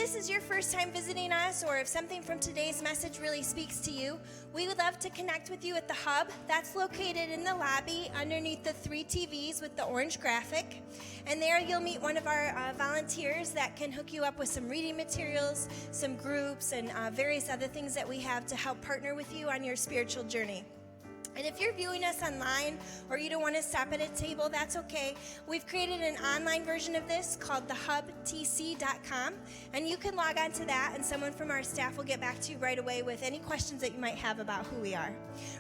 this is your first time visiting us, or if something from today's message really speaks to you, we would love to connect with you at the Hub. That's located in the lobby underneath the 3 TVs with the orange graphic. And there you'll meet one of our volunteers that can hook you up with some reading materials, some groups, and various other things that we have to help partner with you on your spiritual journey. And if you're viewing us online or you don't want to stop at a table, that's okay. We've created an online version of this called thehubtc.com, and you can log on to that, and someone from our staff will get back to you right away with any questions that you might have about who we are.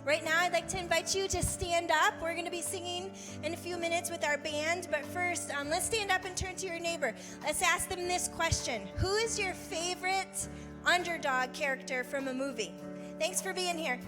Right now, I'd like to invite you to stand up. We're going to be singing in a few minutes with our band, but first, let's stand up and turn to your neighbor. Let's ask them this question. Who is your favorite underdog character from a movie? Thanks for being here.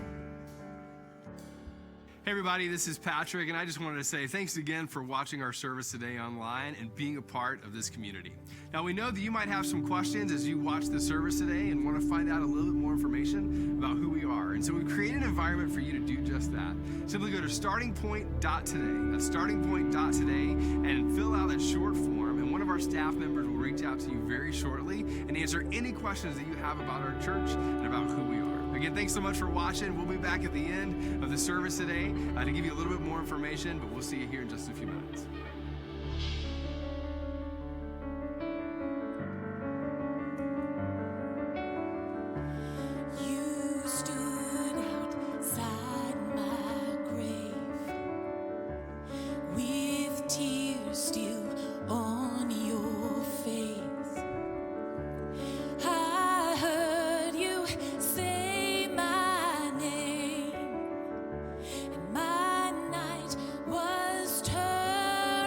Hey everybody, this is Patrick, and I just wanted to say thanks again for watching our service today online and being a part of this community. Now we know that you might have some questions as you watch the service today and want to find out a little bit more information about who we are. And so we've created an environment for you to do just that. Simply go to startingpoint.today. That's startingpoint.today, and fill out that short form, and one of our staff members will reach out to you very shortly and answer any questions that you have about our church and about who we are. Again, thanks so much for watching. We'll be back at the end of the service today to give you a little bit more information, but we'll see you here in just a few minutes. You stood outside my grave with tears still on your face. I heard you say my name, and my night was turned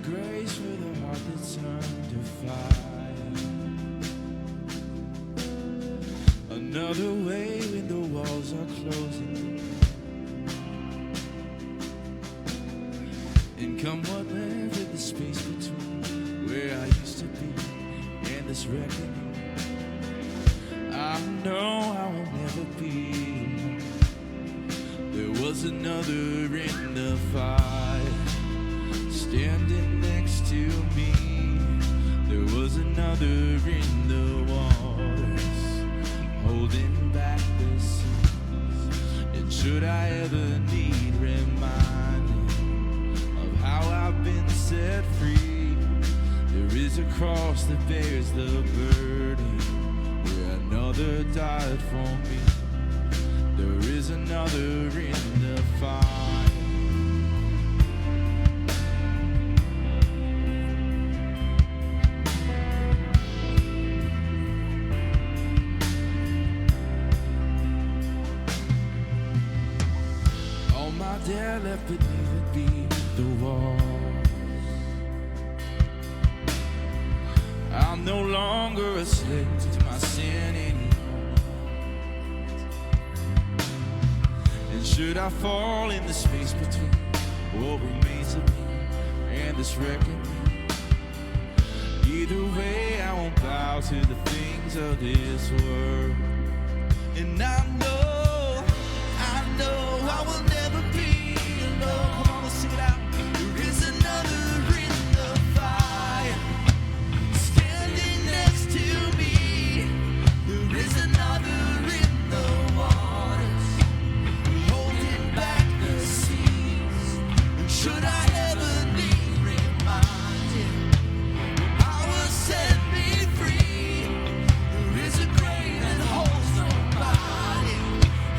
grace for the heart that's under fire. Another way when the walls are closing. And come what may with the space between where I used to be and this reckoning. I know I will never be alone. There was another in the fire standing next to me. There was another in the waters holding back the seas. And should I ever need reminding of how I've been set free, there is a cross that bears the burden where another died for me. There is another in the fire. All my dad left beneath would be the walls. I'm no longer a slave to my sin anymore. And should I fall in the space between what remains of me and this reckoning, either way I won't bow to the things of this world. And I know I will never be alone. Come on, let's sing it out. There is another in the fire standing next to me. There is another in the waters holding back the seas. And should I ever need reminding, power set me free. There is a grave that holds nobody.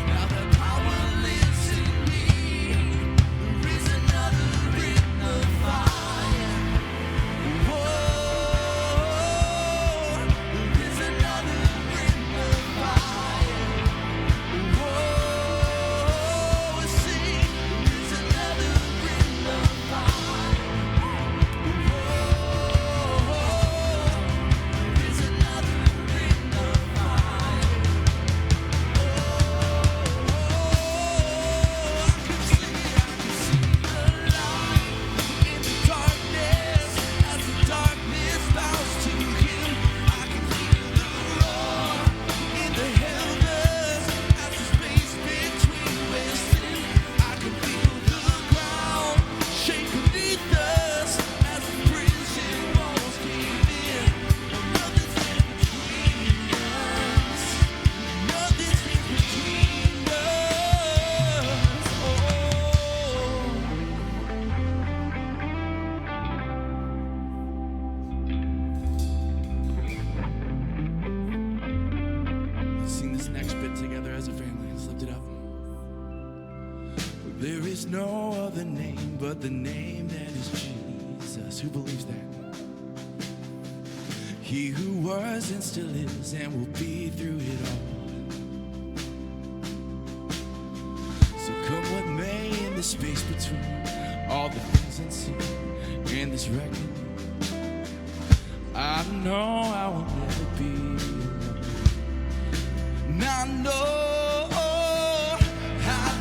Now the power lives in me. There is another in the fire. Whoa, there is another in the fire. Whoa, sing, there is another in the fire. Whoa, there is another in the fire. Let's sing this next bit together as a family. Let's lift it up. There is no other name but the name that is Jesus. Who believes that? He who was and still is and will be through it all. So come what may in the space between all the things unseen and this reckoning, I know I will never be alone. And I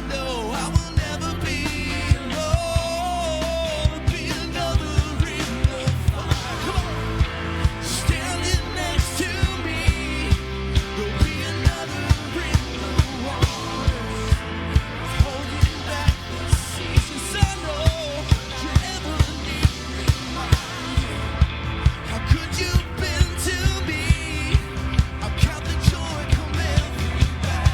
know I will never be alone. Be another in the fire. Come on. Standing next to me. There'll be another in the waters holding back the seasons. I know you ever need reminding. How could you bend to me? I'll count the joy come every back.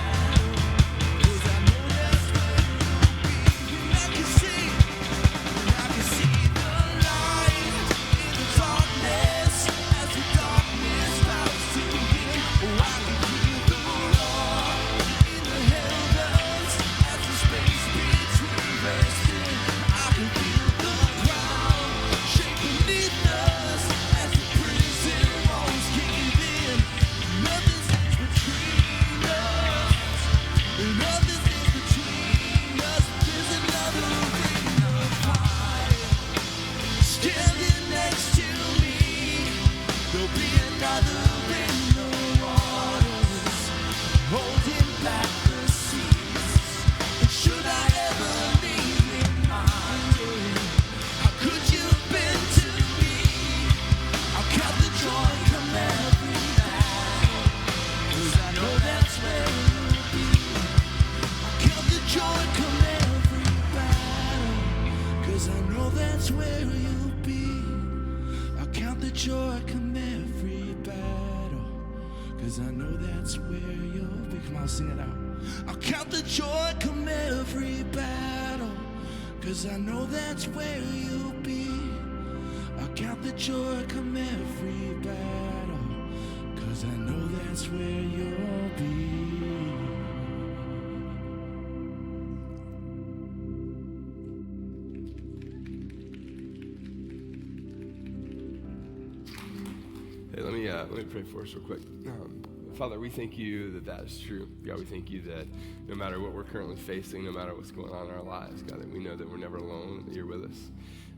gathering the waters, holding back the seas. And should I ever leave reminded, how could you have been to me? I'll count the joy come every night, 'cause I know that's where you'll be. I'll count the joy come every battle, 'cause I know that's where you'll be. I'll count the joy come every battle, 'cause I know that's where you'll be. Come on, sing it out. I'll count the joy come every battle, 'cause I know that's where you'll be. I'll count the joy come every battle, 'cause I know that's where you'll be. Hey, let me pray for us real quick. Father, we thank you that that is true. God, we thank you that no matter what we're currently facing, no matter what's going on in our lives, God, that we know that we're never alone and that you're with us.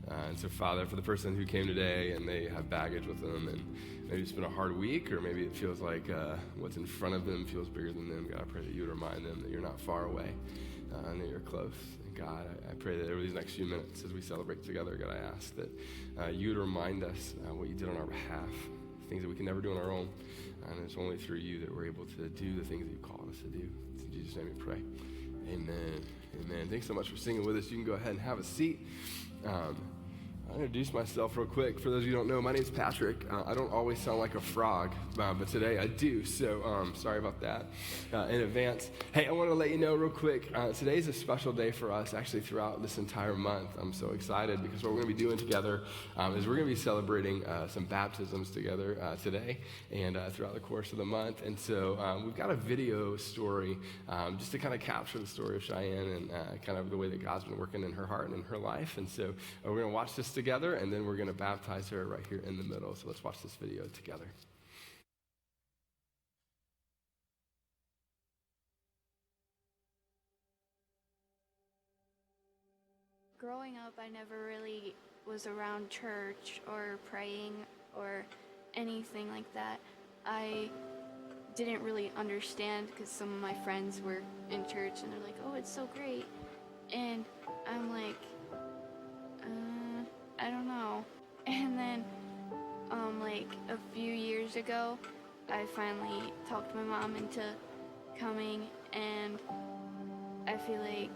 And so, Father, for the person who came today and they have baggage with them and maybe it's been a hard week or maybe it feels like what's in front of them feels bigger than them, God, I pray that you would remind them that you're not far away and that you're close. And God, I pray that over these next few minutes as we celebrate together, God, I ask that you would remind us what you did on our behalf, things that we can never do on our own. And it's only through you that we're able to do the things that you called us to do. In Jesus' name we pray. Amen. Amen. Thanks so much for singing with us. You can go ahead and have a seat. I'll introduce myself real quick. For those of you who don't know, my name's Patrick. I don't always sound like a frog, but today I do, so sorry about that in advance. Hey, I want to let you know real quick, today's a special day for us, actually throughout this entire month. I'm so excited because what we're going to be doing together is we're going to be celebrating some baptisms together today and throughout the course of the month. And so we've got a video story just to kind of capture the story of Cheyenne and kind of the way that God's been working in her heart and in her life. And so we're going to watch this together, and then we're going to baptize her right here in the middle. So let's watch this video together. Growing up, I never really was around church or praying or anything like that. I didn't really understand because some of my friends were in church and they're like, oh, it's so great. And I'm like, I don't know. And then, like a few years ago, I finally talked my mom into coming, and I feel like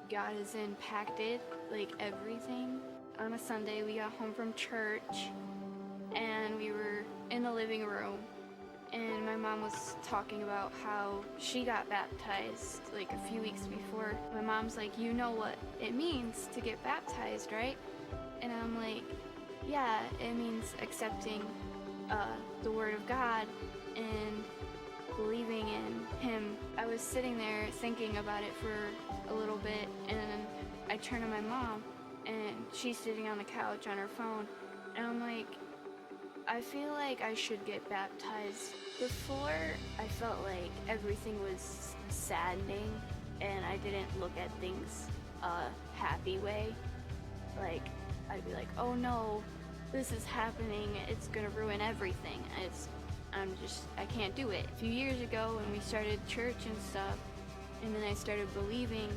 God has impacted like everything. On a Sunday, we got home from church, and we were in the living room, and my mom was talking about how she got baptized like a few weeks before. My mom's like, you know what it means to get baptized, right? And I'm like, yeah, it means accepting the word of God and believing in him. I was sitting there thinking about it for a little bit, and then I turned to my mom, and she's sitting on the couch on her phone, and I'm like, I feel like I should get baptized. Before, I felt like everything was saddening, and I didn't look at things a happy way. Like, I'd be like, oh no, this is happening, it's gonna ruin everything. I can't do it. A few years ago when we started church and stuff, and then I started believing,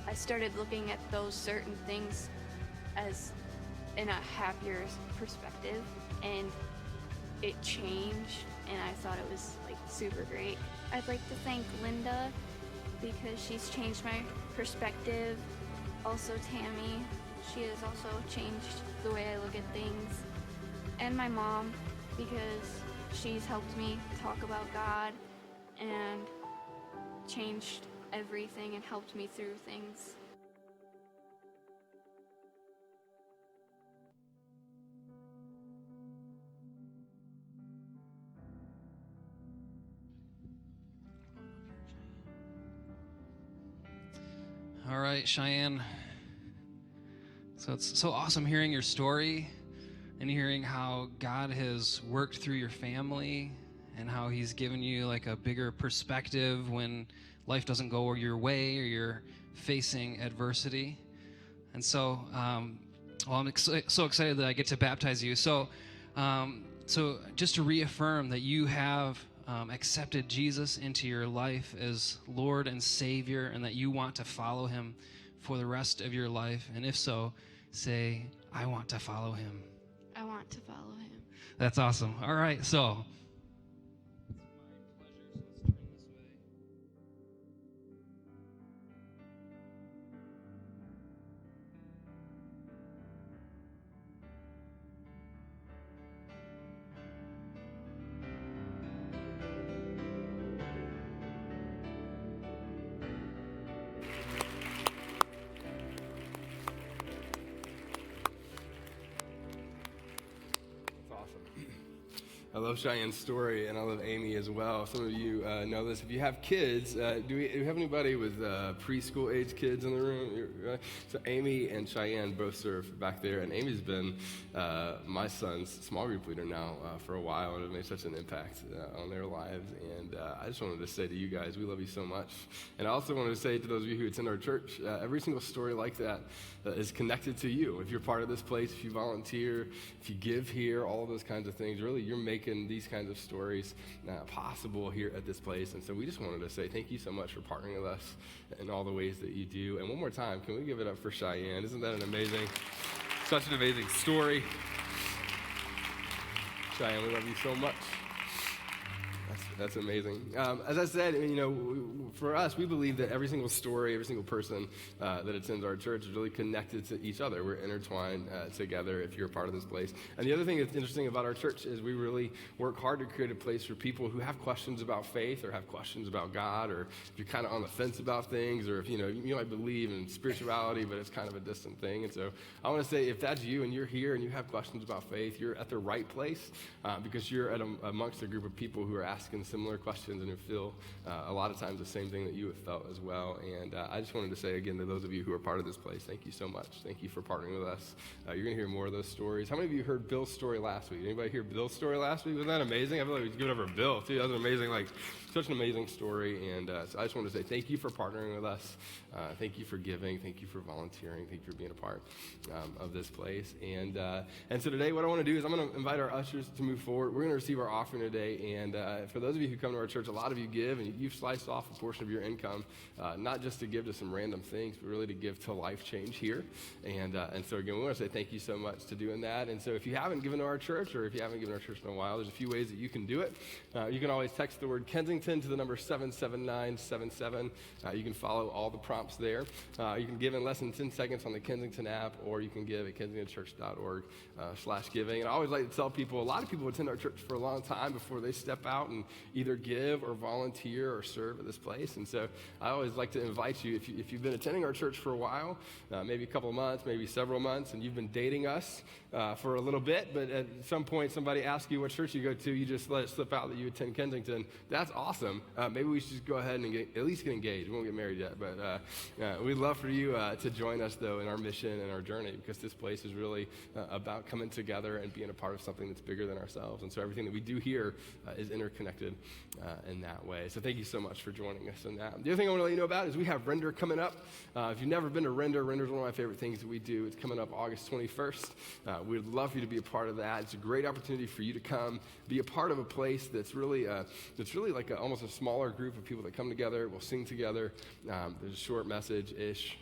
I started looking at those certain things as in a happier perspective, and it changed, and I thought it was like super great. I'd like to thank Linda because she's changed my perspective. Also Tammy, she has also changed the way I look at things. And my mom, because she's helped me talk about God and changed everything and helped me through things. All right, Cheyenne. So it's so awesome hearing your story and hearing how God has worked through your family and how he's given you like a bigger perspective when life doesn't go your way or you're facing adversity. And so, I'm so excited that I get to baptize you. So So just to reaffirm that you have accepted Jesus into your life as Lord and Savior, and that you want to follow him for the rest of your life. And if so, say, I want to follow him. I want to follow him. That's awesome. All right, so. I love Cheyenne's story, and I love Amy as well. Some of you know this. If you have kids, do we have anybody with preschool age kids in the room? So Amy and Cheyenne both serve back there, and Amy's been my son's small group leader now for a while, and it made such an impact on their lives. And I just wanted to say to you guys, we love you so much. And I also wanted to say to those of you who attend our church, every single story like that is connected to you. If you're part of this place, if you volunteer, if you give here, all of those kinds of things, really you're making these kinds of stories possible here at this place. And so we just wanted to say thank you so much for partnering with us in all the ways that you do. And one more time, can we give it up for Cheyenne? Isn't that such an amazing story? Cheyenne, we love you so much. That's amazing. As I said, for us, we believe that every single story, every single person that attends our church is really connected to each other. We're intertwined together if you're a part of this place. And the other thing that's interesting about our church is we really work hard to create a place for people who have questions about faith or have questions about God, or if you're kind of on the fence about things, or if you might believe in spirituality, but it's kind of a distant thing. And so I want to say, if that's you and you're here and you have questions about faith, you're at the right place because you're amongst a group of people who are asking similar questions and who feel a lot of times the same thing that you have felt as well. And I just wanted to say again to those of you who are part of this place, thank you so much. Thank you for partnering with us. You're going to hear more of those stories. How many of you heard Bill's story last week? Anybody hear Bill's story last week? Wasn't that amazing? I feel like we should give it over to Bill too. That was amazing, such an amazing story. And so I just want to say thank you for partnering with us. Thank you for giving. Thank you for volunteering. Thank you for being a part of this place. And so today what I want to do is I'm going to invite our ushers to move forward. We're going to receive our offering today. And for those of you who come to our church, a lot of you give, and you've sliced off a portion of your income, not just to give to some random things, but really to give to life change here. And so again, we want to say thank you so much to doing that. And so if you haven't given to our church, or if you haven't given to our church in a while, there's a few ways that you can do it. You can always text the word Kensington to the number 77977. You can follow all the prompts there. You can give in less than 10 seconds on the Kensington app, or you can give at kensingtonchurch.org/giving. And I always like to tell people, a lot of people attend our church for a long time before they step out and either give or volunteer or serve at this place. And so I always like to invite you, if you've been attending our church for a while, maybe a couple of months, maybe several months, and you've been dating us for a little bit, but at some point somebody asks you what church you go to, you just let it slip out that you attend Kensington. That's awesome. Maybe we should just go ahead and at least get engaged. We won't get married yet, but we'd love for you to join us, though, in our mission and our journey, because this place is really about coming together and being a part of something that's bigger than ourselves. And so everything that we do here is interconnected in that way. So thank you so much for joining us in that. The other thing I want to let you know about is we have Render coming up. If you've never been to Render, Render is one of my favorite things that we do. It's coming up August 21st. We'd love for you to be a part of that. It's a great opportunity for you to come, be a part of a place that's really like almost a smaller group of people that come together. We'll sing together. There's a short message-ish.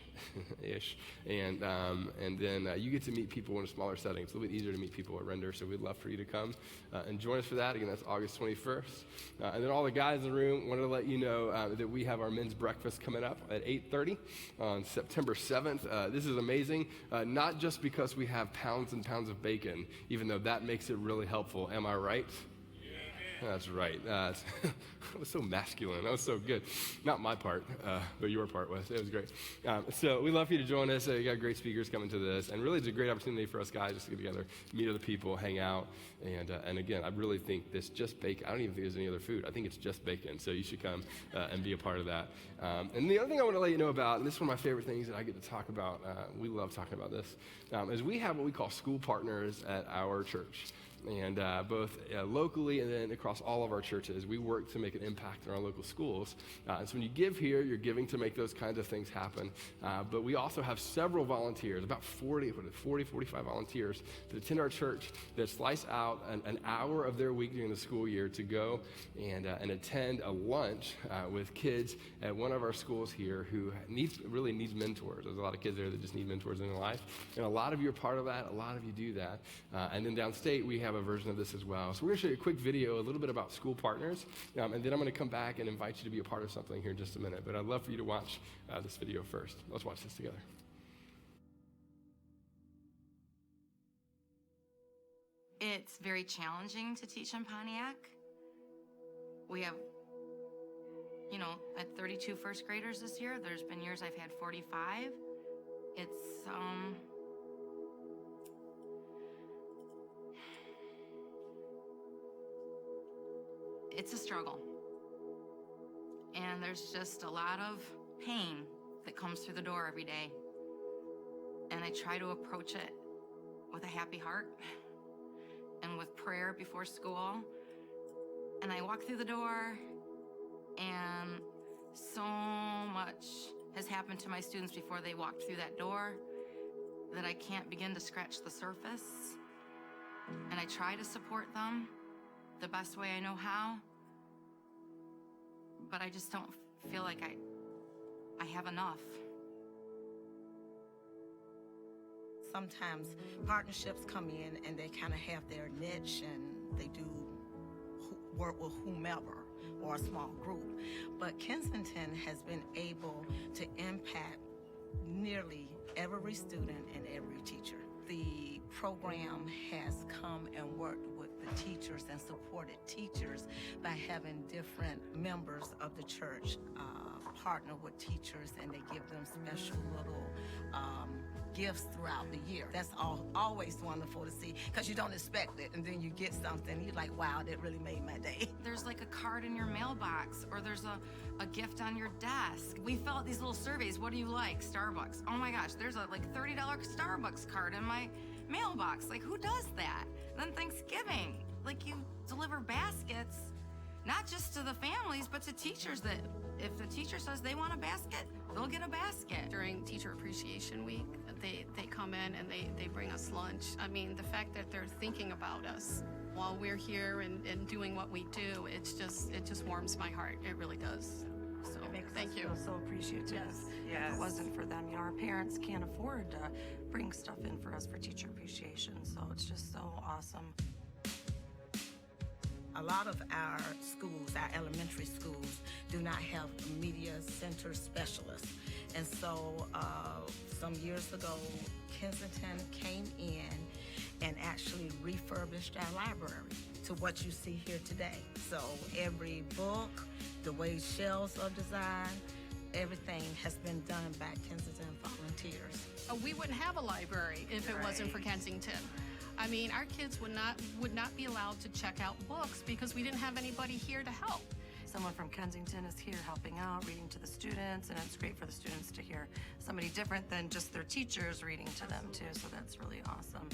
And then you get to meet people in a smaller setting. It's a little bit easier to meet people at Render, so we'd love for you to come and join us for that. Again, that's August 21st. And then all the guys in the room, wanted to let you know that we have our men's breakfast coming up at 8:30 on September 7th. This is amazing, not just because we have pounds and pounds of bacon, even though that makes it really helpful. Am I right? That's right. That was so masculine. That was so good. Not my part, but your part was. It was great. So we'd love for you to join us. You got great speakers coming to this. And really, it's a great opportunity for us guys just to get together, meet other people, hang out. And again, I really think this just bacon. I don't even think there's any other food. I think it's just bacon. So you should come and be a part of that. And the other thing I want to let you know about, and this is one of my favorite things that I get to talk about, we love talking about this, is we have what we call school partners at our church. And both locally and then across all of our churches, we work to make an impact in our local schools. And so when you give here, you're giving to make those kinds of things happen. But we also have several volunteers, about 45 volunteers that attend our church that slice out an hour of their week during the school year to go and attend a lunch with kids at one of our schools here who really needs mentors. There's a lot of kids there that just need mentors in their life. And a lot of you are part of that. A lot of you do that. And then downstate, we have a version of this as well. So we're going to show you a quick video, a little bit about school partners. And then I'm going to come back and invite you to be a part of something here in just a minute. But I'd love for you to watch this video first. Let's watch this together. It's very challenging to teach in Pontiac. We have, at 32 first graders this year. There's been years I've had 45. It's a struggle. And there's just a lot of pain that comes through the door every day. And I try to approach it with a happy heart and with prayer before school. And I walk through the door, and so much has happened to my students before they walked through that door that I can't begin to scratch the surface. And I try to support them the best way I know how, but I just don't feel like I have enough. Sometimes partnerships come in and they kind of have their niche and they do work with whomever or a small group. But Kensington has been able to impact nearly every student and every teacher. The program has come and worked with the teachers and supported teachers by having different members of the church partner with teachers, and they give them special little gifts throughout the year. That's always wonderful to see, because you don't expect it, and then you get something, you're like, wow, that really made my day. There's like a card in your mailbox, or there's a gift on your desk. We fill out these little surveys. What do you like? Starbucks. Oh my gosh, there's a $30 Starbucks card in my mailbox. Like, who does that? And then Thanksgiving, like, you deliver baskets, not just to the families, but to teachers, that if the teacher says they want a basket, they'll get a basket. During Teacher Appreciation Week, they come in and they bring us lunch. I mean, the fact that they're thinking about us while we're here and doing what we do, it just warms my heart. It really does. So it makes thank us you. Feel so appreciative. Yes. If it wasn't for them, our parents can't afford to bring stuff in for us for teacher appreciation. So it's just so awesome. A lot of our schools, our elementary schools, do not have a media center specialist. And so some years ago, Kensington came in and actually refurbished our library to what you see here today. So every book, the way shelves are designed, everything has been done by Kensington volunteers. We wouldn't have a library if it wasn't for Kensington. I mean, our kids would not be allowed to check out books because we didn't have anybody here to help. Someone from Kensington is here helping out, reading to the students, and it's great for the students to hear somebody different than just their teachers reading to them too, so that's really awesome.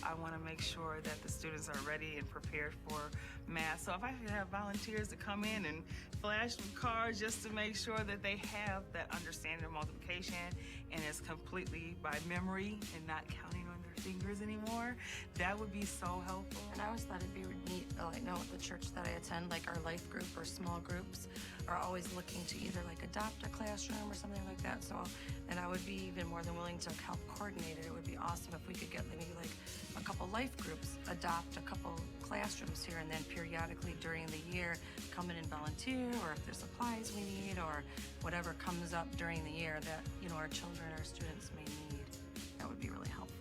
I want to make sure that the students are ready and prepared for math. So if I could have volunteers to come in and flash with cards just to make sure that they have that understanding of multiplication and it's completely by memory and not counting on their fingers anymore, that would be so helpful. And I always thought it'd be neat, I know at the church that I attend, like our life group or small groups are always looking to either like adopt a classroom or something like that. So, and I would be even more than willing to help coordinate it. It would be awesome if we could get maybe like a couple life groups, adopt a couple classrooms here, and then periodically during the year come in and volunteer, or if there's supplies we need or whatever comes up during the year that, our children, our students may need. That would be really helpful.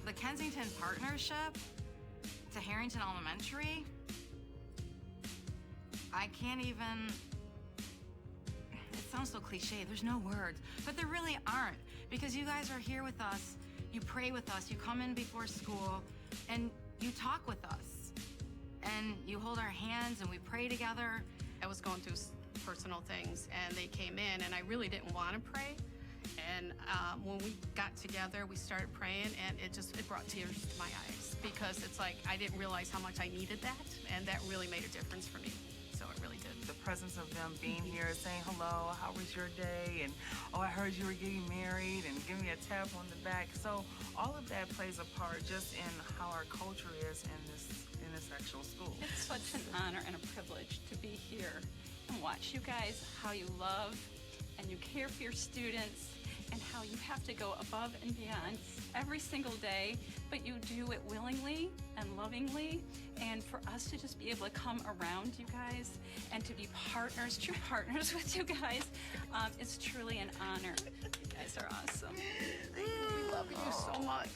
The Kensington partnership to Harrington Elementary, I can't even, it sounds so cliche, there's no words, but there really aren't, because you guys are here with us, you pray with us, you come in before school, and you talk with us, and you hold our hands and we pray together. I was going through personal things, and they came in, and I really didn't want to pray, And when we got together, we started praying, and it brought tears to my eyes, because it's like I didn't realize how much I needed that, and that really made a difference for me. So it really did. The presence of them being here, saying hello, how was your day, and oh, I heard you were getting married, and give me a tap on the back. So all of that plays a part just in how our culture is in this actual school. It's such an honor and a privilege to be here and watch you guys, how you love and you care for your students, and how you have to go above and beyond every single day, but you do it willingly and lovingly. And for us to just be able to come around you guys and to be partners, true partners with you guys, it's truly an honor. You guys are awesome. We love you so much.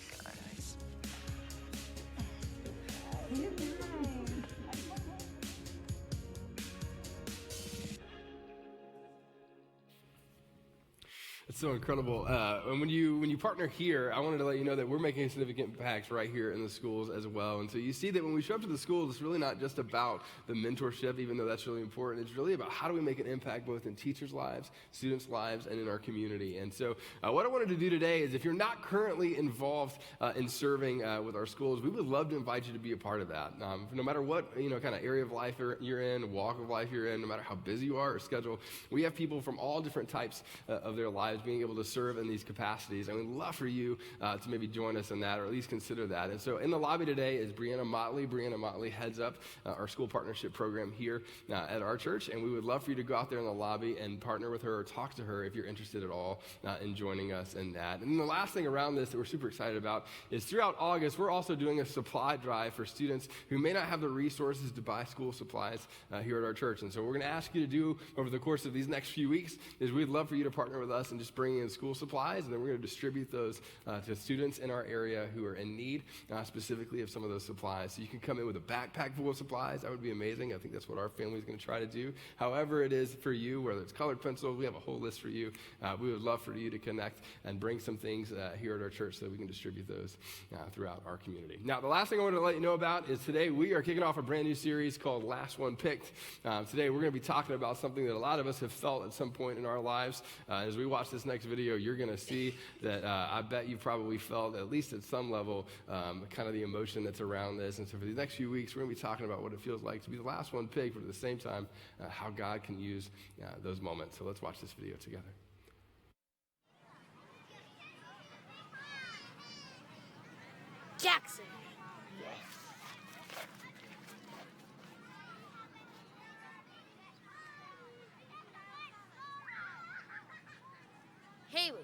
It's so incredible. And when you partner here, I wanted to let you know that we're making a significant impact right here in the schools as well. And so you see that when we show up to the schools, it's really not just about the mentorship, even though that's really important. It's really about how do we make an impact both in teachers' lives, students' lives, and in our community. And so what I wanted to do today is, if you're not currently involved in serving with our schools, we would love to invite you to be a part of that. No matter what kind of area of life you're in, walk of life you're in, no matter how busy you are or schedule, we have people from all different types of their lives being able to serve in these capacities. And we'd love for you to maybe join us in that, or at least consider that. And so in the lobby today is Brianna Motley. Brianna Motley heads up our school partnership program here at our church. And we would love for you to go out there in the lobby and partner with her or talk to her if you're interested at all in joining us in that. And then the last thing around this that we're super excited about is throughout August, we're also doing a supply drive for students who may not have the resources to buy school supplies here at our church. And so what we're going to ask you to do over the course of these next few weeks is we'd love for you to partner with us and just bring in school supplies, and then we're going to distribute those to students in our area who are in need specifically of some of those supplies. So you can come in with a backpack full of supplies. That would be amazing. I think that's what our family is going to try to do. However it is for you, whether it's colored pencils, we have a whole list for you. We would love for you to connect and bring some things here at our church so that we can distribute those throughout our community. Now, the last thing I wanted to let you know about is today we are kicking off a brand new series called Last One Picked. Today we're going to be talking about something that a lot of us have felt at some point in our lives. As we watch this next video, you're going to see that I bet you probably felt, at least at some level, kind of the emotion that's around this. And so for the next few weeks, we're going to be talking about what it feels like to be the last one picked, but at the same time, how God can use those moments. So let's watch this video together. Jackson. Haley.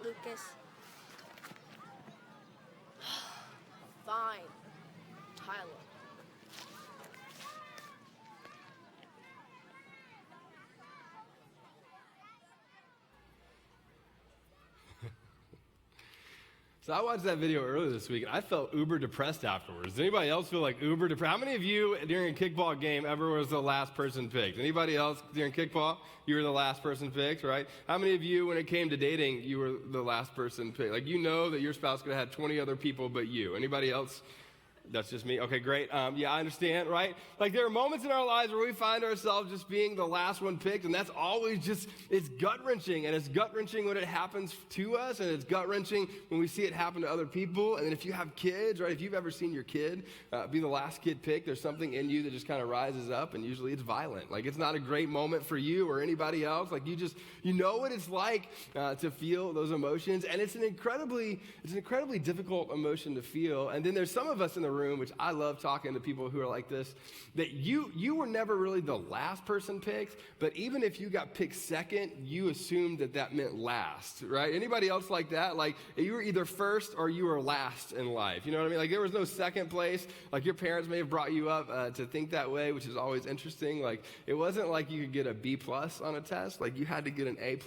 Lucas. Fine. Tyler. So I watched that video earlier this week, and I felt uber depressed afterwards. Does anybody else feel like uber depressed? How many of you during a kickball game ever was the last person picked? Anybody else during kickball? You were the last person picked, right? How many of you, when it came to dating, you were the last person picked? Like, you know that your spouse could have had 20 other people but you. Anybody else? That's just me. Okay, great. Yeah, I understand, right? Like, there are moments in our lives where we find ourselves just being the last one picked, and that's always just, it's gut-wrenching, and it's gut-wrenching when it happens to us, and it's gut-wrenching when we see it happen to other people. And then if you have kids, right, if you've ever seen your kid be the last kid picked, there's something in you that just kind of rises up, and usually it's violent. Like, it's not a great moment for you or anybody else. Like, you know what it's like to feel those emotions, and it's an incredibly difficult emotion to feel. And then there's some of us in the room, which I love talking to people who are like this, that you were never really the last person picked, but even if you got picked second, you assumed that meant last, right? Anybody else like that? Like, you were either first or you were last in life. You know what I mean? Like, there was no second place. Like, your parents may have brought you up to think that way, which is always interesting. Like, it wasn't like you could get a B+ on a test. Like, you had to get an A+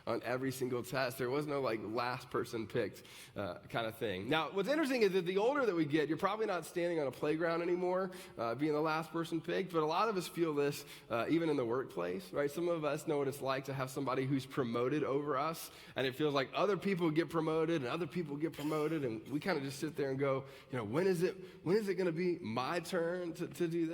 on every single test. There was no, like, last person picked kind of thing. Now, what's interesting is that the older that we get, you're probably probably not standing on a playground anymore, being the last person picked, but a lot of us feel this even in the workplace, right? Some of us know what it's like to have somebody who's promoted over us, and it feels like other people get promoted and other people get promoted, and we kind of just sit there and go, when is it going to be my turn to do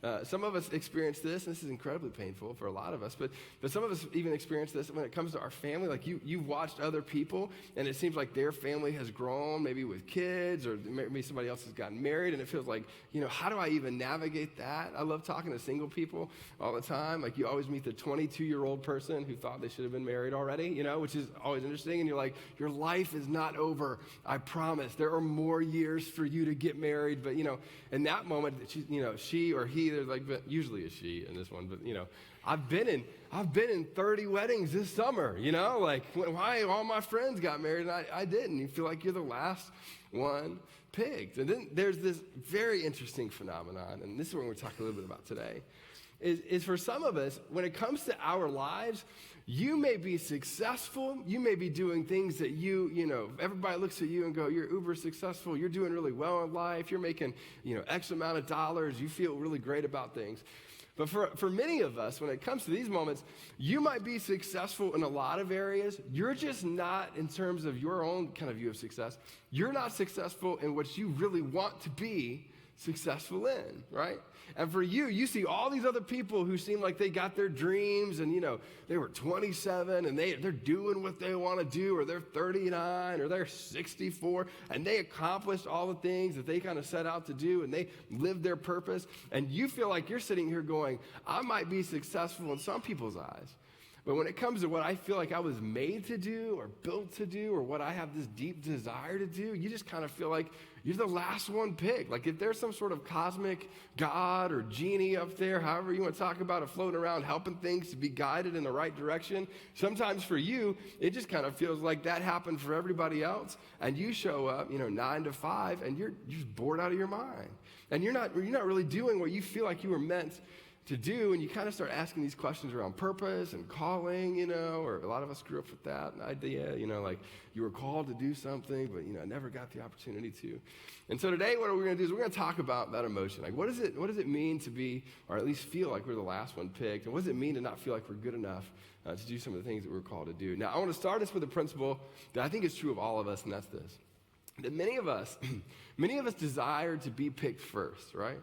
that? Some of us experience this, and this is incredibly painful for a lot of us, but some of us even experience this when it comes to our family. Like you've watched other people, and it seems like their family has grown, maybe with kids, or maybe somebody else has gotten married, and it feels like, how do I even navigate that? I love talking to single people all the time. Like you always meet the 22-year-old person who thought they should have been married already, which is always interesting, and you're like, your life is not over, I promise. There are more years for you to get married, but, in that moment, she or he, there's like, usually a she in this one, but, I've been in 30 weddings this summer, like why all my friends got married and I didn't. You feel like you're the last one picked. And then there's this very interesting phenomenon, and this is what we're going to talk a little bit about today, is for some of us, when it comes to our lives, you may be successful, you may be doing things that everybody looks at you and go, you're uber successful, you're doing really well in life, you're making, X amount of dollars, you feel really great about things. But for many of us, when it comes to these moments, you might be successful in a lot of areas. You're just not, in terms of your own kind of view of success, you're not successful in what you really want to be successful in, right? And for you see all these other people who seem like they got their dreams and, they were 27 and they're doing what they want to do, or they're 39 or they're 64 and they accomplished all the things that they kind of set out to do and they lived their purpose. And you feel like you're sitting here going, I might be successful in some people's eyes. But when it comes to what I feel like I was made to do or built to do or what I have this deep desire to do, you just kind of feel like you're the last one picked. Like if there's some sort of cosmic God or genie up there, however you want to talk about it, floating around, helping things to be guided in the right direction, sometimes for you, it just kind of feels like that happened for everybody else. And you show up, 9 to 5, and you're just bored out of your mind. And you're not really doing what you feel like you were meant to do, and you kind of start asking these questions around purpose and calling, or a lot of us grew up with that idea, like you were called to do something, but, never got the opportunity to. And so today what we're going to do is we're going to talk about that emotion. Like what does it mean to be, or at least feel like we're the last one picked, and what does it mean to not feel like we're good enough to do some of the things that we're called to do? Now, I want to start us with a principle that I think is true of all of us, and that's this. That many of us desire to be picked first, right?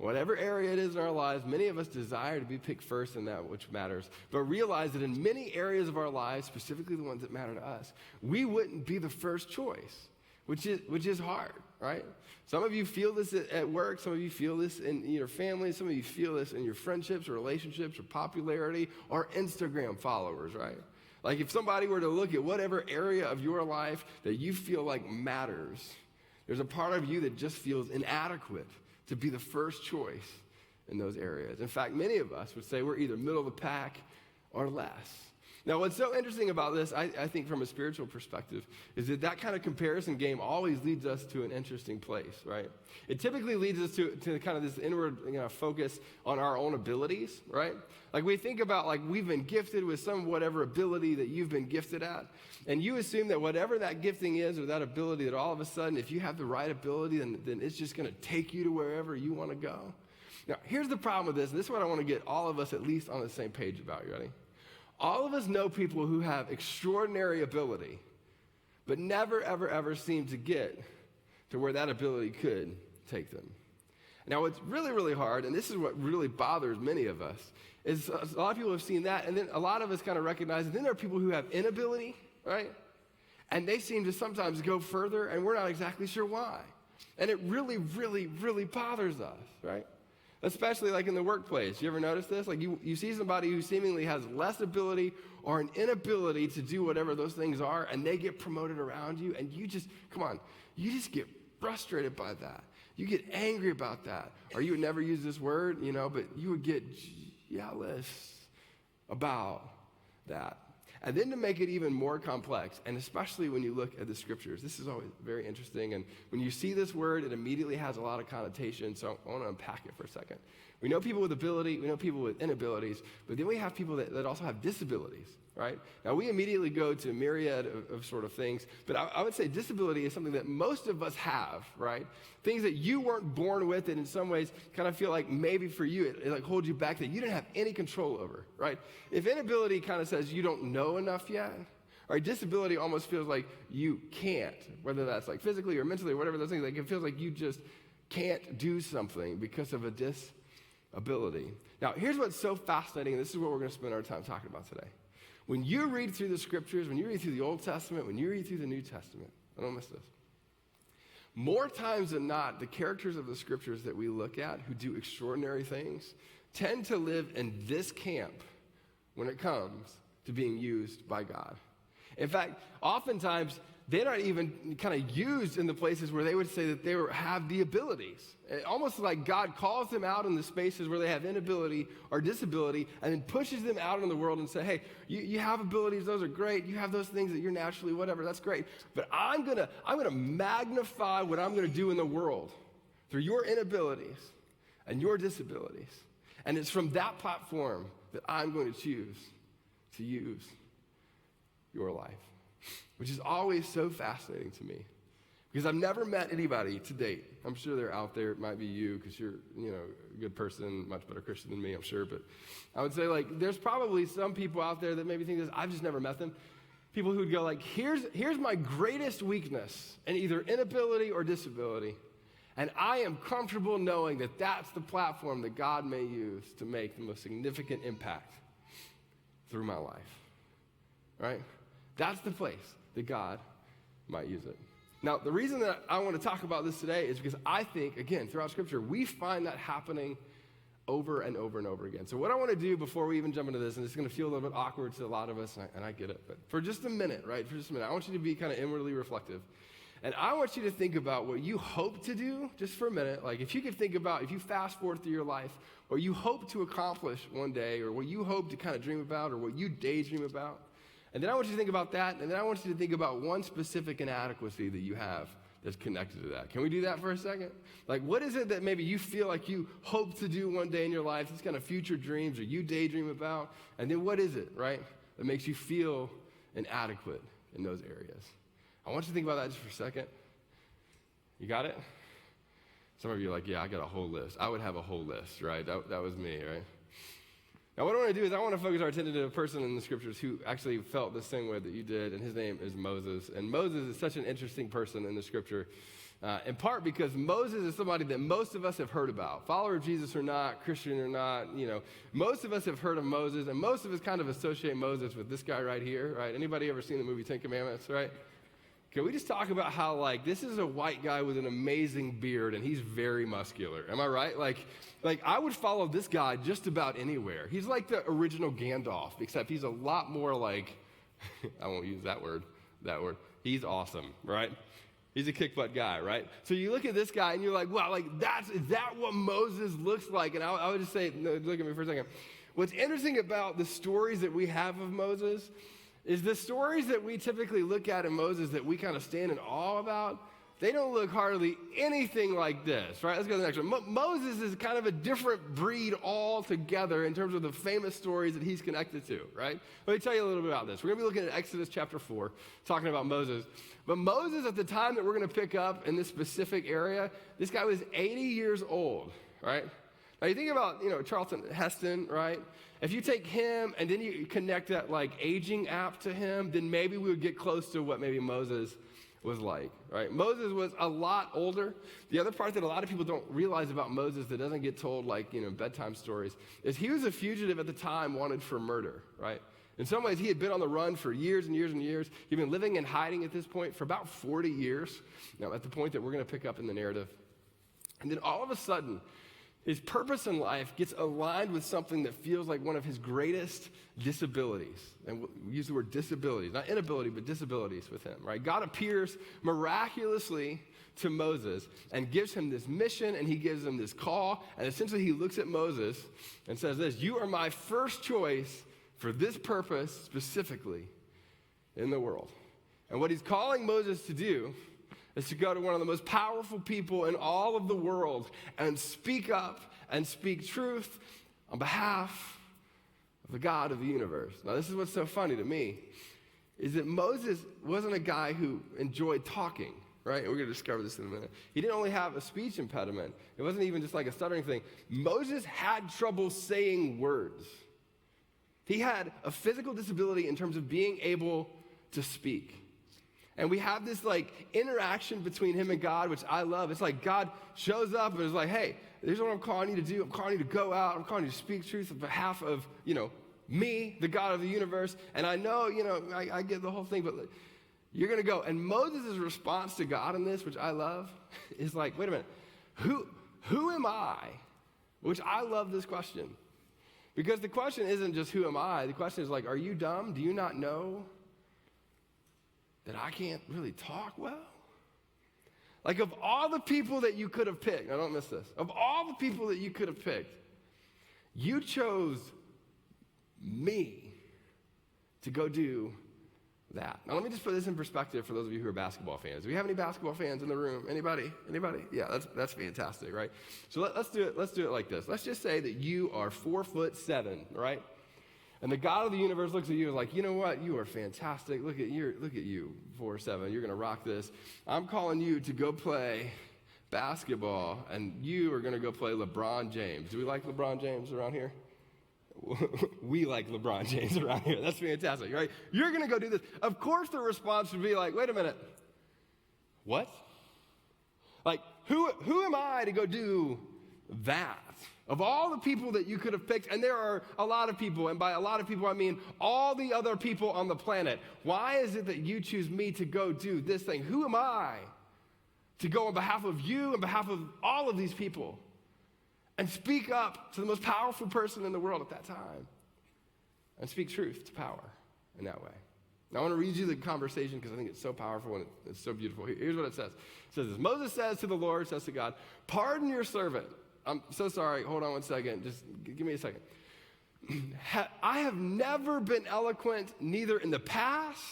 Whatever area it is in our lives, many of us desire to be picked first in that which matters, but realize that in many areas of our lives, specifically the ones that matter to us, we wouldn't be the first choice, which is hard, right? Some of you feel this at work, some of you feel this in your family, some of you feel this in your friendships or relationships or popularity or Instagram followers, right? Like if somebody were to look at whatever area of your life that you feel like matters, there's a part of you that just feels inadequate to be the first choice in those areas. In fact, many of us would say we're either middle of the pack or less. Now, what's so interesting about this, I think from a spiritual perspective, is that kind of comparison game always leads us to an interesting place, right? It typically leads us to kind of this inward focus on our own abilities, right? Like we think about like we've been gifted with some whatever ability that you've been gifted at, and you assume that whatever that gifting is or that ability, that all of a sudden, if you have the right ability, then it's just going to take you to wherever you want to go. Now, here's the problem with this, and this is what I want to get all of us at least on the same page about. You ready? All of us know people who have extraordinary ability, but never, ever, ever seem to get to where that ability could take them. Now, what's really, really hard, and this is what really bothers many of us, is a lot of people have seen that, and then a lot of us kind of recognize that then there are people who have inability, right? And they seem to sometimes go further, and we're not exactly sure why. And it really, really, really bothers us, right? Especially like in the workplace. You ever notice this? Like you see somebody who seemingly has less ability or an inability to do whatever those things are, and they get promoted around you, and you just get frustrated by that. You get angry about that. Or you would never use this word, but you would get jealous about that. And then to make it even more complex, and especially when you look at the scriptures, this is always very interesting. And when you see this word, it immediately has a lot of connotation. So I want to unpack it for a second. We know people with ability, we know people with inabilities, but then we have people that also have disabilities, right? Now, we immediately go to a myriad of sort of things, but I would say disability is something that most of us have, right? Things that you weren't born with, and in some ways kind of feel like maybe for you, it like holds you back that you didn't have any control over, right? If inability kind of says you don't know enough yet, right? Disability almost feels like you can't, whether that's like physically or mentally or whatever those things, like it feels like you just can't do something because of a disability. Now, here's what's so fascinating, and this is what we're going to spend our time talking about today. When you read through the scriptures, when you read through the Old Testament, when you read through the New Testament, I don't miss this. More times than not, the characters of the scriptures that we look at who do extraordinary things tend to live in this camp when it comes to being used by God. In fact, oftentimes, they're not even kind of used in the places where they would say that they have the abilities. Almost like God calls them out in the spaces where they have inability or disability and then pushes them out in the world and say, hey, you have abilities, those are great. You have those things that you're naturally whatever, that's great. But I'm gonna magnify what I'm gonna do in the world through your inabilities and your disabilities. And it's from that platform that I'm going to choose to use your life. Which is always so fascinating to me. Because I've never met anybody to date. I'm sure they're out there. It might be you because you're, a good person, much better Christian than me, I'm sure. But I would say, like, there's probably some people out there that maybe think this. I've just never met them. People who would go, like, here's my greatest weakness in either inability or disability. And I am comfortable knowing that that's the platform that God may use to make the most significant impact through my life. Right? That's the place that God might use it. Now, the reason that I want to talk about this today is because I think, again, throughout Scripture, we find that happening over and over and over again. So what I want to do before we even jump into this, and it's going to feel a little bit awkward to a lot of us, and I get it, but for just a minute, right, I want you to be kind of inwardly reflective. And I want you to think about what you hope to do, just for a minute. Like, if you could think about, if you fast forward through your life, or you hope to accomplish one day, or what you hope to kind of dream about, or what you daydream about. And then I want you to think about that, and then I want you to think about one specific inadequacy that you have that's connected to that. Can we do that for a second? Like, what is it that maybe you feel like you hope to do one day in your life, these kind of future dreams, or you daydream about? And then what is it, right, that makes you feel inadequate in those areas? I want you to think about that just for a second. You got it? Some of you are like, yeah, I got a whole list. I would have a whole list, right? That was me, right? Now, what I want to do is I want to focus our attention to a person in the scriptures who actually felt the same way that you did, and his name is Moses. And Moses is such an interesting person in the scripture, in part because Moses is somebody that most of us have heard about. Follower of Jesus or not, Christian or not, most of us have heard of Moses, and most of us kind of associate Moses with this guy right here, right? Anybody ever seen the movie 10 Commandments, right? Can we just talk about how, like, this is a white guy with an amazing beard, and he's very muscular. Am I right? Like I would follow this guy just about anywhere. He's like the original Gandalf, except he's a lot more like, I won't use that word. He's awesome, right? He's a kick-butt guy, right? So you look at this guy, and you're like, wow, like, is that what Moses looks like? And I would just say, no, look at me for a second. What's interesting about the stories that we have of Moses is the stories that we typically look at in Moses that we kind of stand in awe about, they don't look hardly anything like this, right? Let's go to the next one. Moses is kind of a different breed altogether in terms of the famous stories that he's connected to, right? Let me tell you a little bit about this. We're going to be looking at Exodus chapter 4, talking about Moses. But Moses, at the time that we're going to pick up in this specific area, this guy was 80 years old, right? Now, you think about, Charlton Heston, right? If you take him and then you connect that, like, aging app to him, then maybe we would get close to what maybe Moses was like, right? Moses was a lot older. The other part that a lot of people don't realize about Moses that doesn't get told, like, bedtime stories, is he was a fugitive at the time wanted for murder, right? In some ways, he had been on the run for years and years and years. He'd been living in hiding at this point for about 40 years, now at the point that we're going to pick up in the narrative. And then all of a sudden, his purpose in life gets aligned with something that feels like one of his greatest disabilities. And we use the word disabilities, not inability, but disabilities with him, right? God appears miraculously to Moses and gives him this mission, and he gives him this call. And essentially he looks at Moses and says this: you are my first choice for this purpose specifically in the world. And what he's calling Moses to do is to go to one of the most powerful people in all of the world and speak up and speak truth on behalf the God of the universe. Now, this is what's so funny to me, is that Moses wasn't a guy who enjoyed talking, right? And we're going to discover this in a minute. He didn't only have a speech impediment. It wasn't even just like a stuttering thing. Moses had trouble saying words. He had a physical disability in terms of being able to speak. And we have this like interaction between him and God, which I love. It's like God shows up and is like, hey, this is what I'm calling you to do. I'm calling you to go out. I'm calling you to speak truth on behalf of, me, the God of the universe. And I know, I get the whole thing, but you're going to go. And Moses' response to God in this, which I love, is like, wait a minute, who am I? Which I love this question. Because the question isn't just who am I? The question is like, are you dumb? Do you not know that I can't really talk well? Like, of all the people that you could have picked, now don't miss this, of all the people that you could have picked, you chose me to go do that. Now let me just put this in perspective for those of you who are basketball fans. Do we have any basketball fans in the room? Anybody? Yeah, that's fantastic, right? So let's do it like this. Let's just say that you are 4'7", right? And the God of the universe looks at you and is like, you know what? You are fantastic. Look at you, 4'7". You're going to rock this. I'm calling you to go play basketball, and you are going to go play LeBron James. Do we like LeBron James around here? We like LeBron James around here. That's fantastic, right? You're going to go do this. Of course the response would be like, wait a minute. What? Like, who am I to go do that? Of all the people that you could have picked, and there are a lot of people, and by a lot of people I mean all the other people on the planet, why is it that you choose me to go do this thing? Who am I to go on behalf of you, on behalf of all of these people, and speak up to the most powerful person in the world at that time, and speak truth to power in that way? Now I want to read you the conversation because I think it's so powerful and it's so beautiful. Here's what it says. It says this: Moses says to the Lord, says to God, pardon your servant. I'm so sorry. Hold on one second. Just give me a second. I have never been eloquent, neither in the past,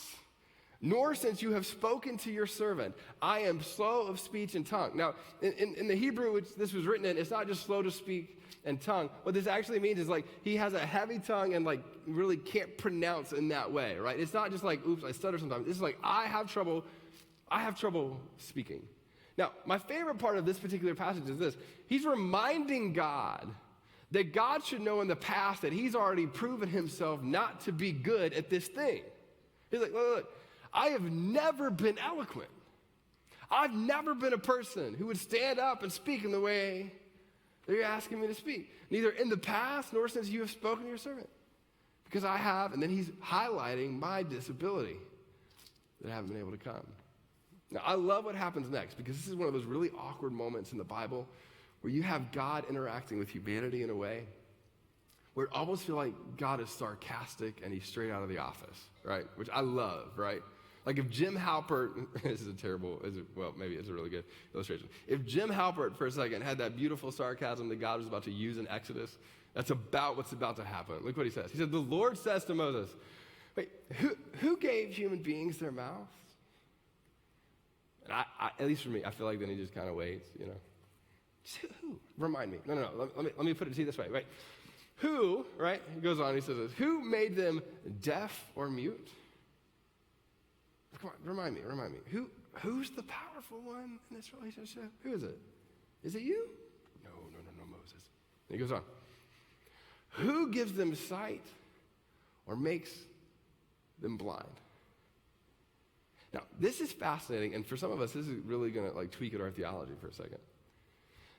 nor since you have spoken to your servant. I am slow of speech and tongue. Now, in the Hebrew, which this was written in, it's not just slow to speak and tongue. What this actually means is like he has a heavy tongue and like really can't pronounce in that way, right? It's not just like, oops, I stutter sometimes. It's like I have trouble speaking. Now, my favorite part of this particular passage is this. He's reminding God that God should know in the past that he's already proven himself not to be good at this thing. He's like, look, I have never been eloquent. I've never been a person who would stand up and speak in the way that you're asking me to speak. Neither in the past nor since you have spoken to your servant. Because I have, and then he's highlighting my disability that I haven't been able to come. Now, I love what happens next because this is one of those really awkward moments in the Bible where you have God interacting with humanity in a way where it almost feels like God is sarcastic and he's straight out of The Office, right? Which I love, right? Like if Jim Halpert, maybe it's a really good illustration. If Jim Halpert for a second had that beautiful sarcasm that God was about to use in Exodus, that's about what's about to happen. Look what he says. He said, the Lord says to Moses, wait, who gave human beings their mouths? And I, at least for me, I feel like then he just kind of waits, Who? Remind me. No. Let me put it to you this way, right? Who, right? He goes on, he says this, who made them deaf or mute? Come on, remind me. Who's the powerful one in this relationship? Who is it? Is it you? No, Moses. And he goes on. Who gives them sight or makes them blind? Now, this is fascinating, and for some of us, this is really going to tweak at our theology for a second.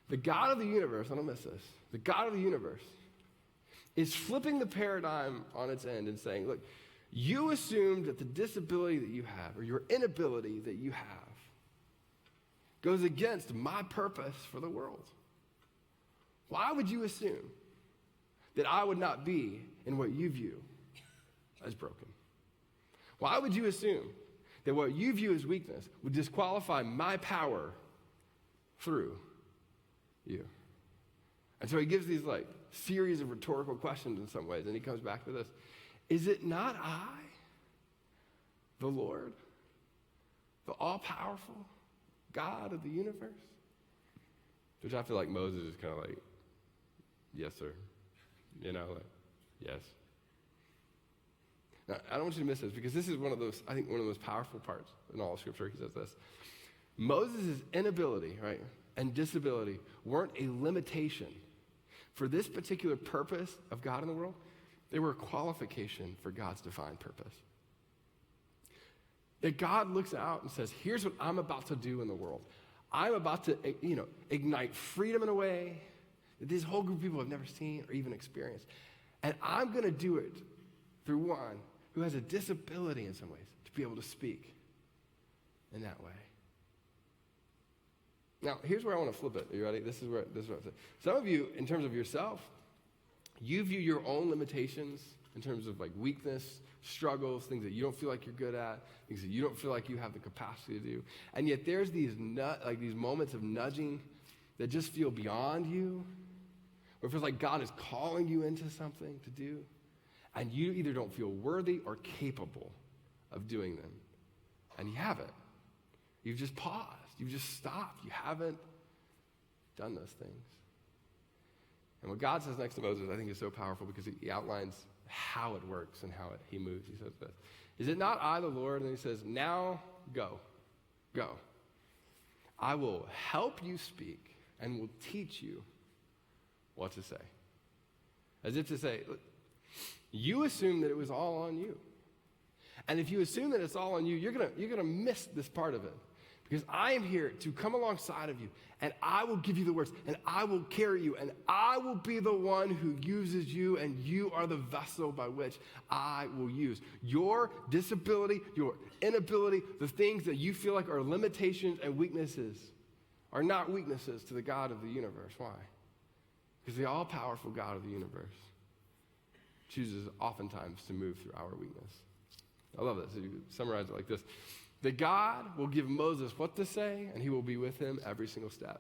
The God of the universe, I don't miss this, the God of the universe is flipping the paradigm on its end and saying, look, you assumed that the disability that you have, or your inability that you have, goes against my purpose for the world. Why would you assume that I would not be in what you view as broken? Why would you assume that what you view as weakness would disqualify my power through you? And so he gives these series of rhetorical questions in some ways, and he comes back to this. Is it not I, the Lord, the all-powerful God of the universe? Which I feel like Moses is kind of like, yes, sir. Yes. Now, I don't want you to miss this because this is one of the most powerful parts in all of Scripture. He says this. Moses' inability, right, and disability weren't a limitation for this particular purpose of God in the world. They were a qualification for God's divine purpose. That God looks out and says, here's what I'm about to do in the world. I'm about to, ignite freedom in a way that this whole group of people have never seen or even experienced. And I'm going to do it through one who has a disability in some ways to be able to speak in that way. Now, here's where I want to flip it. Are you ready? This is what I'm saying. Some of you, in terms of yourself, you view your own limitations in terms of like weakness, struggles, things that you don't feel like you're good at, things that you don't feel like you have the capacity to do. And yet there's these moments of nudging that just feel beyond you, where it feels like God is calling you into something to do, and you either don't feel worthy or capable of doing them. And you haven't. You've just paused. You've just stopped. You haven't done those things. And what God says next to Moses, I think, is so powerful because he outlines how it works and how he moves. He says this. Is it not I, the Lord? And he says, now go. Go. I will help you speak and will teach you what to say. As if to say, look, you assume that it was all on you. And if you assume that it's all on you, you're gonna miss this part of it. Because I am here to come alongside of you, and I will give you the words, and I will carry you, and I will be the one who uses you, and you are the vessel by which I will use. Your disability, your inability, the things that you feel like are limitations and weaknesses are not weaknesses to the God of the universe. Why? Because the all-powerful God of the universe chooses oftentimes to move through our weakness. I love this. You summarize it like this. That God will give Moses what to say, and he will be with him every single step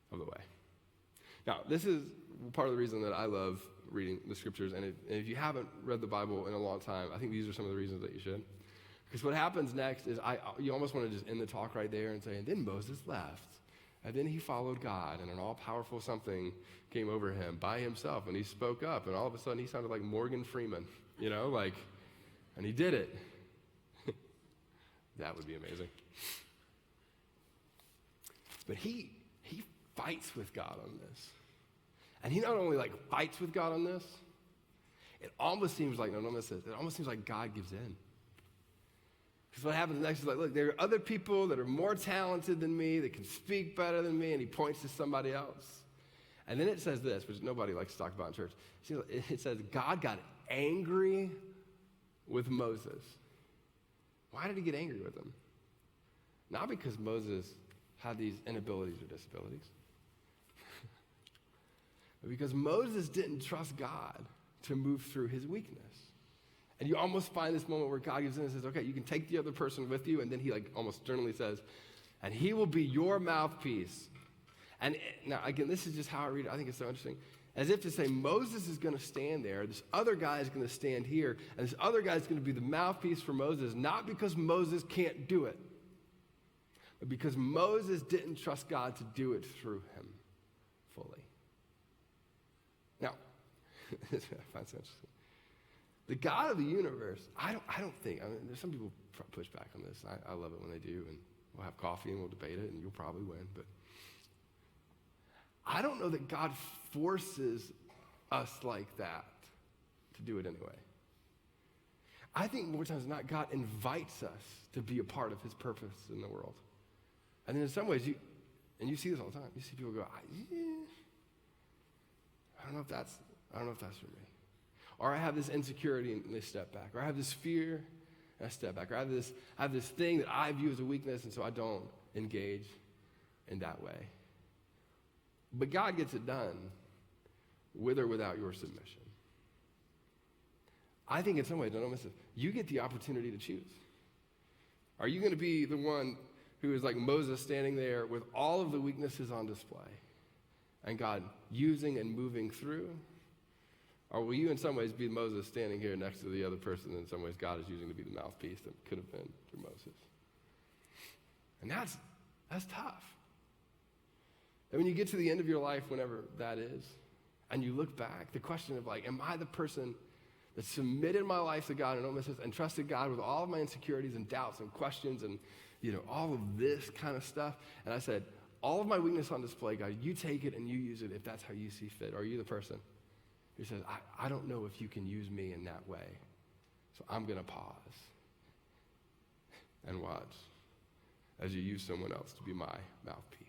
of the way. Now, this is part of the reason that I love reading the Scriptures, and if you haven't read the Bible in a long time, I think these are some of the reasons that you should. Because what happens next is you almost want to just end the talk right there and say, and then Moses left, and then he followed God, and an all-powerful something came over him by himself, and he spoke up, and all of a sudden he sounded like Morgan Freeman, and he did it. That would be amazing. But he fights with God on this. And he not only fights with God on this, it almost seems like, it almost seems like God gives in. Because what happens next is look, there are other people that are more talented than me, that can speak better than me, and he points to somebody else. And then it says this, which nobody likes to talk about in church. See, it says, God got angry with Moses. Why did he get angry with him? Not because Moses had these inabilities or disabilities, but because Moses didn't trust God to move through his weakness. And you almost find this moment where God gives in and says, okay, you can take the other person with you, and then he almost sternly says, and he will be your mouthpiece. And now, again, this is just how I read it. I think it's so interesting. As if to say, Moses is going to stand there, this other guy is going to stand here, and this other guy is going to be the mouthpiece for Moses, not because Moses can't do it, but because Moses didn't trust God to do it through him fully. Now, I find it interesting. The God of the universe, I don't think, there's some people push back on this. I love it when they do, and we'll have coffee and we'll debate it, and you'll probably win, but I don't know that God forces us like that to do it anyway. I think more times than not, God invites us to be a part of his purpose in the world. And then in some ways, you see this all the time. You see people go, I don't know if that's for me. Or I have this insecurity and they step back. Or I have this fear and I step back. Or I have this thing that I view as a weakness, and so I don't engage in that way. But God gets it done with or without your submission. I think in some ways, don't miss it, you get the opportunity to choose. Are you going to be the one who is like Moses standing there with all of the weaknesses on display and God using and moving through? Or will you in some ways be Moses standing here next to the other person that in some ways God is using to be the mouthpiece that could have been through Moses? And that's tough. And when you get to the end of your life, whenever that is, and you look back, the question of am I the person that submitted my life to God, and don't miss this, and trusted God with all of my insecurities and doubts and questions and, all of this kind of stuff. And I said, all of my weakness on display, God, you take it and you use it if that's how you see fit. Are you the person who says, I don't know if you can use me in that way, so I'm going to pause and watch as you use someone else to be my mouthpiece.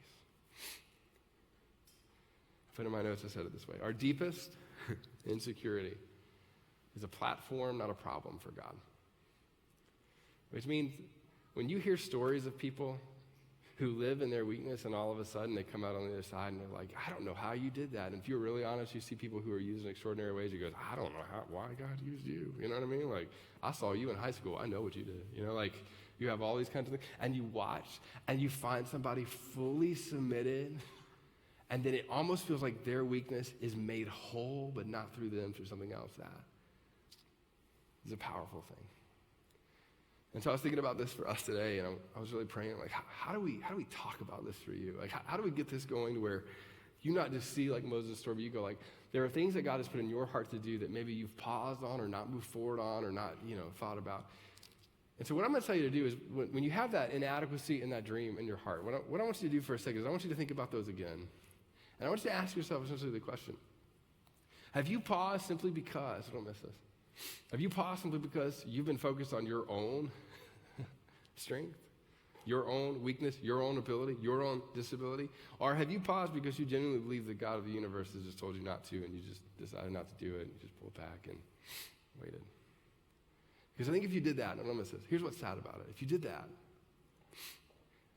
I put in my notes, I said it this way. Our deepest insecurity is a platform, not a problem for God. Which means when you hear stories of people who live in their weakness and all of a sudden they come out on the other side and they're like, I don't know how you did that. And if you're really honest, you see people who are used in extraordinary ways, you go, I don't know why God used you. You know what I mean? Like, I saw you in high school. I know what you did. You have all these kinds of things. And you watch and you find somebody fully submitted, and then it almost feels like their weakness is made whole, but not through them, through something else. That is a powerful thing. And so I was thinking about this for us today, and I was really praying, like, how do we talk about this for you? Like, how do we get this going to where you not just see, like, Moses' story, but you go, like, there are things that God has put in your heart to do that maybe you've paused on or not moved forward on or not, thought about. And so what I'm going to tell you to do is when you have that inadequacy and that dream in your heart, what I want you to do for a second is I want you to think about those again. And I want you to ask yourself essentially the question, have you paused simply because, don't miss this, have you paused simply because you've been focused on your own strength, your own weakness, your own ability, your own disability? Or have you paused because you genuinely believe that God of the universe has just told you not to and you just decided not to do it and you just pulled back and waited? Because I think if you did that, and don't miss this, here's what's sad about it. If you did that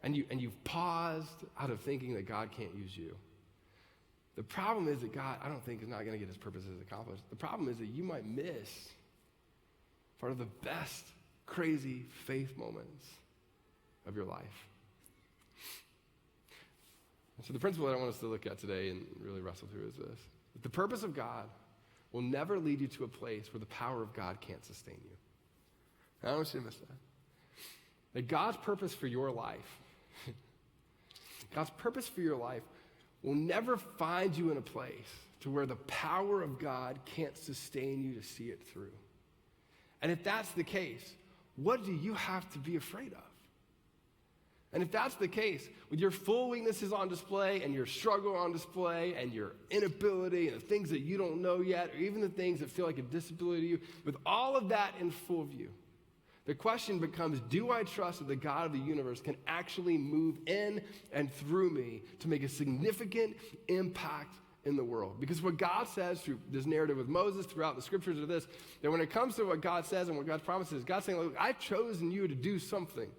and you've paused out of thinking that God can't use you, the problem is that God, I don't think, is not going to get his purposes accomplished. The problem is that you might miss part of the best crazy faith moments of your life. And so the principle that I want us to look at today and really wrestle through is this. That the purpose of God will never lead you to a place where the power of God can't sustain you. And I don't want you to miss that. That God's purpose for your life, will never find you in a place to where the power of God can't sustain you to see it through. And if that's the case, what do you have to be afraid of? And if that's the case, with your full weaknesses on display and your struggle on display and your inability and the things that you don't know yet, or even the things that feel like a disability to you, with all of that in full view, the question becomes, do I trust that the God of the universe can actually move in and through me to make a significant impact in the world? Because what God says through this narrative with Moses, throughout the scriptures are this, that when it comes to what God says and what God's promises, God's saying, look, I've chosen you to do something.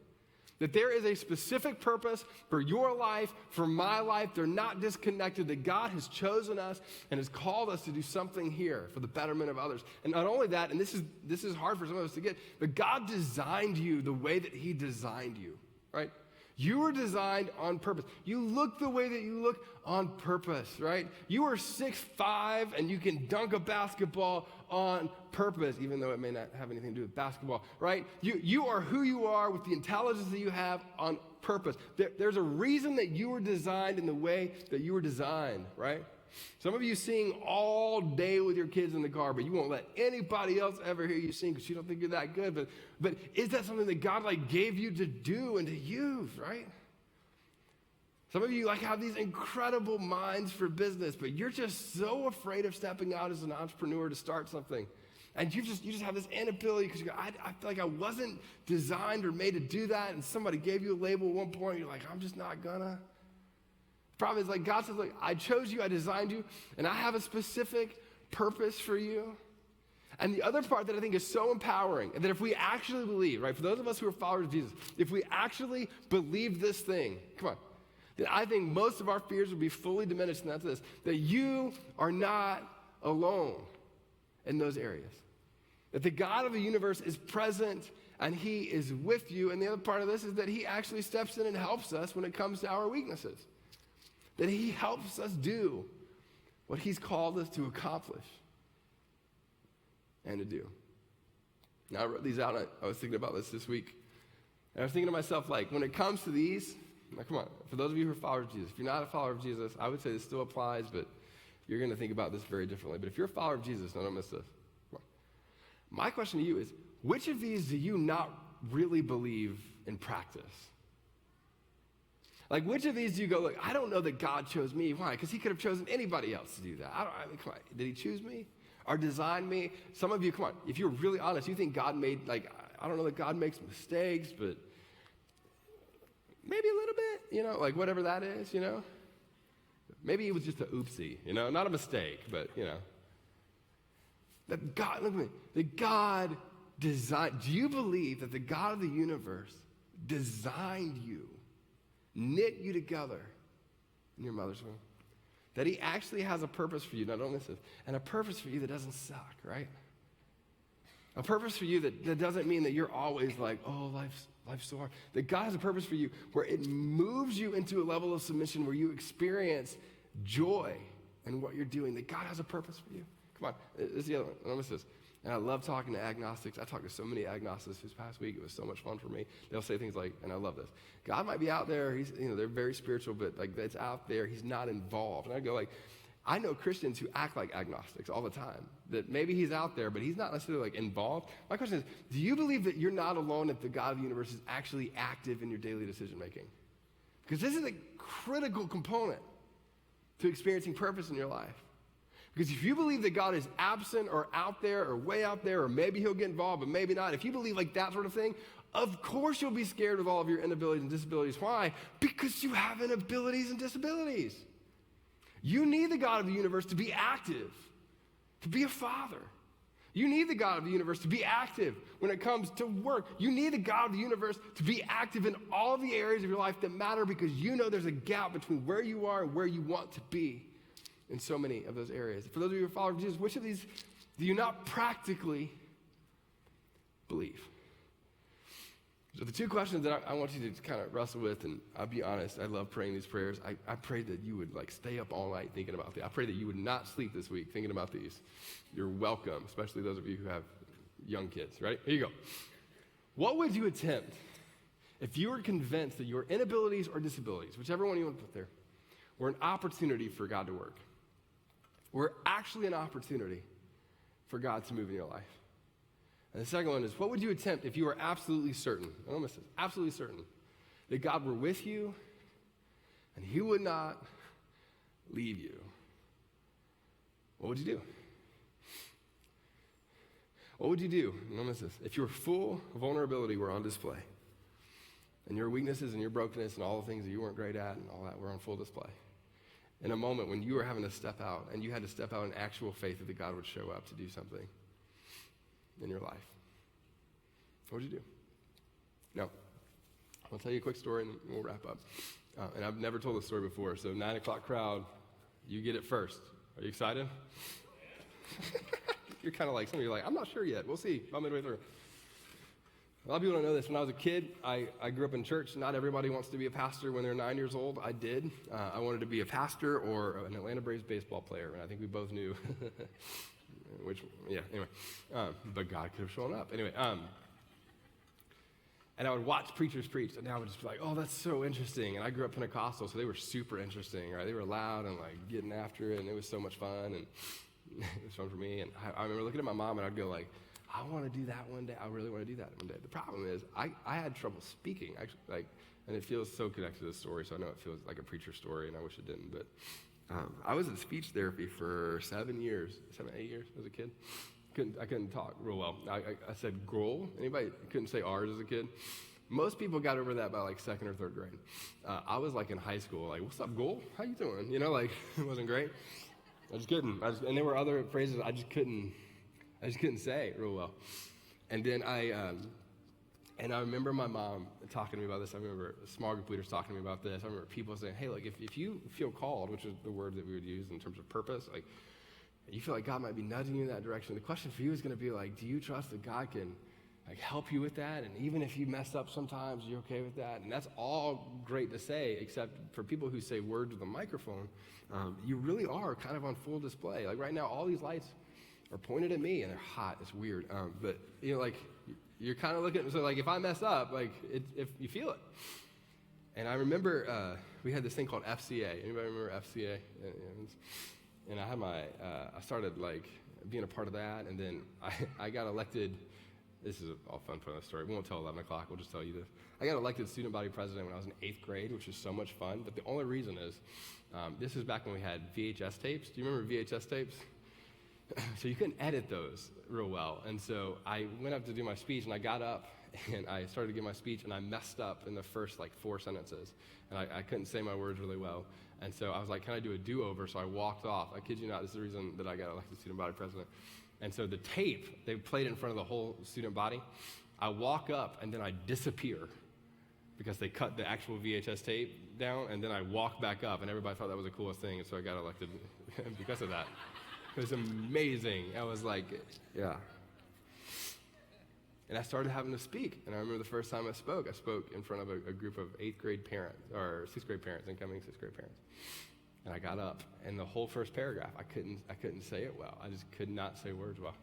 That there is a specific purpose for your life, for my life. They're not disconnected. That God has chosen us and has called us to do something here for the betterment of others. And not only that, and this is hard for some of us to get, but God designed you the way that he designed you, right? You were designed on purpose. You look the way that you look on purpose, right? You are 6'5" and you can dunk a basketball on purpose, even though it may not have anything to do with basketball, right? You are who you are with the intelligence that you have on purpose. There's a reason that you were designed in the way that you were designed, right? Some of you sing all day with your kids in the car, but you won't let anybody else ever hear you sing because you don't think you're that good. But is that something that God gave you to do and to use, right? Some of you have these incredible minds for business, but you're just so afraid of stepping out as an entrepreneur to start something. And you just have this inability because you go, I feel like I wasn't designed or made to do that, and somebody gave you a label at one point, and you're like, I'm just not gonna. The problem is, God says, look, I chose you, I designed you, and I have a specific purpose for you. And the other part that I think is so empowering, and that if we actually believe, right, for those of us who are followers of Jesus, if we actually believe this thing, come on, then I think most of our fears would be fully diminished, and that's this, that you are not alone in those areas. That the God of the universe is present and he is with you. And the other part of this is that he actually steps in and helps us when it comes to our weaknesses. That he helps us do what he's called us to accomplish and to do. Now, I wrote these out. I was thinking about this week. And I was thinking to myself, when it comes to these, come on, for those of you who are followers of Jesus, if you're not a follower of Jesus, I would say this still applies, but you're going to think about this very differently. But if you're a follower of Jesus, don't miss this. My question to you is, which of these do you not really believe in practice? Like, which of these do you go, look, I don't know that God chose me. Why? Because he could have chosen anybody else to do that. I mean, come on, did he choose me or design me? Some of you, come on, if you're really honest, you think God made, like, I don't know that God makes mistakes, but maybe a little bit, like whatever that is, Maybe it was just an oopsie, not a mistake, but, That God, look at me, that God designed, do you believe that the God of the universe designed you, knit you together in your mother's womb? That he actually has a purpose for you, now don't miss this, and a purpose for you that doesn't suck, right? A purpose for you that doesn't mean that you're always like, oh, life's so hard. That God has a purpose for you where it moves you into a level of submission where you experience joy in what you're doing. That God has a purpose for you. Come on, this is the other one. Don't miss this. And I love talking to agnostics. I talked to so many agnostics this past week. It was so much fun for me. They'll say things like, and I love this, God might be out there. He's, they're very spiritual, but like that's out there. He's not involved. And I go like, I know Christians who act like agnostics all the time, that maybe he's out there, but he's not necessarily like involved. My question is, do you believe that you're not alone, that the God of the universe is actually active in your daily decision making? Because this is a critical component to experiencing purpose in your life. Because if you believe that God is absent or out there or way out there, or maybe he'll get involved, but maybe not, if you believe like that sort of thing, of course you'll be scared with all of your inabilities and disabilities. Why? Because you have inabilities and disabilities. You need the God of the universe to be active, to be a father. You need the God of the universe to be active when it comes to work. You need the God of the universe to be active in all the areas of your life that matter, because you know there's a gap between where you are and where you want to be in so many of those areas. For those of you who are followers of Jesus, which of these do you not practically believe? So the two questions that I want you to kind of wrestle with, and I'll be honest, I love praying these prayers. I prayed that you would like stay up all night thinking about these. I pray that you would not sleep this week thinking about these. You're welcome, especially those of you who have young kids, right? Here you go. What would you attempt if you were convinced that your inabilities or disabilities, whichever one you want to put there, were an opportunity for God to work? Were actually an opportunity for God to move in your life? And the second one is, what would you attempt if you were absolutely certain, I don't miss this, absolutely certain, that God were with you and he would not leave you? What would you do? What would you do, I don't miss this, if your full vulnerability were on display and your weaknesses and your brokenness and all the things that you weren't great at and all that were on full display? In a moment when you were having to step out, and you had to step out in actual faith that God would show up to do something in your life, what would you do? Now, I'll tell you a quick story and we'll wrap up. And I've never told this story before, so 9 o'clock crowd, you get it first. Are you excited? You're kind of like, some of you are like, I'm not sure yet. We'll see about midway through. A lot of people don't know this. When I was a kid, I grew up in church. Not everybody wants to be a pastor when they're 9 years old. I did. I wanted to be a pastor or an Atlanta Braves baseball player, and I think we both knew anyway. But God could have shown up. Anyway, and I would watch preachers preach, and I would just be like, oh, that's so interesting. And I grew up Pentecostal, so they were super interesting, right? They were loud and like getting after it, and it was so much fun, and it was fun for me. And I remember looking at my mom, and I'd go like, I want to do that one day. I really want to do that one day. The problem is I had trouble speaking, actually, and it feels so connected to this story, so I know it feels like a preacher story, and I wish it didn't. But I was in speech therapy for 8 years as a kid. I couldn't talk real well. I said growl. Anybody couldn't say R's as a kid? Most people got over that by like 2nd or 3rd grade. I was like in high school, like, what's up, Goal? How you doing? Like, it wasn't great. I just couldn't. And there were other phrases I just couldn't say real well. And then I remember my mom talking to me about this. I remember small group leaders talking to me about this. I remember people saying, hey, look, if you feel called, which is the word that we would use in terms of purpose, like you feel like God might be nudging you in that direction, the question for you is going to be like, do you trust that God can like help you with that? And even if you mess up sometimes, you're okay with that? And that's all great to say, except for people who say words with a microphone, you really are kind of on full display. Like right now, all these lights are pointed at me, and they're hot. It's weird. But, like, you're kind of looking, so, like, if I mess up, like, if you feel it. And I remember we had this thing called FCA. Anybody remember FCA? and I had I started like being a part of that, and then I got elected. This is all fun for the story. We won't tell 11 o'clock. We'll just tell you this. I got elected student body president when I was in 8th grade, which was so much fun. But the only reason is, this was back when we had VHS tapes. Do you remember VHS tapes? So you couldn't edit those real well. And so I went up to do my speech, and I got up, and I started to give my speech, and I messed up in the first, 4 sentences. And I couldn't say my words really well. And so I was like, can I do a do-over? So I walked off. I kid you not, this is the reason that I got elected student body president. And so the tape, they played it in front of the whole student body. I walk up, and then I disappear because they cut the actual VHS tape down, and then I walk back up, and everybody thought that was the coolest thing, and so I got elected because of that. It was amazing. I was like, yeah. And I started having to speak, and I remember the first time I spoke in front of a group of 8th grade parents, or 6th grade parents, incoming 6th grade parents. And I got up, and the whole first paragraph, I couldn't say it well. I just could not say words well.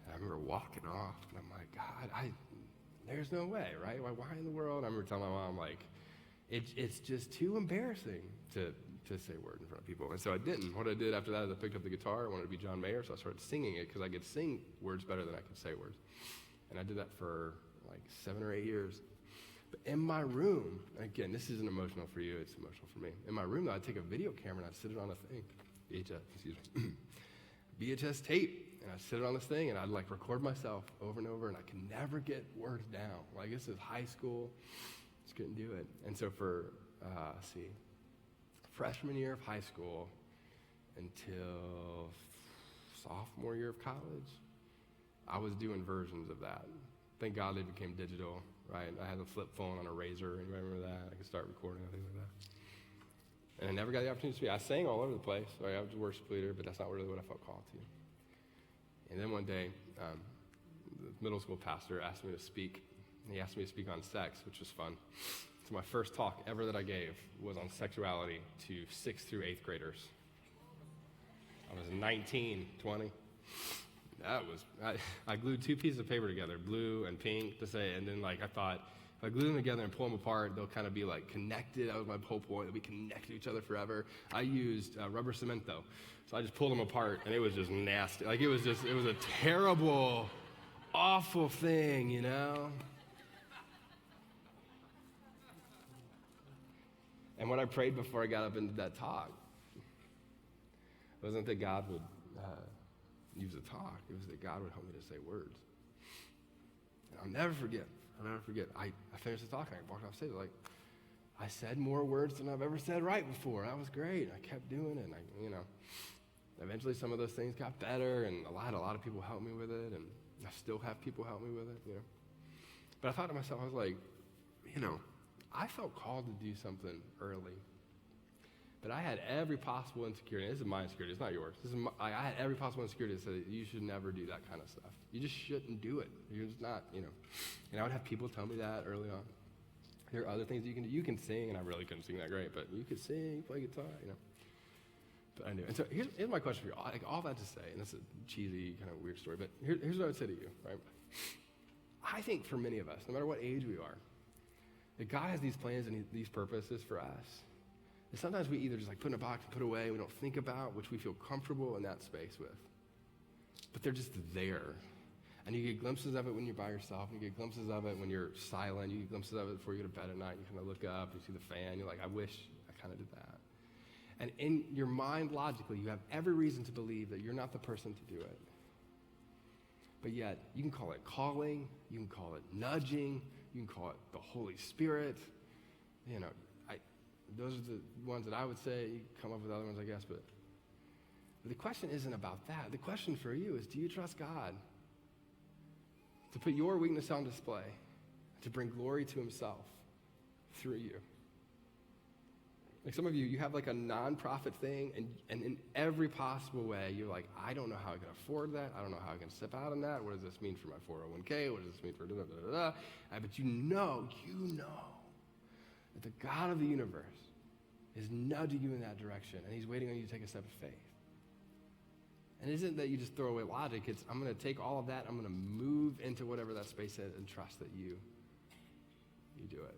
And I remember walking off, and I'm like, God, there's no way, right? Why in the world? I remember telling my mom, like, it's just too embarrassing to say words in front of people. And so I didn't. What I did after that is I picked up the guitar. I wanted to be John Mayer, so I started singing it because I could sing words better than I could say words. And I did that for 7 or 8 years. But in my room, again, this isn't emotional for you, it's emotional for me. In my room, though, I'd take a video camera and I'd sit it on a thing, VHS tape, and I'd sit it on this thing, and I'd record myself over and over, and I could never get words down. This is high school, just couldn't do it. And so for, freshman year of high school until sophomore year of college, I was doing versions of that. Thank God they became digital, right? I had a flip phone on a Razor. Anybody remember that? I could start recording and things like that. And I never got the opportunity to speak. I sang all over the place. Right? I was a worship leader, but that's not really what I felt called to. And then one day, the middle school pastor asked me to speak. He asked me to speak on sex, which was fun. So my first talk ever that I gave was on sexuality to 6th through 8th graders. I was 19, 20. I glued 2 pieces of paper together, blue and pink, to say, and then I thought, if I glue them together and pull them apart, they'll kind of be connected. That was my whole point. They'll be connected to each other forever. I used rubber cement though. So I just pulled them apart, and it was just nasty. It was a terrible, awful thing, you know? And what I prayed before I got up into that talk wasn't that God would use the talk. It was that God would help me to say words. And I'll never forget. I finished the talk, and I walked off stage I said more words than I've ever said right before. That was great. I kept doing it, and eventually some of those things got better, and a lot of people helped me with it, and I still have people help me with it, But I thought to myself, I was like, I felt called to do something early. But I had every possible insecurity. This is my insecurity. It's not yours. I had every possible insecurity that said you should never do that kind of stuff. You just shouldn't do it. You're just not, And I would have people tell me that early on. There are other things that you can do. You can sing, and I really couldn't sing that great, but you could sing, play guitar, But I knew. And so here's my question for you. All that to say, and this is a cheesy, kind of weird story, but here's what I would say to you, right? I think for many of us, no matter what age we are, that God has these plans and these purposes for us. And sometimes we either just put in a box and put away, we don't think about, which we feel comfortable in that space with. But they're just there. And you get glimpses of it when you're by yourself. You get glimpses of it when you're silent. You get glimpses of it before you go to bed at night. You kind of look up, you see the fan. You're like, I wish I kind of did that. And in your mind, logically, you have every reason to believe that you're not the person to do it. But yet, you can call it calling. You can call it nudging. You can call it the Holy Spirit. Those are the ones that I would say. You come up with other ones, I guess. But the question isn't about that. The question for you is, do you trust God to put your weakness on display, to bring glory to himself through you? Some of you have a nonprofit thing, and in every possible way, you're like, I don't know how I can afford that. I don't know how I can step out on that. What does this mean for my 401k? What does this mean for da-da-da-da-da? But you know that the God of the universe is nudging you in that direction, and he's waiting on you to take a step of faith. And it isn't that you just throw away logic. It's, I'm going to take all of that, I'm going to move into whatever that space is and trust that you do it.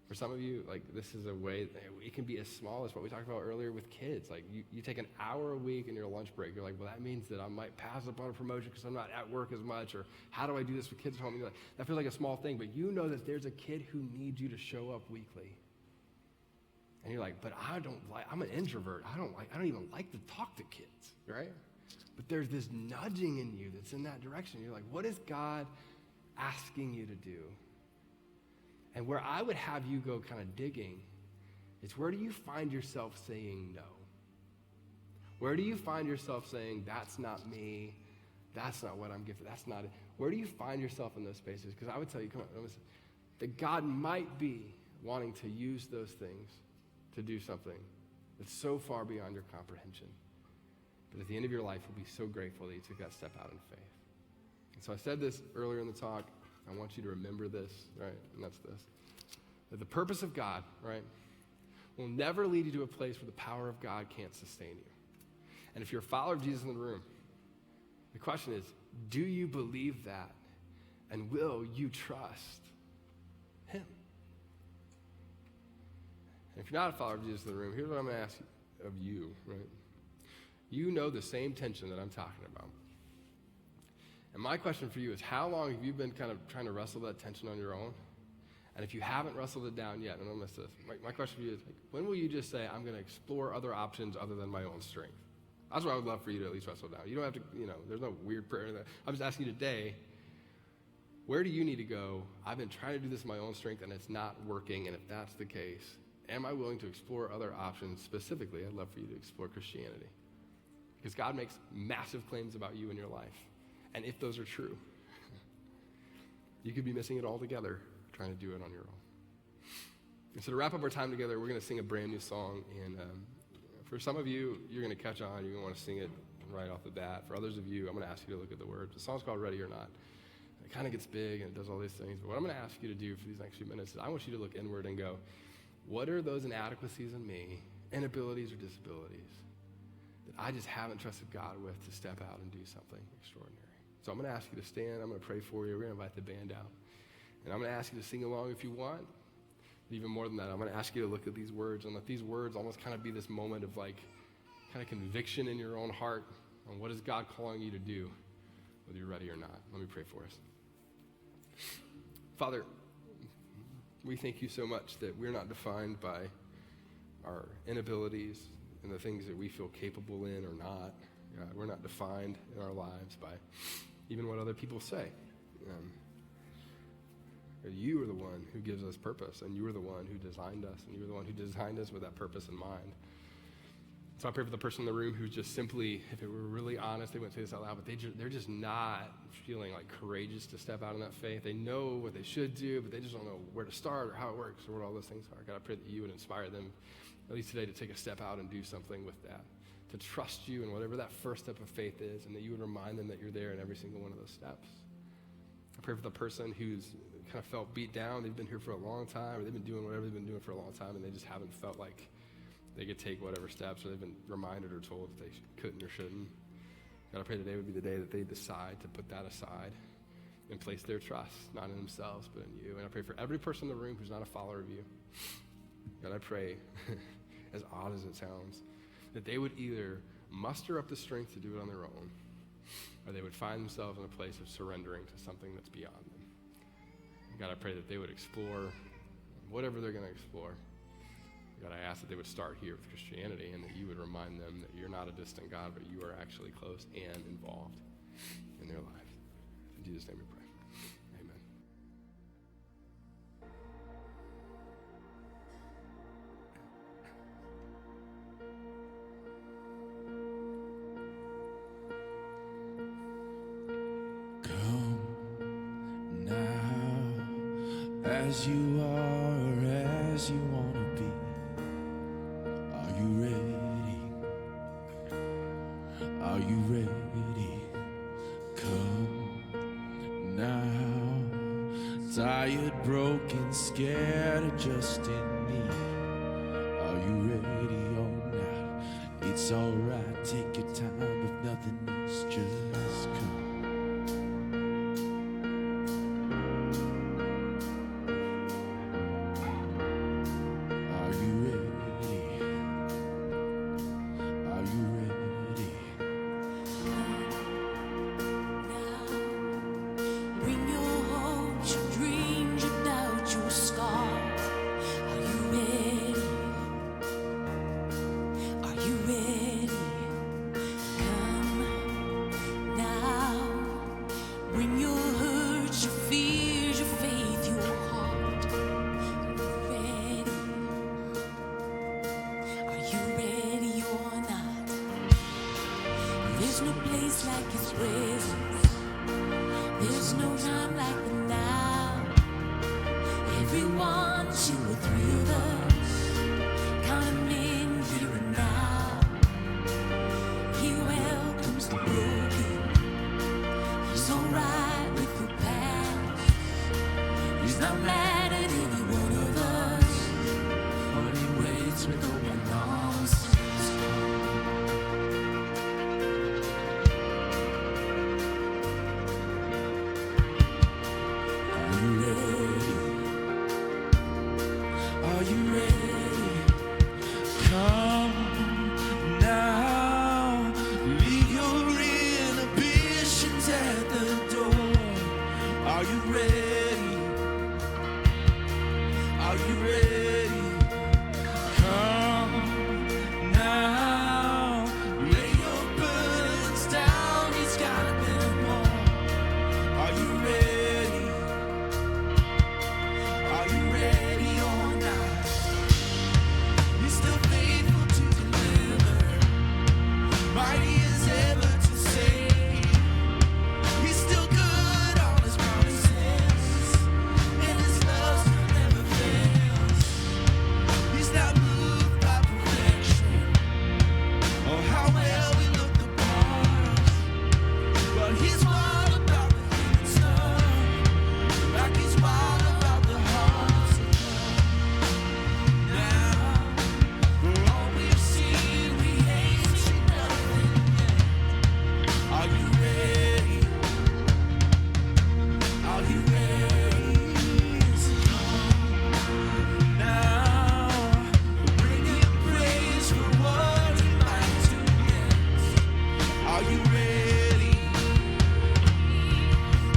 For some of you, like, this is a way, it can be as small as what we talked about earlier with kids. Like, you take an hour a week in your lunch break. You're like, well, that means that I might pass up on a promotion because I'm not at work as much, or how do I do this with kids at home? And you're like, that feels like a small thing, but you know that there's a kid who needs you to show up weekly. And you're like, but I'm an introvert. I don't even like to talk to kids, right? But there's this nudging in you that's in that direction. You're like, what is God asking you to do? And where I would have you go kind of digging is, where do you find yourself saying no? Where do you find yourself saying, that's not me, that's not what I'm gifted, that's not it? Where do you find yourself in those spaces? Because I would tell you, come on, that God might be wanting to use those things to do something that's so far beyond your comprehension. But at the end of your life, you'll be so grateful that you took that step out in faith. And so I said this earlier in the talk. I want you to remember this, right? And that's this. That the purpose of God, right, will never lead you to a place where the power of God can't sustain you. And if you're a follower of Jesus in the room, the question is, do you believe that? And will you trust him? And if you're not a follower of Jesus in the room, here's what I'm going to ask of you, right? You know the same tension that I'm talking about. And my question for you is, how long have you been kind of trying to wrestle that tension on your own? And if you haven't wrestled it down yet, and I'll miss this, my question for you is, when will you just say, I'm going to explore other options other than my own strength? That's what I would love for you to at least wrestle down. You don't have to, there's no weird prayer in that. I'm just asking you today, where do you need to go? I've been trying to do this in my own strength, and it's not working. And if that's the case, am I willing to explore other options? Specifically, I'd love for you to explore Christianity. Because God makes massive claims about you and your life. And if those are true, you could be missing it altogether trying to do it on your own. And so to wrap up our time together, we're going to sing a brand new song. And for some of you, you're going to catch on. You're going to want to sing it right off the bat. For others of you, I'm going to ask you to look at the words. The song's called Ready or Not. It kind of gets big and it does all these things. But what I'm going to ask you to do for these next few minutes is, I want you to look inward and go, what are those inadequacies in me, inabilities or disabilities, that I just haven't trusted God with to step out and do something extraordinary? So I'm going to ask you to stand. I'm going to pray for you. We're going to invite the band out. And I'm going to ask you to sing along if you want. But even more than that, I'm going to ask you to look at these words and let these words almost kind of be this moment of kind of conviction in your own heart on what is God calling you to do, whether you're ready or not. Let me pray for us. Father, we thank you so much that we're not defined by our inabilities and the things that we feel capable in or not. God, we're not defined in our lives by even what other people say. You are the one who gives us purpose, and you are the one who designed us, and you are the one who designed us with that purpose in mind. So I pray for the person in the room who's just simply, if it were really honest, they wouldn't say this out loud, but they're just not feeling like courageous to step out in that faith. They know what they should do, but they just don't know where to start or how it works or what all those things are. God, I pray that you would inspire them, at least today, to take a step out and do something with that, to trust you in whatever that first step of faith is, and that you would remind them that you're there in every single one of those steps. I pray for the person who's kind of felt beat down. They've been here for a long time, or they've been doing whatever they've been doing for a long time, and they just haven't felt like they could take whatever steps, or they've been reminded or told that they couldn't or shouldn't. God, I pray today would be the day that they decide to put that aside and place their trust, not in themselves, but in you. And I pray for every person in the room who's not a follower of you. God, I pray, as odd as it sounds, that they would either muster up the strength to do it on their own, or they would find themselves in a place of surrendering to something that's beyond them. God, I pray that they would explore whatever they're going to explore. God, I ask that they would start here with Christianity, and that you would remind them that you're not a distant God, but you are actually close and involved in their lives. In Jesus' name we pray. Amen. Come now, as you are, as you want to be. Are you ready? Are you ready? Come now, tired, broken, scared, or just in need. Are you ready or not? It's alright, take your time. If nothing else, just come. just like his presence. There's no time like the now. Everyone's you with three of us. Count 'em in here and now. He welcomes the broken. He's alright with your past. He's not mad at any one of us, but he waits with open arms. Are you ready? Come now. Leave your inhibitions at the door. Are you ready? Are you ready? Come now. Lay your burdens down. He's got them all. Are you ready? Are you ready or not? He's still faithful to deliver, mighty as ever to save. He's still good on his promises, and his love still never fails. He's not moved by perfection or how well we look the part, but he's wild about the hidden stuff, like he's wild about the hearts of love. Now, for all we've seen, we ain't seen nothing yet. Are you ready? Are you ready? So come now, bring him praise for what he might do next. Are you ready?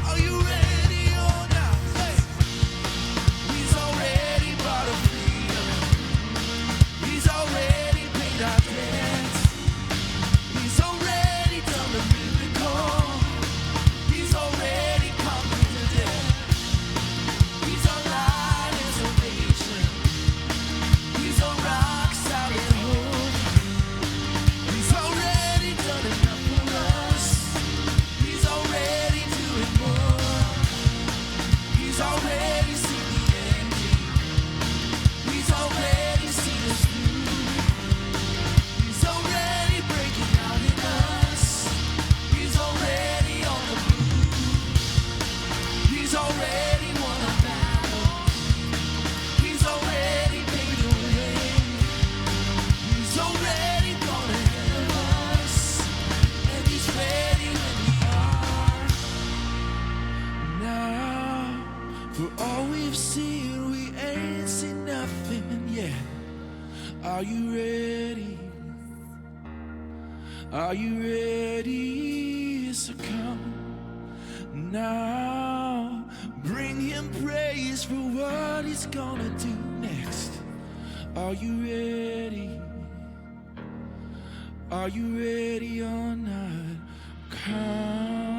Are you ready or not? Hey. He's already brought us freedom. He's already paid our debts. He's already done the miracle. He's already conquered the death. He's our light and salvation. He's a rock solid hope. He's already done enough for us. He's already doing more. He's already seen the ending. He's already seen us through. He's already breaking out in us. He's already on the move. He's already won a battle. He's already paid the way. He's already gone ahead of us, and he's ready when we are. Now, for all we've seen, we ain't seen nothing yet. Are you ready? Are you ready? So come now, bring him praise for what he's gonna do next. Are you ready? Are you ready or not? Come.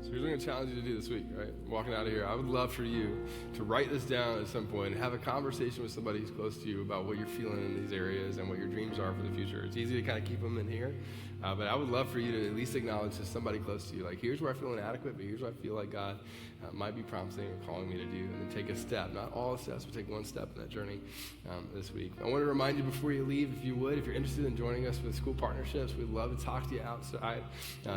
So here's what I'm going to challenge you to do this week, right? Walking out of here, I would love for you to write this down at some point and have a conversation with somebody who's close to you about what you're feeling in these areas and what your dreams are for the future. It's easy to kind of keep them in here, but I would love for you to at least acknowledge to somebody close to you, like, here's where I feel inadequate, but here's what I feel like God might be prompting or calling me to do, and then take a step. Not all the steps, but take one step in that journey this week. I want to remind you before you leave, if you would, if you're interested in joining us with school partnerships, we'd love to talk to you outside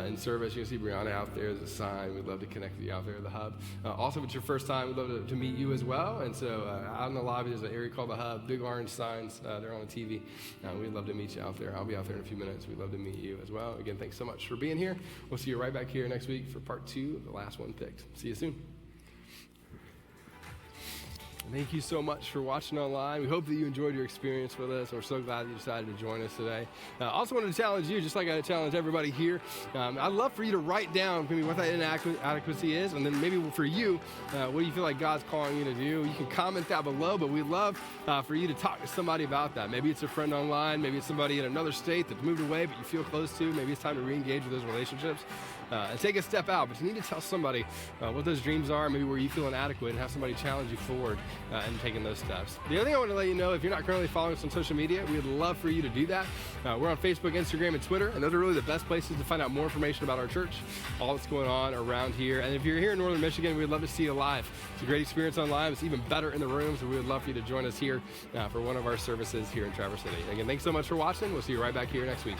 in service. You can see Brianna out there as a sign. We'd love to connect with you out there at the Hub. Also, if it's your first time, we'd love to meet you as well. And so out in the lobby, there's an area called the Hub, big orange signs. They're on the TV. We'd love to meet you out there. I'll be out there in a few minutes. We'd love to meet you as well. Again, thanks so much for being here. We'll see you right back here next week for part 2, the last one picked. See you soon. Thank you so much for watching online. We hope that you enjoyed your experience with us. We're so glad that you decided to join us today. I also wanted to challenge you, just like I challenge everybody here. I'd love for you to write down maybe what that inadequacy is, and then maybe for you, what do you feel like God's calling you to do? You can comment that below, but we'd love for you to talk to somebody about that. Maybe it's a friend online. Maybe it's somebody in another state that's moved away, but you feel close to. Maybe it's time to re-engage with those relationships. And take a step out, but you need to tell somebody what those dreams are, maybe where you feel inadequate, and have somebody challenge you forward and taking those steps. The other thing I want to let you know, if you're not currently following us on social media, we'd love for you to do that. We're on Facebook, Instagram, and Twitter, and those are really the best places to find out more information about our church, all that's going on around here. And if you're here in Northern Michigan, we'd love to see you live. It's a great experience online. It's even better in the room, so we would love for you to join us here for one of our services here in Traverse City. Again, thanks so much for watching. We'll see you right back here next week.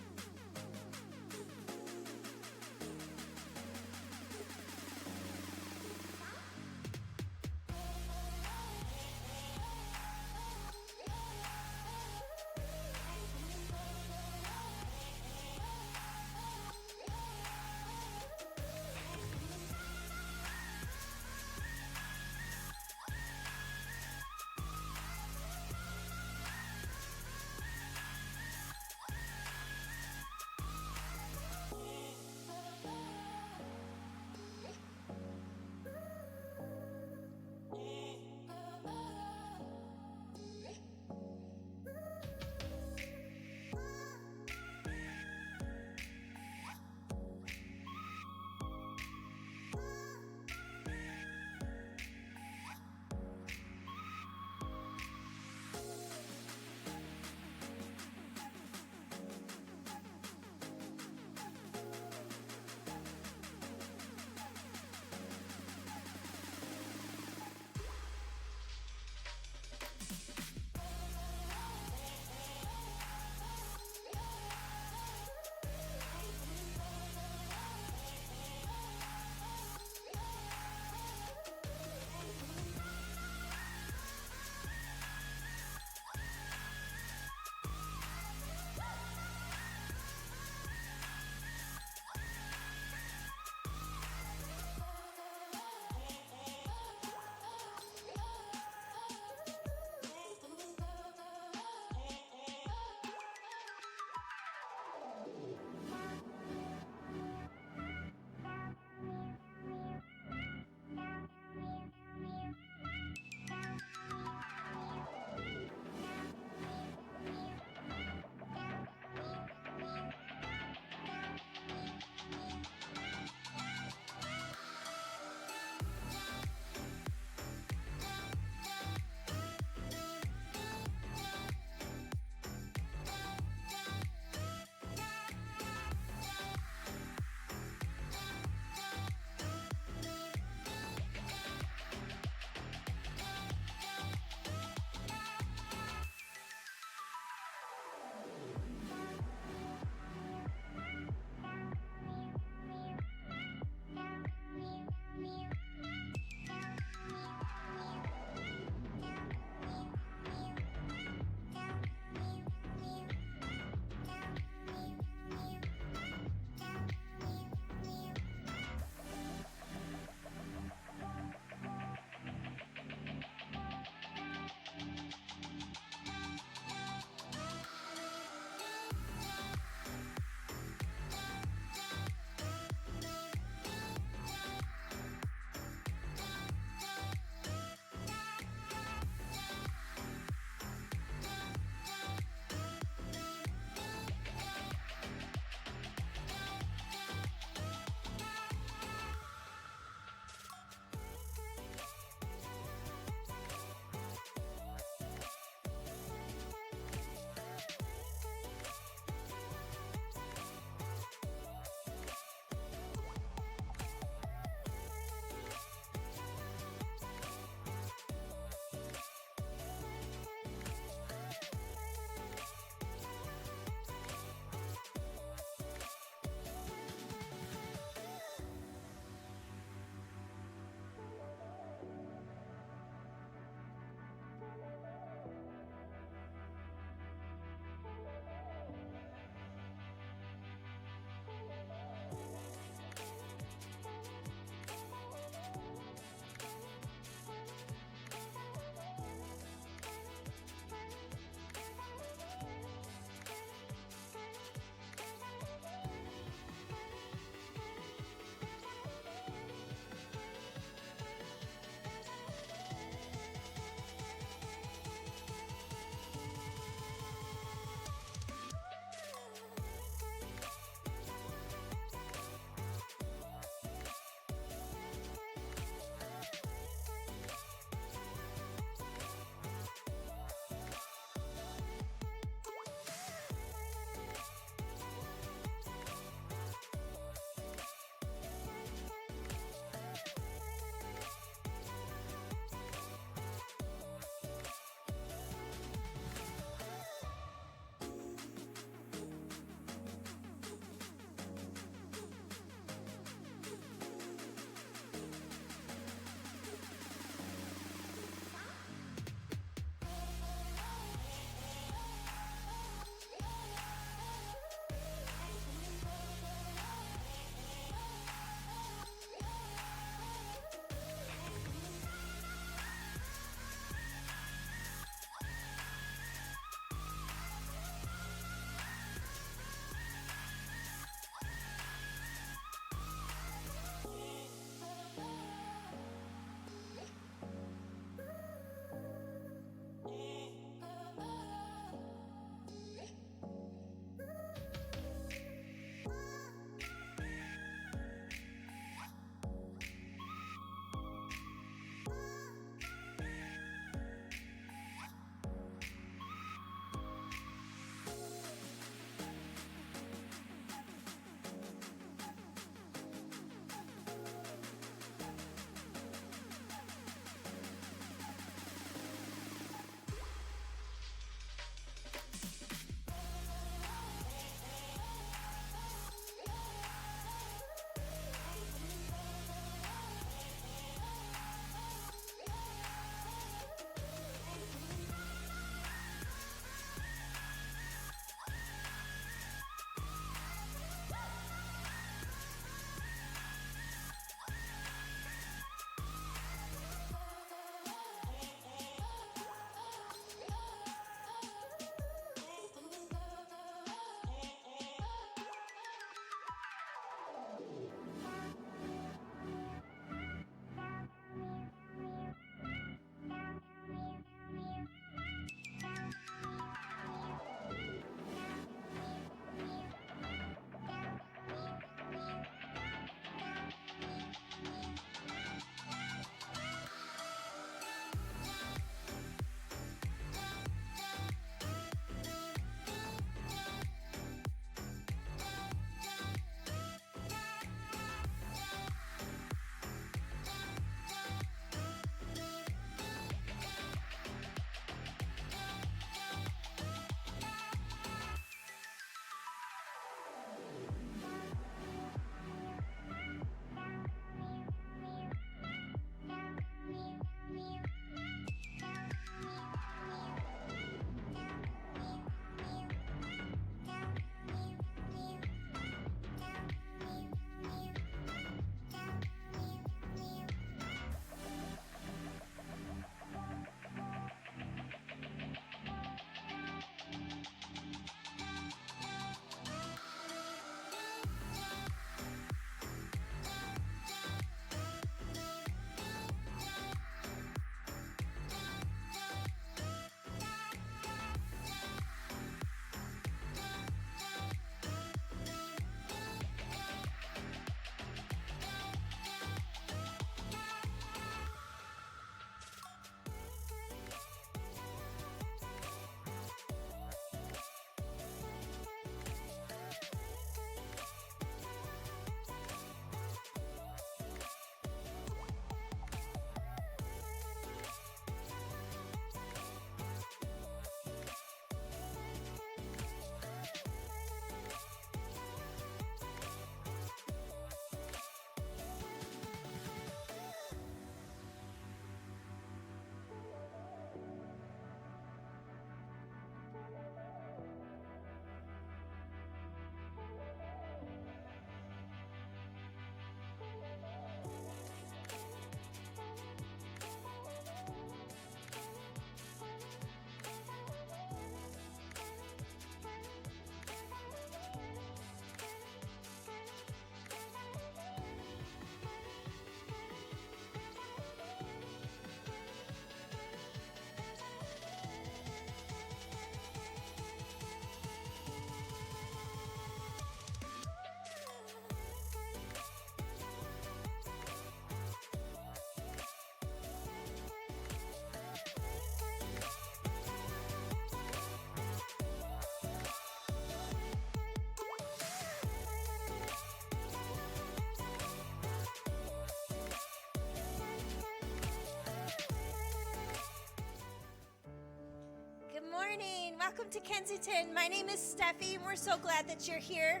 Good morning. Welcome to Kensington. My name is Steffi, and we're so glad that you're here.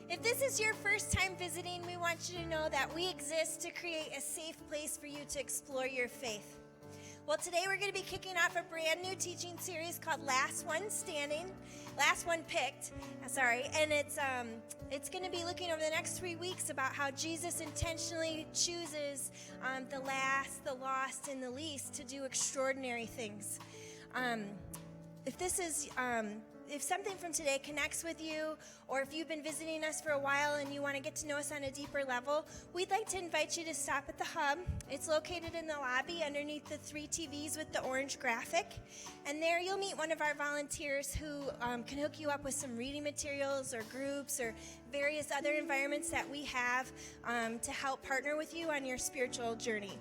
If this is your first time visiting, we want you to know that we exist to create a safe place for you to explore your faith. Well, today we're going to be kicking off a brand new teaching series called Last One Picked. And it's going to be looking over the next 3 weeks about how Jesus intentionally chooses the last, the lost, and the least to do extraordinary things. If something from today connects with you, or if you've been visiting us for a while and you want to get to know us on a deeper level, we'd like to invite you to stop at the Hub. It's located in the lobby underneath the 3 TVs with the orange graphic. And there you'll meet one of our volunteers who can hook you up with some reading materials or groups or various other environments that we have to help partner with you on your spiritual journey.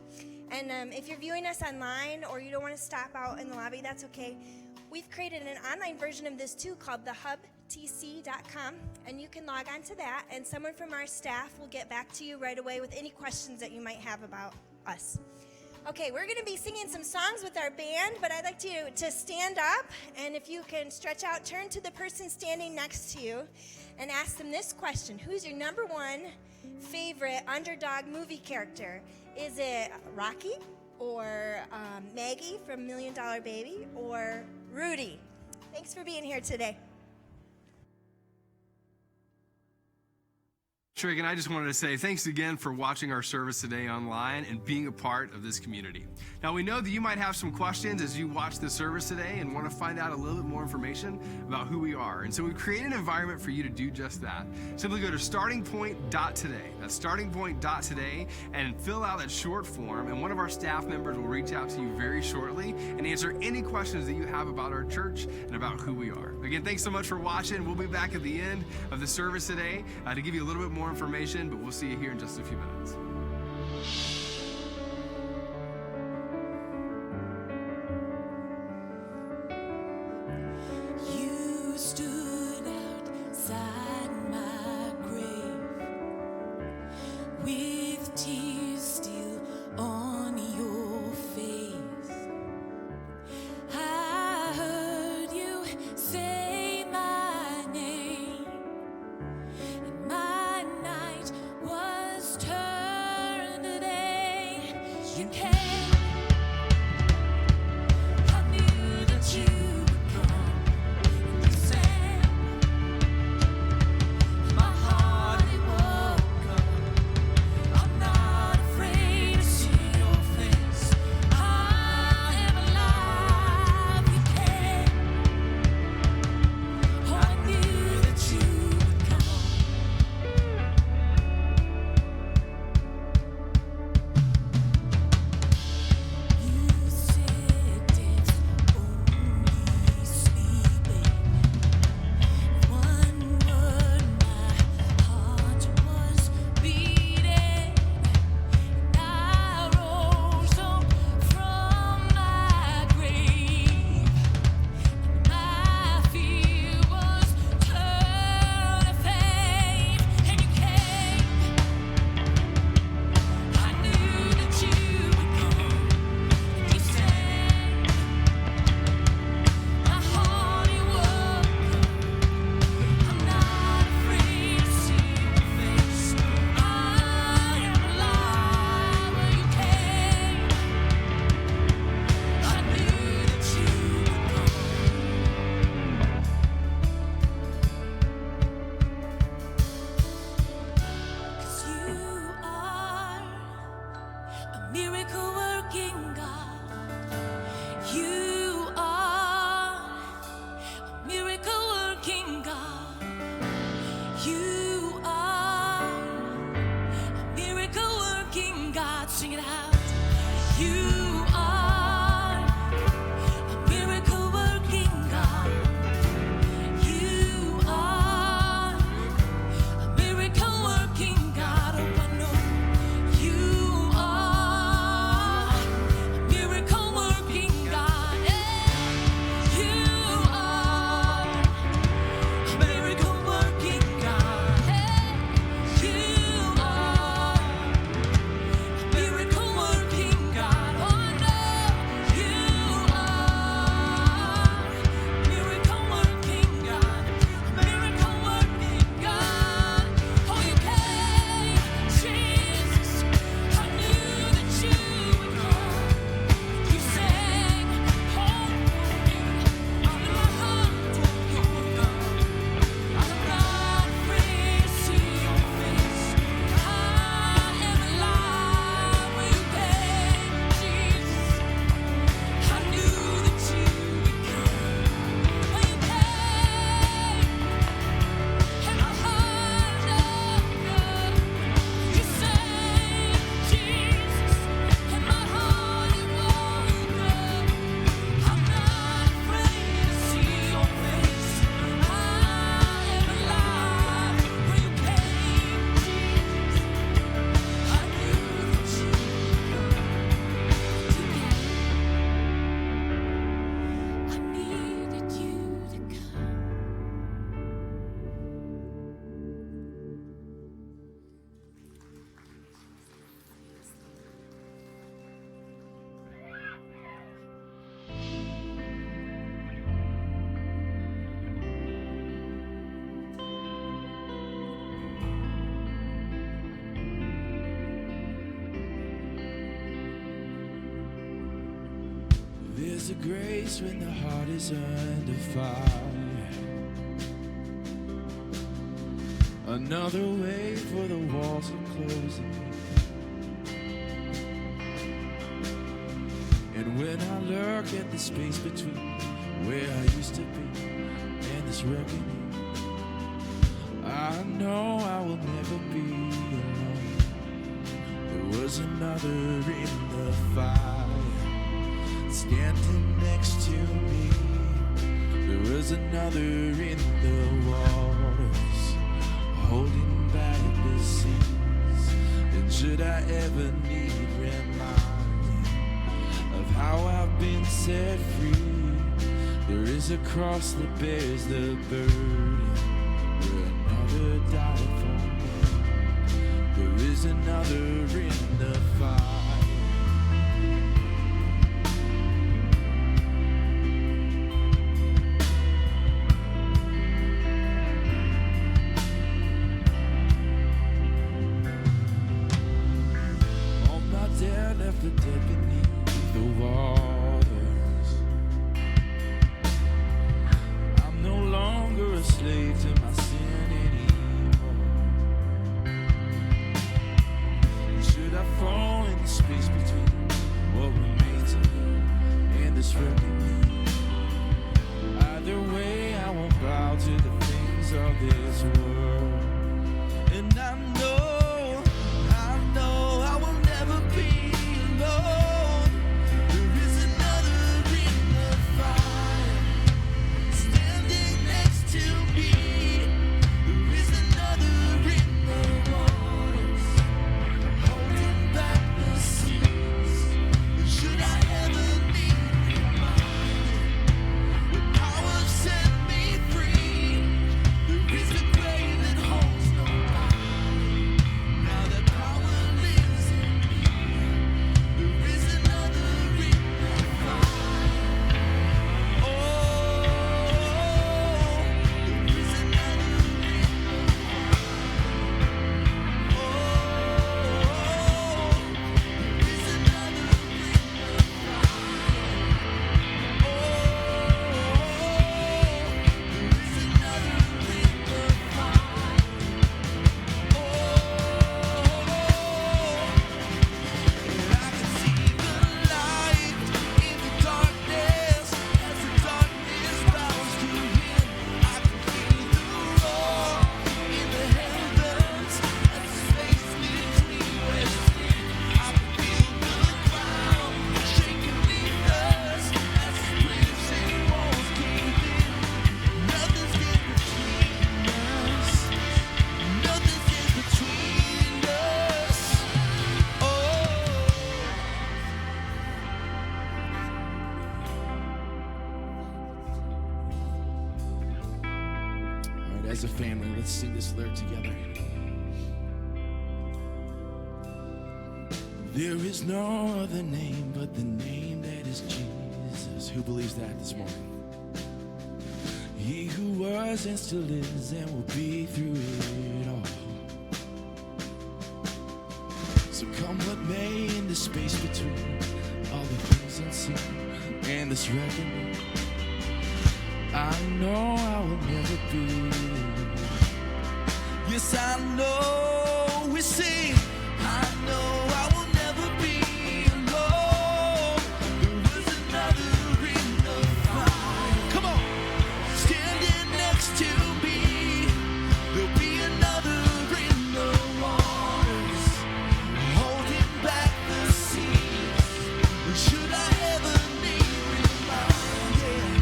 And if you're viewing us online or you don't want to stop out in the lobby, that's okay. We've created an online version of this too called thehubtc.com, and you can log on to that, and someone from our staff will get back to you right away with any questions that you might have about us. Okay, we're going to be singing some songs with our band, but I'd like you to stand up, and if you can stretch out, turn to the person standing next to you and ask them this question. Who's your number one favorite underdog movie character? Is it Rocky, or Maggie from $1 Million Baby, or Rudy? Thanks for being here today. Patrick, and I just wanted to say thanks again for watching our service today online and being a part of this community. Now, we know that you might have some questions as you watch the service today and want to find out a little bit more information about who we are. And so we've created an environment for you to do just that. Simply go to startingpoint.today. That's startingpoint.today and fill out that short form, and one of our staff members will reach out to you very shortly and answer any questions that you have about our church and about who we are. Again, thanks so much for watching. We'll be back at the end of the service today to give you a little bit more information, but we'll see you here in just a few minutes. You stood outside my grave with tears still on your face. I heard you say my name, and my night was turned grace when the heart is under fire. Another way for the walls are closing. And when I look at the space between where I used to be and this reckoning, I know I will never be alone. There was another in the fire standing next to me. There was another in the waters holding back the seas. And should I ever need reminding of how I've been set free, there is a cross that bears the burden where another died for me. There is another in the fire. Left the dead beneath the waters. I'm no longer a slave to my sin anymore. Should I fall in the space between what remains of me and this reckoning? Either way, I won't bow to the things of this world. And I know I will never be alone. There is another in the fire standing next to me. There is another in the waters holding back the seas. Should I ever need reminded when power set me free? There is a grave that holds nobody. Now that power lives in me. There is another in the fire. Oh, there is another in the fire. Oh, there is another in the fire. Oh, there is another in the fire. And I can see the light in the darkness as the darkness bows to him. I can feel the roar in the heavens as the space between resting. I can feel the ground shaking beneath us as the prison walls cave in. Nothing's in between us. Nothing's in between us. Oh. All right, as a family, let's sing this lyric together. There is no other name but the name that is Jesus. Who believes that this morning? He who was and still is and will be through it all. So come what may in the space between all the things unseen and this reckoning, I know I will never be. Yes, I know we sing. I know I will never be alone. There is another in the fire. Come on, standing next to me. There'll be another in the waters holding back the seas. Should I ever need reminded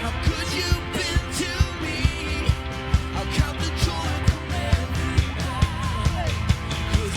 how good you've been to me? I'll count the joy from every night. 'Cause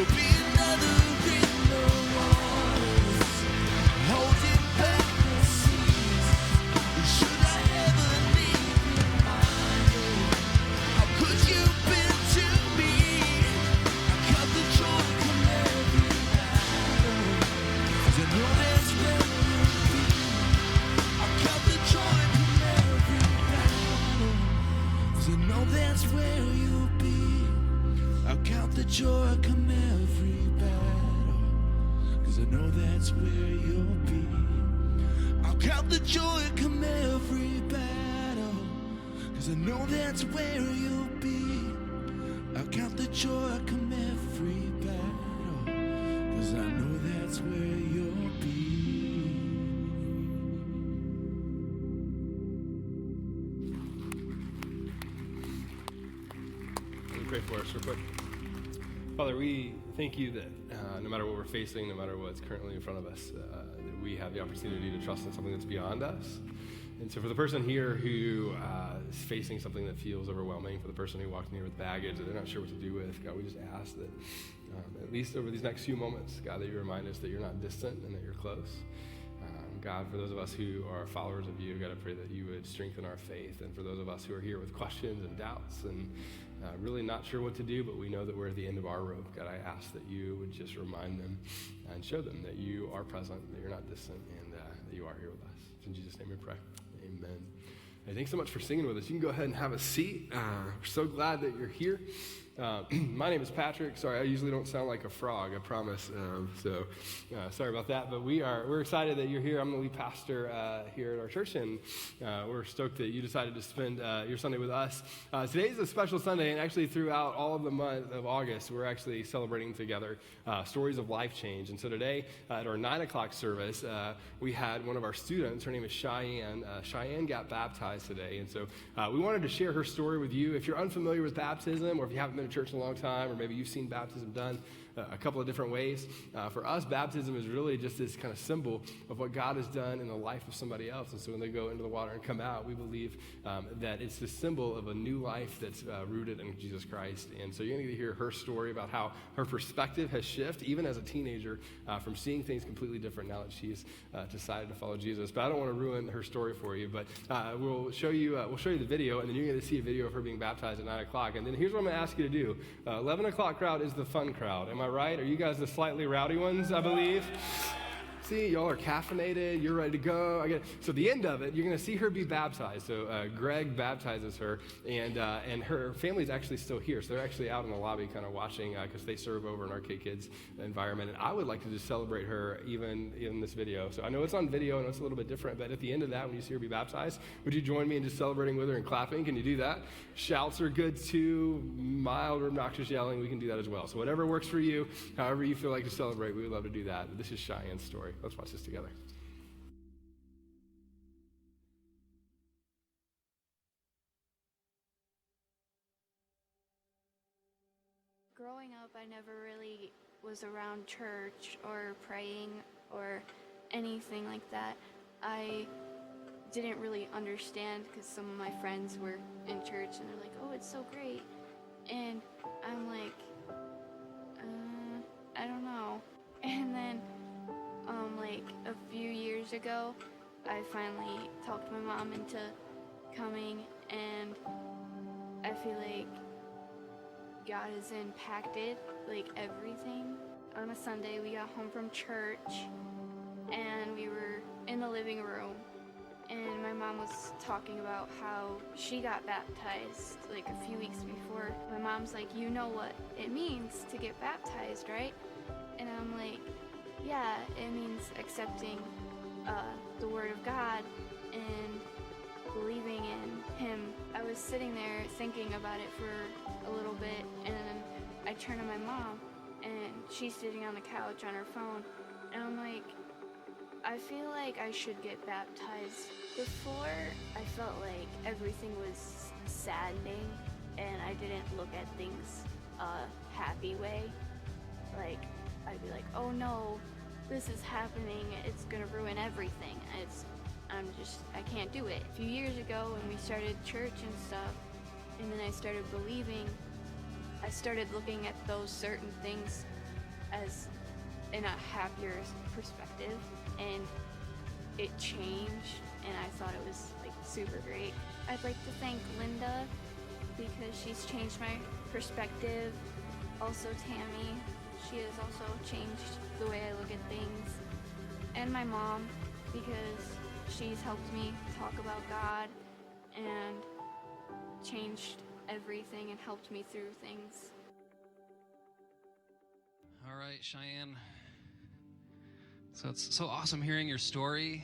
There'll be another in the waters, holding back the seas. Should I ever need reminded, how could you been to me? I cut the joy from every battle, 'cause I know that's where you'll be. I cut the joy from every battle, 'cause I know that's where you'll be. I'll count the joy come every battle, 'cause I know that's where you'll be. I'll count the joy come every battle, 'cause I know that's where you'll be. I'll count the joy come every battle, 'cause I know that's where you'll be. Let me pray for us real quick. Father, we thank you that no matter what we're facing, no matter what's currently in front of us, that we have the opportunity to trust in something that's beyond us. And so for the person here who is facing something that feels overwhelming, for the person who walked in here with baggage that they're not sure what to do with, God, we just ask that at least over these next few moments, God, that you remind us that you're not distant and that you're close. God, for those of us who are followers of you, God, I pray that you would strengthen our faith. And for those of us who are here with questions and doubts and really not sure what to do, but we know that we're at the end of our rope, God, I ask that you would just remind them and show them that you are present, that you're not distant, and that you are here with us. In Jesus' name we pray. Amen. Hey, thanks so much for singing with us. You can go ahead and have a seat. We're so glad that you're here. My name is Patrick. Sorry, I usually don't sound like a frog, I promise. Sorry about that. But we're excited that you're here. I'm the lead pastor here at our church, and we're stoked that you decided to spend your Sunday with us. Today is a special Sunday, and actually throughout all of the month of August, we're actually celebrating together stories of life change. And so today at our 9 o'clock service, we had one of our students. Her name is Cheyenne. Cheyenne got baptized today, and so we wanted to share her story with you. If you're unfamiliar with baptism, or if you haven't been to church in a long time, or maybe you've seen baptism done a couple of different ways. For us, baptism is really just this kind of symbol of what God has done in the life of somebody else. And so when they go into the water and come out, we believe that it's the symbol of a new life that's rooted in Jesus Christ. And so you're going to hear her story about how her perspective has shifted, even as a teenager, from seeing things completely different now that she's decided to follow Jesus. But I don't want to ruin her story for you, but we'll show you the video, and then you're going to see a video of her being baptized at 9 o'clock. And then here's what I'm going to ask you to do. 11 o'clock crowd is the fun crowd. Am I right? Are you guys the slightly rowdy ones, I believe? See, y'all are caffeinated. You're ready to go. So at the end of it, you're going to see her be baptized. So Greg baptizes her, and her family's actually still here. So they're actually out in the lobby kind of watching because they serve over an Arcade Kids environment. And I would like to just celebrate her even in this video. So I know it's on video. I know it's a little bit different. But at the end of that, when you see her be baptized, would you join me in just celebrating with her and clapping? Can you do that? Shouts are good too. Mild or obnoxious yelling, we can do that as well. So whatever works for you, however you feel like to celebrate, we would love to do that. But this is Cheyenne's story. Let's watch this together. Growing up, I never really was around church or praying or anything like that. I didn't really understand because some of my friends were in church and they're like, oh, it's so great. And I'm like, I don't know. And then like a few years ago, I finally talked my mom into coming, and I feel like God has impacted like everything. On a Sunday, we got home from church, and we were in the living room, and my mom was talking about how she got baptized like a few weeks before. My mom's like, you know what it means to get baptized, right? And I'm like, yeah, it means accepting the Word of God and believing in Him. I was sitting there thinking about it for a little bit, and then I turn to my mom, and she's sitting on the couch on her phone, and I'm like, I feel like I should get baptized. Before, I felt like everything was saddening, and I didn't look at things a happy way. Like, I'd be like, oh no, this is happening, it's gonna ruin everything. I can't do it. A few years ago when we started church and stuff, and then I started believing, I started looking at those certain things as in a happier perspective, and it changed, and I thought it was like super great. I'd like to thank Linda because she's changed my perspective. Also Tammy, she has also changed the way I look at things. And my mom, because she's helped me talk about God and changed everything and helped me through things. All right, Cheyenne. So it's so awesome hearing your story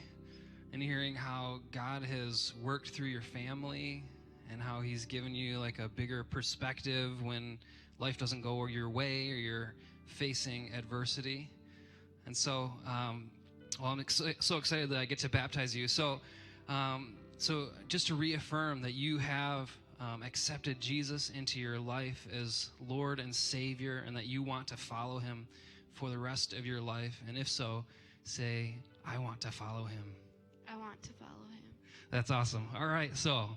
and hearing how God has worked through your family and how he's given you like a bigger perspective when life doesn't go your way or you're facing adversity. And so, I'm so excited that I get to baptize you. So just to reaffirm that you have accepted Jesus into your life as Lord and Savior, and that you want to follow him for the rest of your life. And if so, say, I want to follow him. I want to follow him. That's awesome. All right, so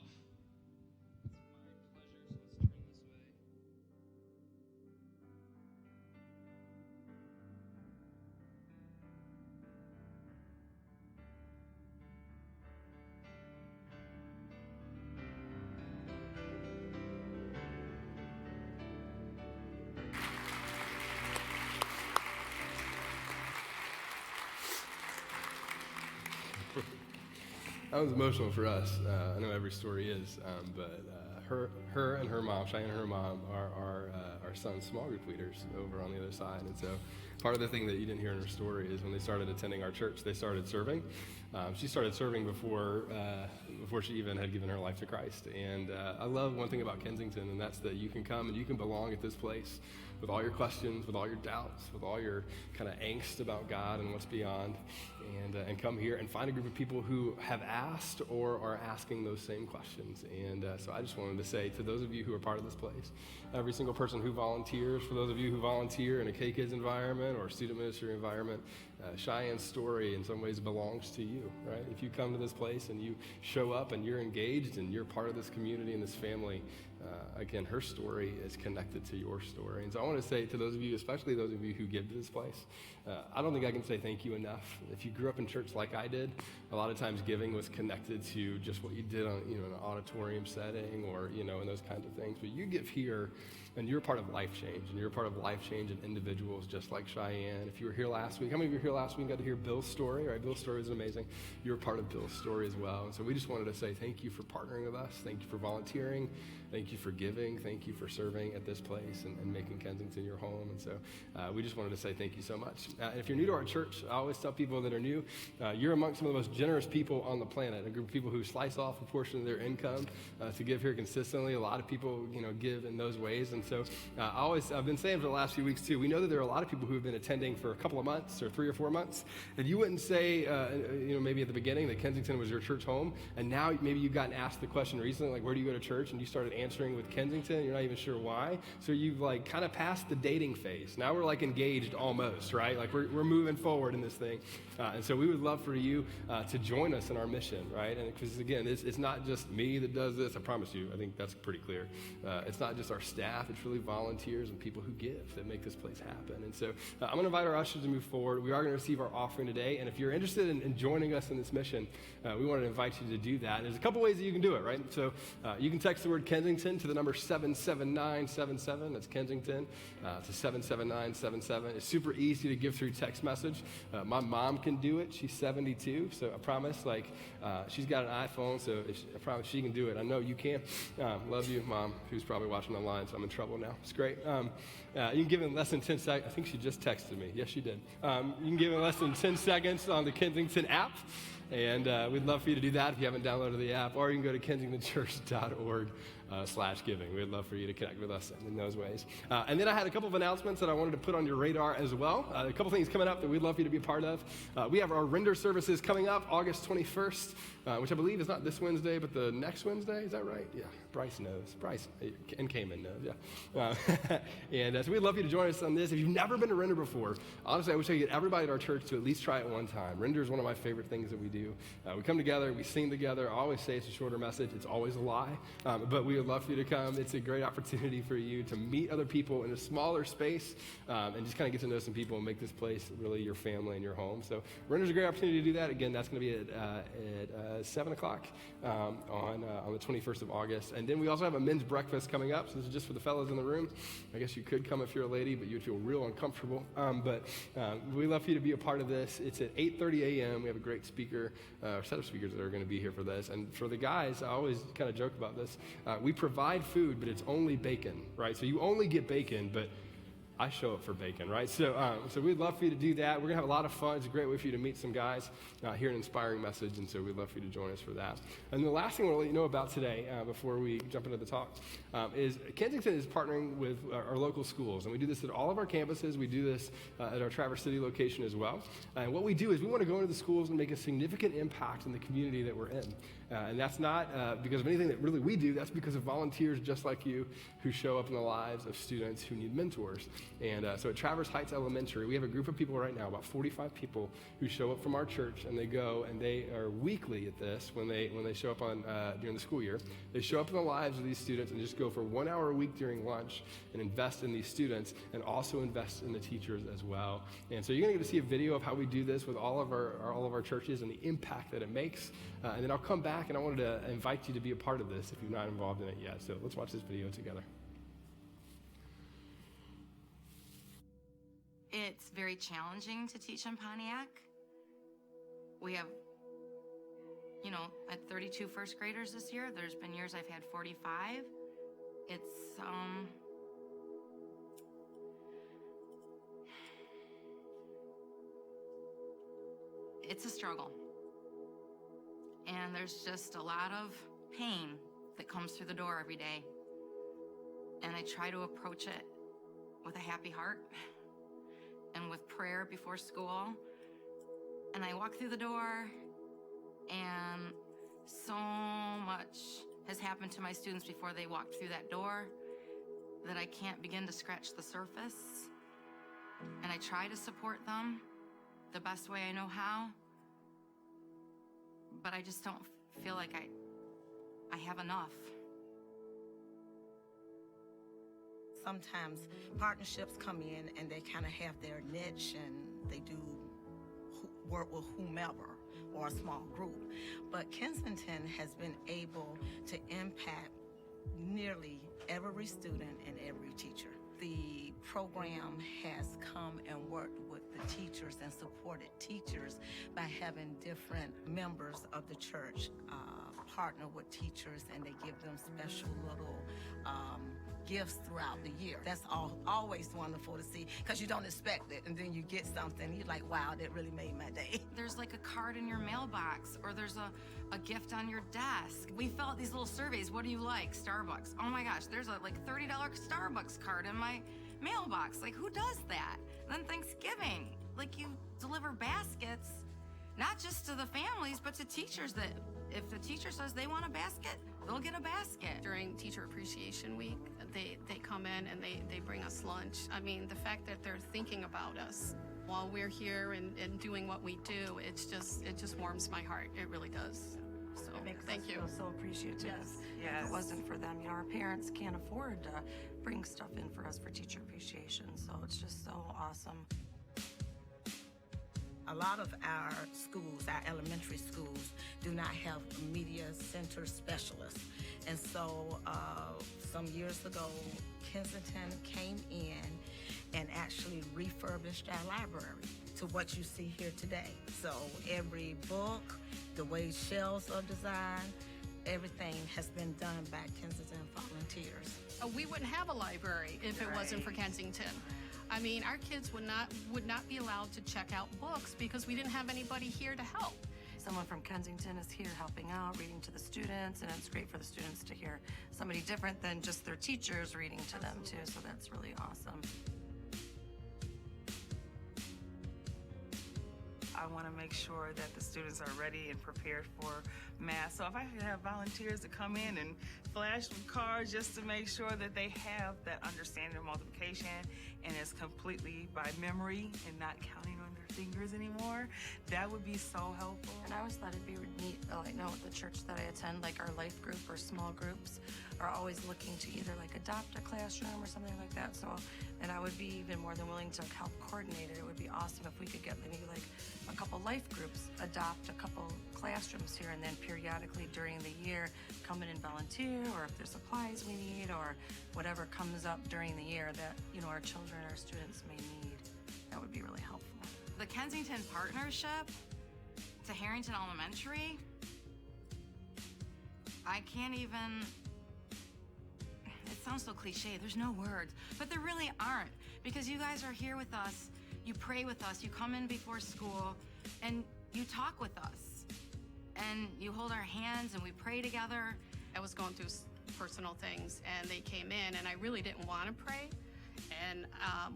That was emotional for us. I know every story is, but her and her mom, Cheyenne and her mom, are our son's small group leaders over on the other side. And so part of the thing that you didn't hear in her story is when they started attending our church, they started serving. She started serving before she even had given her life to Christ. And I love one thing about Kensington, and that's that you can come and you can belong at this place with all your questions, with all your doubts, with all your kind of angst about God and what's beyond, and come here and find a group of people who have asked or are asking those same questions. And so I just wanted to say to those of you who are part of this place, every single person who volunteers, for those of you who volunteer in a K-Kids environment or student ministry environment, Cheyenne's story in some ways belongs to you, right? If you come to this place and you show up and you're engaged and you're part of this community and this family, again, her story is connected to your story. And so I want to say to those of you, especially those of you who give to this place, I don't think I can say thank you enough. If you grew up in church like I did, a lot of times giving was connected to just what you did on, in an auditorium setting or, and those kinds of things. But you give here, and you're part of life change, and you're part of life change in individuals just like Cheyenne. If you were here last week, how many of you were here last week and got to hear Bill's story? Right, Bill's story was amazing. You're part of Bill's story as well. And so we just wanted to say thank you for partnering with us. Thank you for volunteering. Thank you for giving. Thank you for serving at this place and making Kensington your home. And so we just wanted to say thank you so much. And if you're new to our church, I always tell people that are new, you're among some of the most generous people on the planet, a group of people who slice off a portion of their income to give here consistently. A lot of people, give in those ways. And so I've been saying for the last few weeks too, we know that there are a lot of people who have been attending for a couple of months or 3 or 4 months, and you wouldn't say, maybe at the beginning that Kensington was your church home, and now maybe you've gotten asked the question recently, like, where do you go to church? And you started answering with Kensington, you're not even sure why. So you've kind of passed the dating phase. Now we're engaged almost, right? We're moving forward in this thing. And so we would love for you to join us in our mission, right? And because again, it's not just me that does this, I promise you, I think that's pretty clear. It's not just our staff, it's really volunteers and people who give that make this place happen. And so I'm going to invite our ushers to move forward. We are going to receive our offering today. And if you're interested in joining us in this mission, we want to invite you to do that. And there's a couple ways that you can do it, right? So you can text the word Kensington to the number 77977. That's Kensington to 77977. It's super easy to give through text message. My mom can do it. She's 72, so I promise, she's got an iPhone, so I promise she can do it. I know you can. Love you, Mom, who's probably watching online, so I'm in trouble now. It's great. You can give in less than 10 seconds. I think she just texted me. Yes, she did. You can give in less than 10 seconds on the Kensington app, and we'd love for you to do that if you haven't downloaded the app, or you can go to kensingtonchurch.org/giving. We'd love for you to connect with us in those ways. And then I had a couple of announcements that I wanted to put on your radar as well. A couple things coming up that we'd love for you to be a part of. We have our render services coming up August 21st, which I believe is not this Wednesday, but the next Wednesday. Is that right? Yeah. Bryce knows. Bryce and Cayman knows, yeah. And so we'd love you to join us on this. If you've never been to render before, honestly, I wish I could get everybody at our church to at least try it one time. Render is one of my favorite things that we do. do. We come together, we sing together. I always say it's a shorter message. It's always a lie, but we would love for you to come. It's a great opportunity for you to meet other people in a smaller space and just kind of get to know some people and make this place really your family and your home. So there's a great opportunity to do that. Again, that's going to be at 7 o'clock on the 21st of August. And then we also have a men's breakfast coming up. So this is just for the fellas in the room. I guess you could come if you're a lady, but you'd feel real uncomfortable. But we'd love for you to be a part of this. It's at 8:30 a.m. We have a great speaker, set of speakers that are going to be here for this. And for the guys, I always kind of joke about this. We provide food, but it's only bacon, right? So you only get bacon, but I show up for bacon, right? So we'd love for you to do that. We're going to have a lot of fun. It's a great way for you to meet some guys, hear an inspiring message, and so we'd love for you to join us for that. And the last thing I want to let you know about today, before we jump into the talk, is Kensington is partnering with our local schools, and we do this at all of our campuses. We do this at our Traverse City location as well. And what we do is we want to go into the schools and make a significant impact in the community that we're in. And that's not because of anything that really we do. That's because of volunteers just like you who show up in the lives of students who need mentors. And so at Traverse Heights Elementary, we have a group of people right now, about 45 people, who show up from our church, and they go and they are weekly at this when they show up on during the school year. They show up in the lives of these students and just go for 1 hour a week during lunch and invest in these students and also invest in the teachers as well. And so you're going to get to see a video of how we do this with all of our churches and the impact that it makes. And then I'll come back and I wanted to invite you to be a part of this if you're not involved in it yet. So let's watch this video together. It's very challenging to teach in Pontiac. We have, at 32 first graders this year. There's been years I've had 45. It's a struggle. And there's just a lot of pain that comes through the door every day. And I try to approach it with a happy heart and with prayer before school. And I walk through the door, and so much has happened to my students before they walked through that door that I can't begin to scratch the surface. And I try to support them the best way I know how, but I just don't feel like I have enough. Sometimes partnerships come in and they kind of have their niche and they do work with whomever or a small group. But Kensington has been able to impact nearly every student and every teacher. The program has come and worked with the teachers and supported teachers by having different members of the church partner with teachers, and they give them special little gifts throughout the year. That's always wonderful to see, because you don't expect it, and then you get something, you're like, wow, that really made my day. There's like a card in your mailbox, or there's a gift on your desk. We fill out these little surveys. What do you like? Starbucks. Oh my gosh, there's a $30 Starbucks card in my mailbox. Like, who does that? And then Thanksgiving, like, you deliver baskets, not just to the families, but to teachers, that if the teacher says they want a basket, they'll get a basket. During Teacher Appreciation Week, they come in and they bring us lunch. I mean, the fact that they're thinking about us while we're here and doing what we do, it just warms my heart. It really does. So it makes thank us you. Feel so appreciative. Yes. If it wasn't for them, our parents can't afford to bring stuff in for us for teacher appreciation. So it's just so awesome. A lot of our schools, our elementary schools, do not have a media center specialist. And so some years ago, Kensington came in and actually refurbished our library to what you see here today. So every book, the way shelves are designed, everything has been done by Kensington volunteers. We wouldn't have a library if it wasn't for Kensington. I mean, our kids would not be allowed to check out books because we didn't have anybody here to help. Someone from Kensington is here helping out, reading to the students, and it's great for the students to hear somebody different than just their teachers reading to them too, so that's really awesome. I want to make sure that the students are ready and prepared for math. So if I could have volunteers to come in and flash with cards just to make sure that they have that understanding of multiplication and it's completely by memory and not counting on their fingers anymore. That would be so helpful. And I always thought it'd be neat, I know at the church that I attend, like our life group or small groups are always looking to either like adopt a classroom or something like that. So, and I would be even more than willing to help coordinate it. It would be awesome if we could get maybe like a couple life groups, adopt a couple classrooms here, and then periodically during the year come in and volunteer, or if there's supplies we need or whatever comes up during the year that, you know, our children, our students may need. That would be really helpful. The Kensington partnership to Harrington Elementary, I can't even, it sounds so cliche, there's no words, but there really aren't, because you guys are here with us, you pray with us, you come in before school, and you talk with us, and you hold our hands and we pray together. I was going through personal things, and they came in, and I really didn't want to pray. And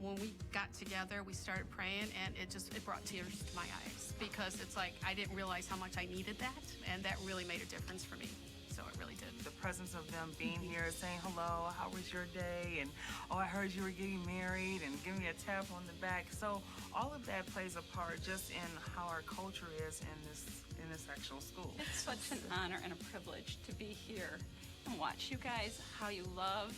when we got together, we started praying, and it brought tears to my eyes, because it's like I didn't realize how much I needed that, and that really made a difference for me. So it really did. The presence of them being here, saying hello, how was your day, and oh, I heard you were getting married, and giving me a tap on the back. So all of that plays a part just in how our culture is in this actual school. It's such an honor and a privilege to be here and watch you guys, how you love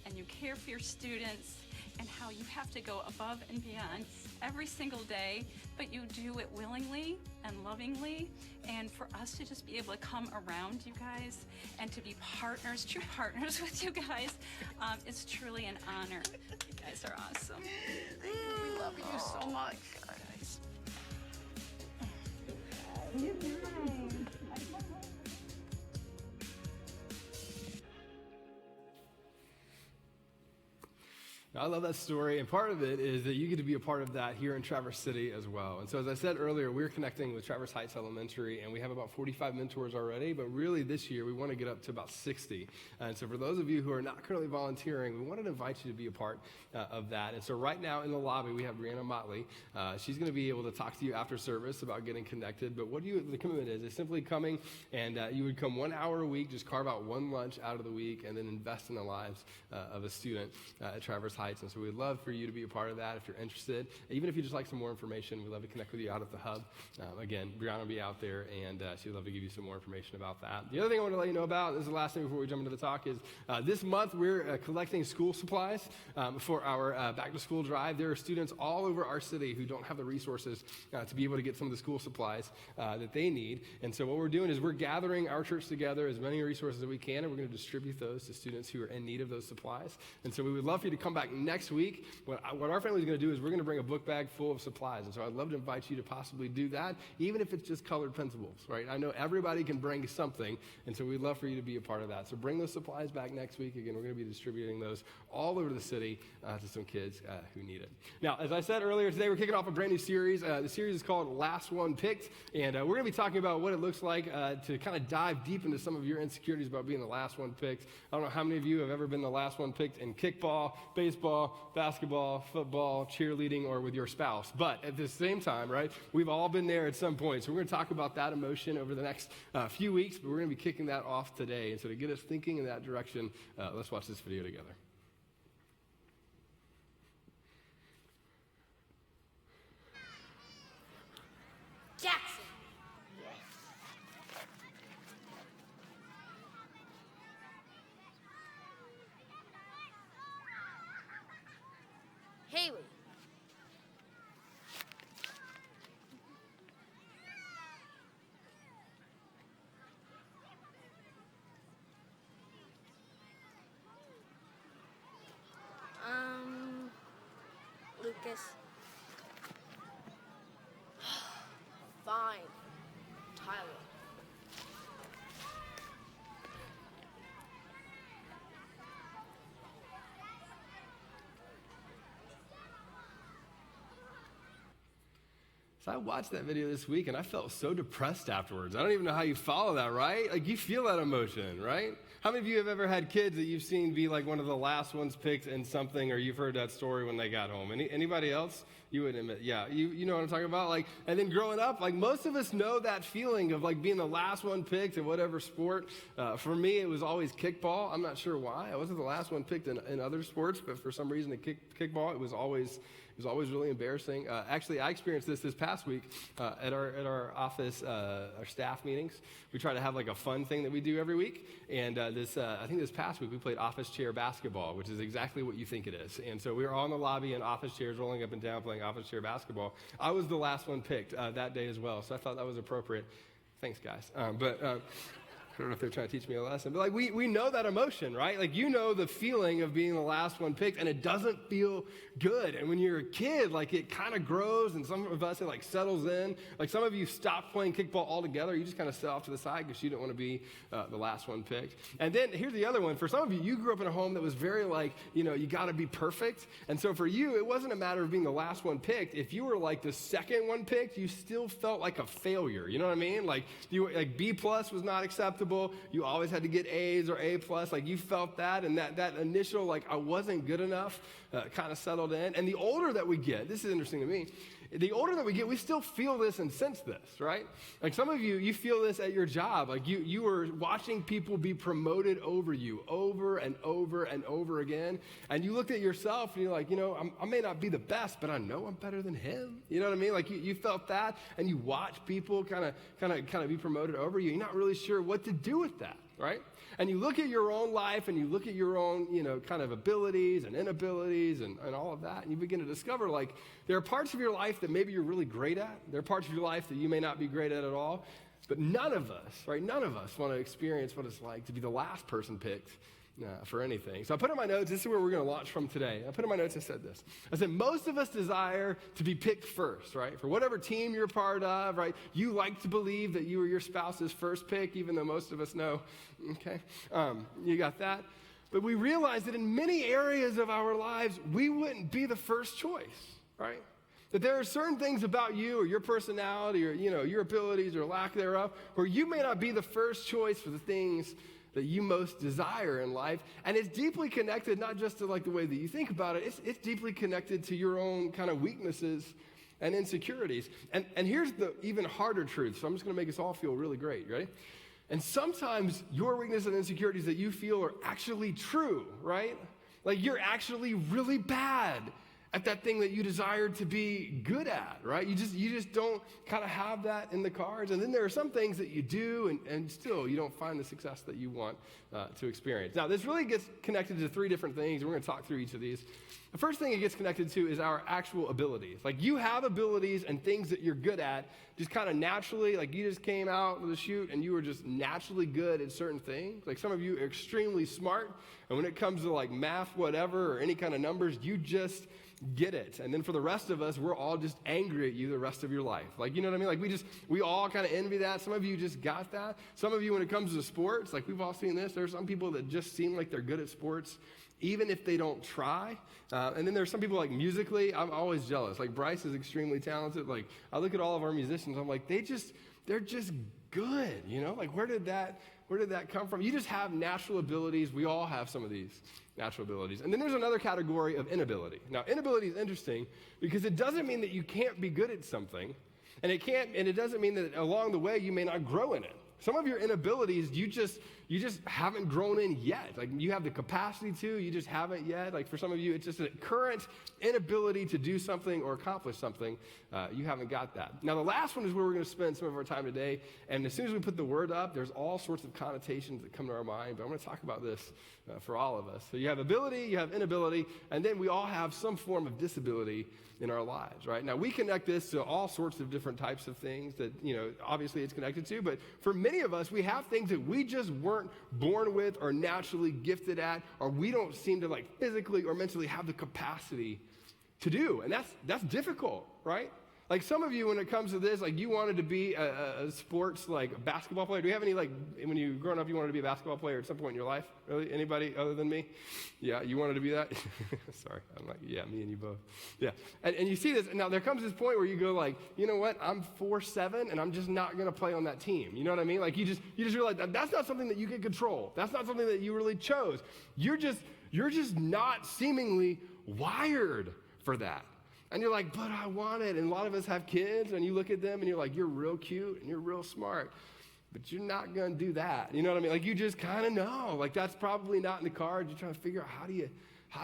and you care for your students, and how you have to go above and beyond every single day, but you do it willingly and lovingly. And for us to just be able to come around you guys and to be partners, true partners with you guys, it's truly an honor. You guys are awesome. We love you so much. I love that story, and part of it is that you get to be a part of that here in Traverse City as well. And so as I said earlier, we're connecting with Traverse Heights Elementary, and we have about 45 mentors already, but really this year we want to get up to about 60. And so for those of you who are not currently volunteering, we wanted to invite you to be a part of that. And so right now in the lobby, we have Brianna Motley. She's going to be able to talk to you after service about getting connected, but the commitment is simply coming, and you would come 1 hour a week, just carve out one lunch out of the week, and then invest in the lives of a student at Traverse Heights. And so we'd love for you to be a part of that if you're interested. Even if you just like some more information, we'd love to connect with you out at the hub. Again, Brianna will be out there, and she'd love to give you some more information about that. The other thing I want to let you know about, this is the last thing before we jump into the talk, is this month we're collecting school supplies for our back-to-school drive. There are students all over our city who don't have the resources to be able to get some of the school supplies that they need. And so what we're doing is we're gathering our church together, as many resources as we can, and we're going to distribute those to students who are in need of those supplies. And so we would love for you to come back next week. What our family is going to do is we're going to bring a book bag full of supplies. And so I'd love to invite you to possibly do that, even if it's just colored pencils, right? I know everybody can bring something, and so we'd love for you to be a part of that. So bring those supplies back next week. Again, we're going to be distributing those all over the city to some kids who need it. Now, as I said earlier, today we're kicking off a brand new series. The series is called Last One Picked, and we're going to be talking about what it looks like to kind of dive deep into some of your insecurities about being the last one picked. I don't know how many of you have ever been the last one picked in kickball, baseball, basketball, football, cheerleading, or with your spouse. But at the same time, right, we've all been there at some point. So we're going to talk about that emotion over the next few weeks, but we're going to be kicking that off today. And so to get us thinking in that direction, let's watch this video together. Jackson. Haley. Lucas. Fine. Tyler. So I watched that video this week, and I felt so depressed afterwards. I don't even know how you follow that, right? Like, you feel that emotion, right? How many of you have ever had kids that you've seen be like one of the last ones picked in something, or you've heard that story when they got home? Anybody else? You would admit, yeah, you know what I'm talking about? Like, and then growing up, like, most of us know that feeling of like being the last one picked in whatever sport. For me, it was always kickball. I'm not sure why. I wasn't the last one picked in other sports, but for some reason, kickball, it was always really embarrassing. Actually, I experienced this past week at our office, our staff meetings. We try to have like a fun thing that we do every week. And I think this past week we played office chair basketball, which is exactly what you think it is. And so we were all in the lobby in office chairs, rolling up and down, playing office chair basketball. I was the last one picked that day as well, so I thought that was appropriate. Thanks, guys. I don't know if they're trying to teach me a lesson, but like we know that emotion, right? Like, you know the feeling of being the last one picked, and it doesn't feel good. And when you're a kid, like, it kind of grows, and some of us, it like settles in. Like, some of you stop playing kickball altogether. You just kind of set off to the side because you don't want to be the last one picked. And then here's the other one. For some of you, you grew up in a home that was very like, you got to be perfect. And so for you, it wasn't a matter of being the last one picked. If you were like the second one picked, you still felt like a failure. You know what I mean? Like, B+ was not acceptable. You always had to get A's or A+. Like, you felt that, and that initial, like, I wasn't good enough kind of settled in. And the older that we get, this is interesting to me, the older that we get, we still feel this and sense this, right? Like, some of you feel this at your job. Like, you are watching people be promoted over you over and over and over again. And you looked at yourself and you're like, I may not be the best, but I know I'm better than him. You know what I mean? Like, you felt that, and you watch people kind of be promoted over you. You're not really sure what to do with that, right? And you look at your own life, and you look at your own, kind of abilities and inabilities and all of that, and you begin to discover, like, there are parts of your life that maybe you're really great at. There are parts of your life that you may not be great at all. But none of us, right, want to experience what it's like to be the last person picked for anything. So I put in my notes, this is where we're going to launch from today. I put in my notes, I said this. I said, most of us desire to be picked first, right? For whatever team you're part of, right? You like to believe that you were your spouse's first pick, even though most of us know, okay? You got that? But we realize that in many areas of our lives, we wouldn't be the first choice, right? That there are certain things about you or your personality or, your abilities or lack thereof, where you may not be the first choice for the things that you most desire in life. And it's deeply connected, not just to like the way that you think about it, it's deeply connected to your own kind of weaknesses and insecurities. And here's the even harder truth. So I'm just going to make us all feel really great, right? And sometimes your weaknesses and insecurities that you feel are actually true, right? Like, you're actually really bad at that thing that you desire to be good at, right? You just don't kind of have that in the cards. And then there are some things that you do, and still you don't find the success that you want to experience. Now, this really gets connected to three different things, and we're going to talk through each of these. The first thing it gets connected to is our actual abilities. Like, you have abilities and things that you're good at just kind of naturally, like, you just came out with a chute and you were just naturally good at certain things. Like, some of you are extremely smart, and when it comes to like math, whatever, or any kind of numbers, you just get it. And then for the rest of us, we're all just angry at you the rest of your life. Like, you know what I mean? Like, we all kind of envy that. Some of you just got that. Some of you, when it comes to sports, like, we've all seen this. There's some people that just seem like they're good at sports, even if they don't try. And then there's some people, like, musically, I'm always jealous. Like, Bryce is extremely talented. Like, I look at all of our musicians, I'm like, they're just good, Like, where did that come from? You just have natural abilities. We all have some of these natural abilities. And then there's another category of inability. Now, inability is interesting because it doesn't mean that you can't be good at something, and it doesn't mean that along the way you may not grow in it. Some of your inabilities, you just haven't grown in yet. Like, you have the capacity to, you just haven't yet. Like, for some of you, it's just a current inability to do something or accomplish something. You haven't got that. Now, the last one is where we're going to spend some of our time today. And as soon as we put the word up, there's all sorts of connotations that come to our mind. But I'm going to talk about this for all of us. So you have ability, you have inability, and then we all have some form of disability in our lives, right? Now, we connect this to all sorts of different types of things that, obviously it's connected to. But for many of us, we have things that we just weren't born with or naturally gifted at, or we don't seem to, like, physically or mentally have the capacity to do. And that's difficult, right? Like some of you, when it comes to this, like you wanted to be a sports, like a basketball player. Do you have any, like, when you were growing up, you wanted to be a basketball player at some point in your life? Really? Anybody other than me? Yeah, you wanted to be that? Sorry. I'm like, yeah, me and you both. Yeah. And you see this, now there comes this point where you go like, you know what? I'm 4'7", and I'm just not going to play on that team. You know what I mean? Like you just realize that's not something that you can control. That's not something that you really chose. You're just not seemingly wired for that. And you're like, but I want it. And a lot of us have kids, and you look at them, and you're like, you're real cute, and you're real smart, but you're not going to do that. You know what I mean? Like, you just kind of know. Like, that's probably not in the cards. You're trying to figure out how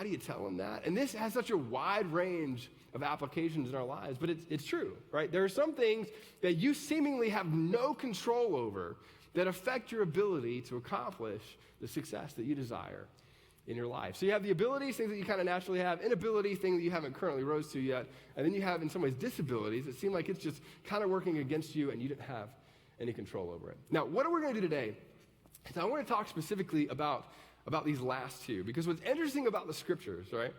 do you tell them that? And this has such a wide range of applications in our lives, but it's true, right? There are some things that you seemingly have no control over that affect your ability to accomplish the success that you desire in your life. So you have the abilities, things that you kind of naturally have, inabilities, things that you haven't currently rose to yet, and then you have, in some ways, disabilities that seem like it's just kind of working against you and you didn't have any control over it. Now, what we're going to do today is I want to talk specifically about these last two, because what's interesting about the scriptures, right?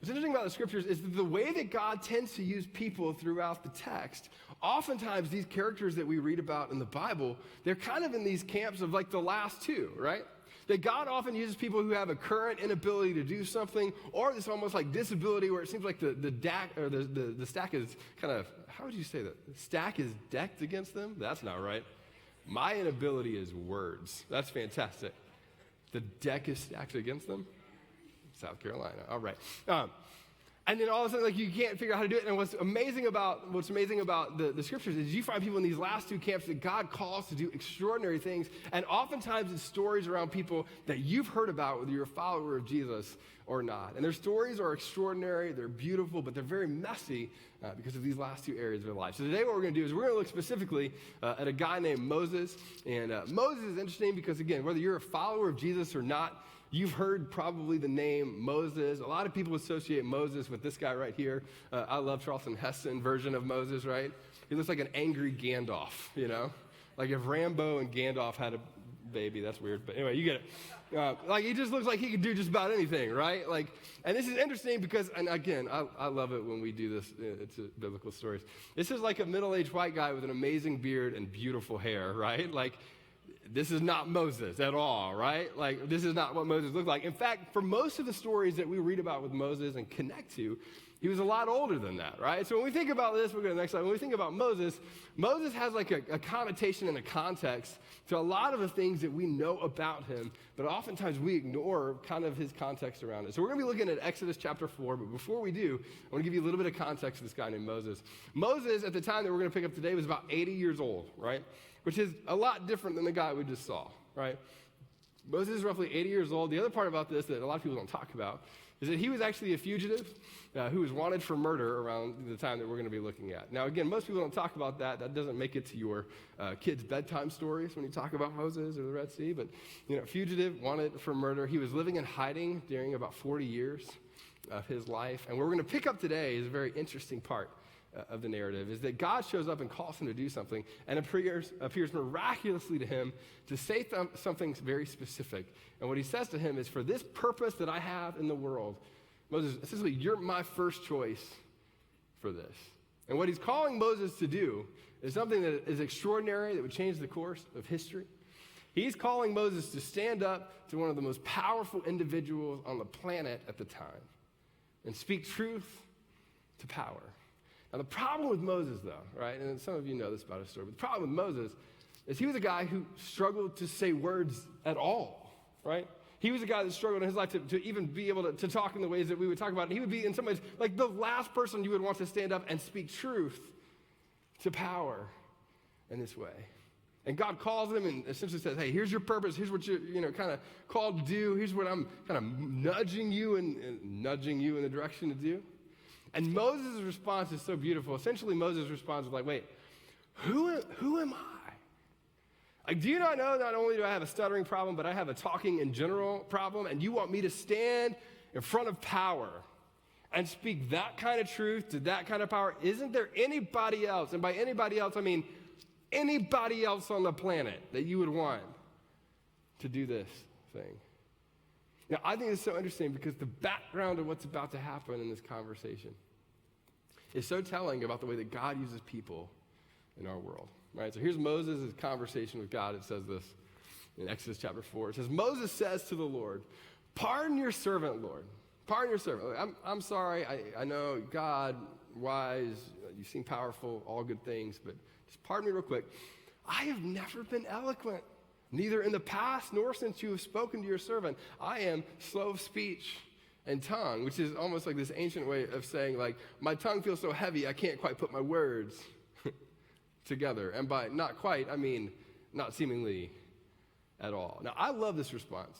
What's interesting about the scriptures is that the way that God tends to use people throughout the text, oftentimes these characters that we read about in the Bible, they're kind of in these camps of like the last two, right? That God often uses people who have a current inability to do something, or this almost like disability where it seems like the stack is kind of, how would you say that? The stack is decked against them? That's not right. My inability is words. That's fantastic. The deck is stacked against them? South Carolina. All right. And then all of a sudden, like, you can't figure out how to do it. And what's amazing about the scriptures is you find people in these last two camps that God calls to do extraordinary things. And oftentimes it's stories around people that you've heard about, whether you're a follower of Jesus or not. And their stories are extraordinary, they're beautiful, but they're very messy because of these last two areas of their life. So today what we're going to do is we're going to look specifically at a guy named Moses. And Moses is interesting because, again, whether you're a follower of Jesus or not, you've heard probably the name Moses. A lot of people associate Moses with this guy right here. I love Charlton Heston version of Moses, right? He looks like an angry Gandalf, you know? Like if Rambo and Gandalf had a baby, that's weird. But anyway, you get it. Like he just looks like he could do just about anything, right? Like, and this is interesting because, and again, I love it when we do this. It's biblical stories. This is like a middle-aged white guy with an amazing beard and beautiful hair, right? Like, this is not Moses at all, right? Like, this is not what Moses looked like. In fact, for most of the stories that we read about with Moses and connect to, he was a lot older than that, right? So when we think about this, we'll go to the next slide. When we think about Moses has like a connotation and a context to a lot of the things that we know about him, but oftentimes we ignore kind of his context around it. So we're going to be looking at Exodus chapter 4, but before we do, I want to give you a little bit of context to this guy named Moses. Moses, at the time that we're going to pick up today, was about 80 years old, right? Which is a lot different than the guy we just saw, right? Moses is roughly 80 years old. The other part about this that a lot of people don't talk about is that he was actually a fugitive who was wanted for murder around the time that we're going to be looking at. Now, again, most people don't talk about that. That doesn't make it to your kids' bedtime stories when you talk about Moses or the Red Sea. But, you know, fugitive, wanted for murder. He was living in hiding during about 40 years of his life. And what we're going to pick up today is a very interesting part of the narrative, is that God shows up and calls him to do something and appears miraculously to him to say something very specific. And what he says to him is, for this purpose that I have in the world, Moses, essentially, you're my first choice for this. And what he's calling Moses to do is something that is extraordinary, that would change the course of history. He's calling Moses to stand up to one of the most powerful individuals on the planet at the time and speak truth to power. Now, the problem with Moses, though, right, and some of you know this about his story, but the problem with Moses is he was a guy who struggled to say words at all, right? He was a guy that struggled in his life to even be able to talk in the ways that we would talk about. And he would be, in some ways, like the last person you would want to stand up and speak truth to power in this way. And God calls him and essentially says, hey, here's your purpose. Here's what you're kind of called to do. Here's what I'm kind of nudging you in the direction to do. And Moses' response is so beautiful. Essentially, Moses' responds with like, wait, who am I? Like, do you not know not only do I have a stuttering problem, but I have a talking in general problem, and you want me to stand in front of power and speak that kind of truth to that kind of power? Isn't there anybody else, and by anybody else, I mean anybody else on the planet that you would want to do this thing? Now, I think it's so interesting because the background of what's about to happen in this conversation is so telling about the way that God uses people in our world. Right? So here's Moses' conversation with God. It says this in Exodus chapter 4. It says, Moses says to the Lord, pardon your servant, Lord. Pardon your servant. I'm sorry. I know God, wise, you seem powerful, all good things, but just pardon me real quick. I have never been eloquent, neither in the past nor since you have spoken to your servant. I am slow of speech and tongue, which is almost like this ancient way of saying, like, my tongue feels so heavy I can't quite put my words together. And by not quite, I mean not seemingly at all. Now, I love this response.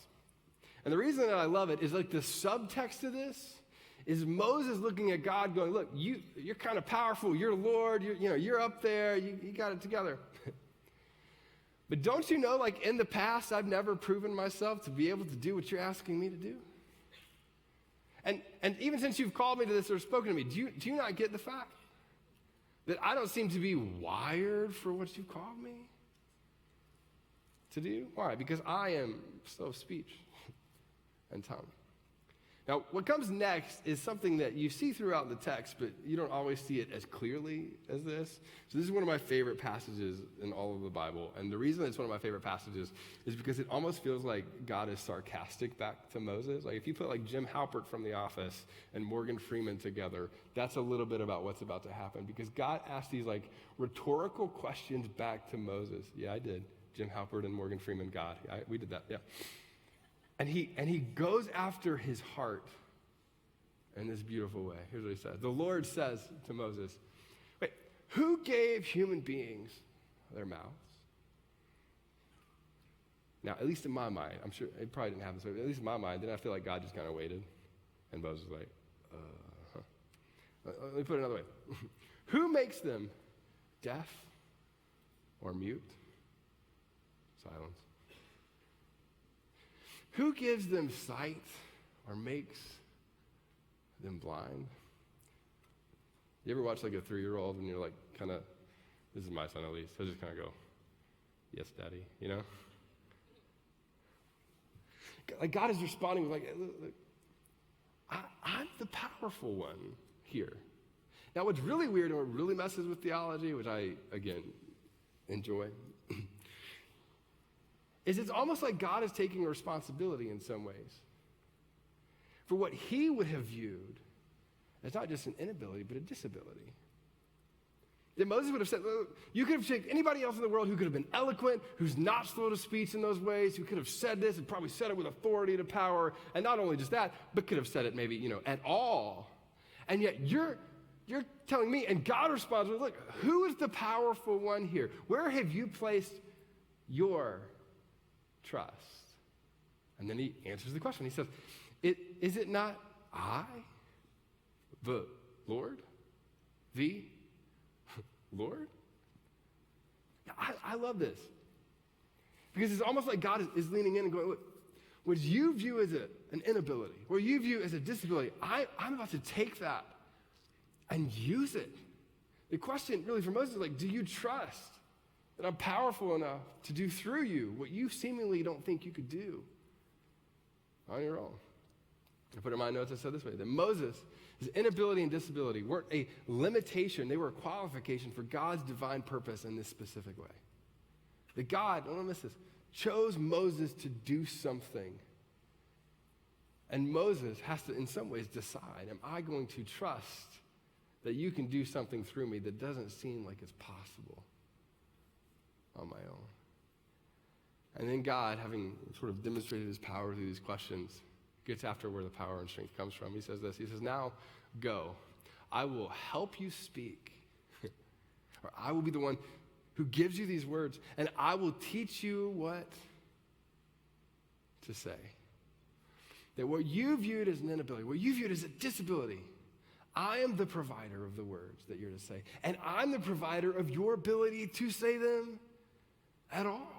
And the reason that I love it is like the subtext of this is Moses looking at God going, look, you're kind of powerful. You're Lord. You're up there. You got it together. But don't you know, like in the past, I've never proven myself to be able to do what you're asking me to do? And even since you've called me to this or spoken to me, do you not get the fact that I don't seem to be wired for what you've called me to do? Why? Because I am slow of speech and tongue. Now, what comes next is something that you see throughout the text, but you don't always see it as clearly as this. So this is one of my favorite passages in all of the Bible. And the reason it's one of my favorite passages is because it almost feels like God is sarcastic back to Moses. Like if you put like Jim Halpert from The Office and Morgan Freeman together, that's a little bit about what's about to happen. Because God asked these like rhetorical questions back to Moses. Yeah, I did. Jim Halpert and Morgan Freeman, God. We did that, yeah. And he goes after his heart in this beautiful way. Here's what he says. The Lord says to Moses, wait, who gave human beings their mouths? Now, at least in my mind, I'm sure it probably didn't happen, but at least in my mind, then I feel like God just kind of waited. And Moses was like, Let me put it another way. Who makes them deaf or mute? Silence. Who gives them sight or makes them blind? You ever watch like a 3-year-old and you're like kind of, this is my son at least, he'll just kind of go, yes, daddy, you know? Like God is responding with like, look, I'm the powerful one here. Now what's really weird and what really messes with theology, which I, again, enjoy, is it's almost like God is taking responsibility in some ways for what he would have viewed as not just an inability, but a disability. That Moses would have said, look, you could have taken anybody else in the world who could have been eloquent, who's not slow to speech in those ways, who could have said this and probably said it with authority to power, and not only just that, but could have said it maybe, at all. And yet you're telling me, and God responds with, look, who is the powerful one here? Where have you placed your trust? And then he answers the question. He says, is it not I, the Lord? The Lord? I love this. Because it's almost like God is leaning in and going, look, what you view as an inability, what you view as a disability, I'm about to take that and use it. The question really for Moses is like, do you trust that I'm powerful enough to do through you what you seemingly don't think you could do on your own? I put in my notes, I said this way, that Moses' inability and disability weren't a limitation, they were a qualification for God's divine purpose in this specific way. That God, don't miss this, chose Moses to do something. And Moses has to, in some ways, decide, am I going to trust that you can do something through me that doesn't seem like it's possible on my own? And then God, having sort of demonstrated his power through these questions, gets after where the power and strength comes from. He says this, he says, now go. I will help you speak. Or I will be the one who gives you these words, and I will teach you what to say. That what you viewed as an inability, what you viewed as a disability, I am the provider of the words that you're to say. And I'm the provider of your ability to say them at all.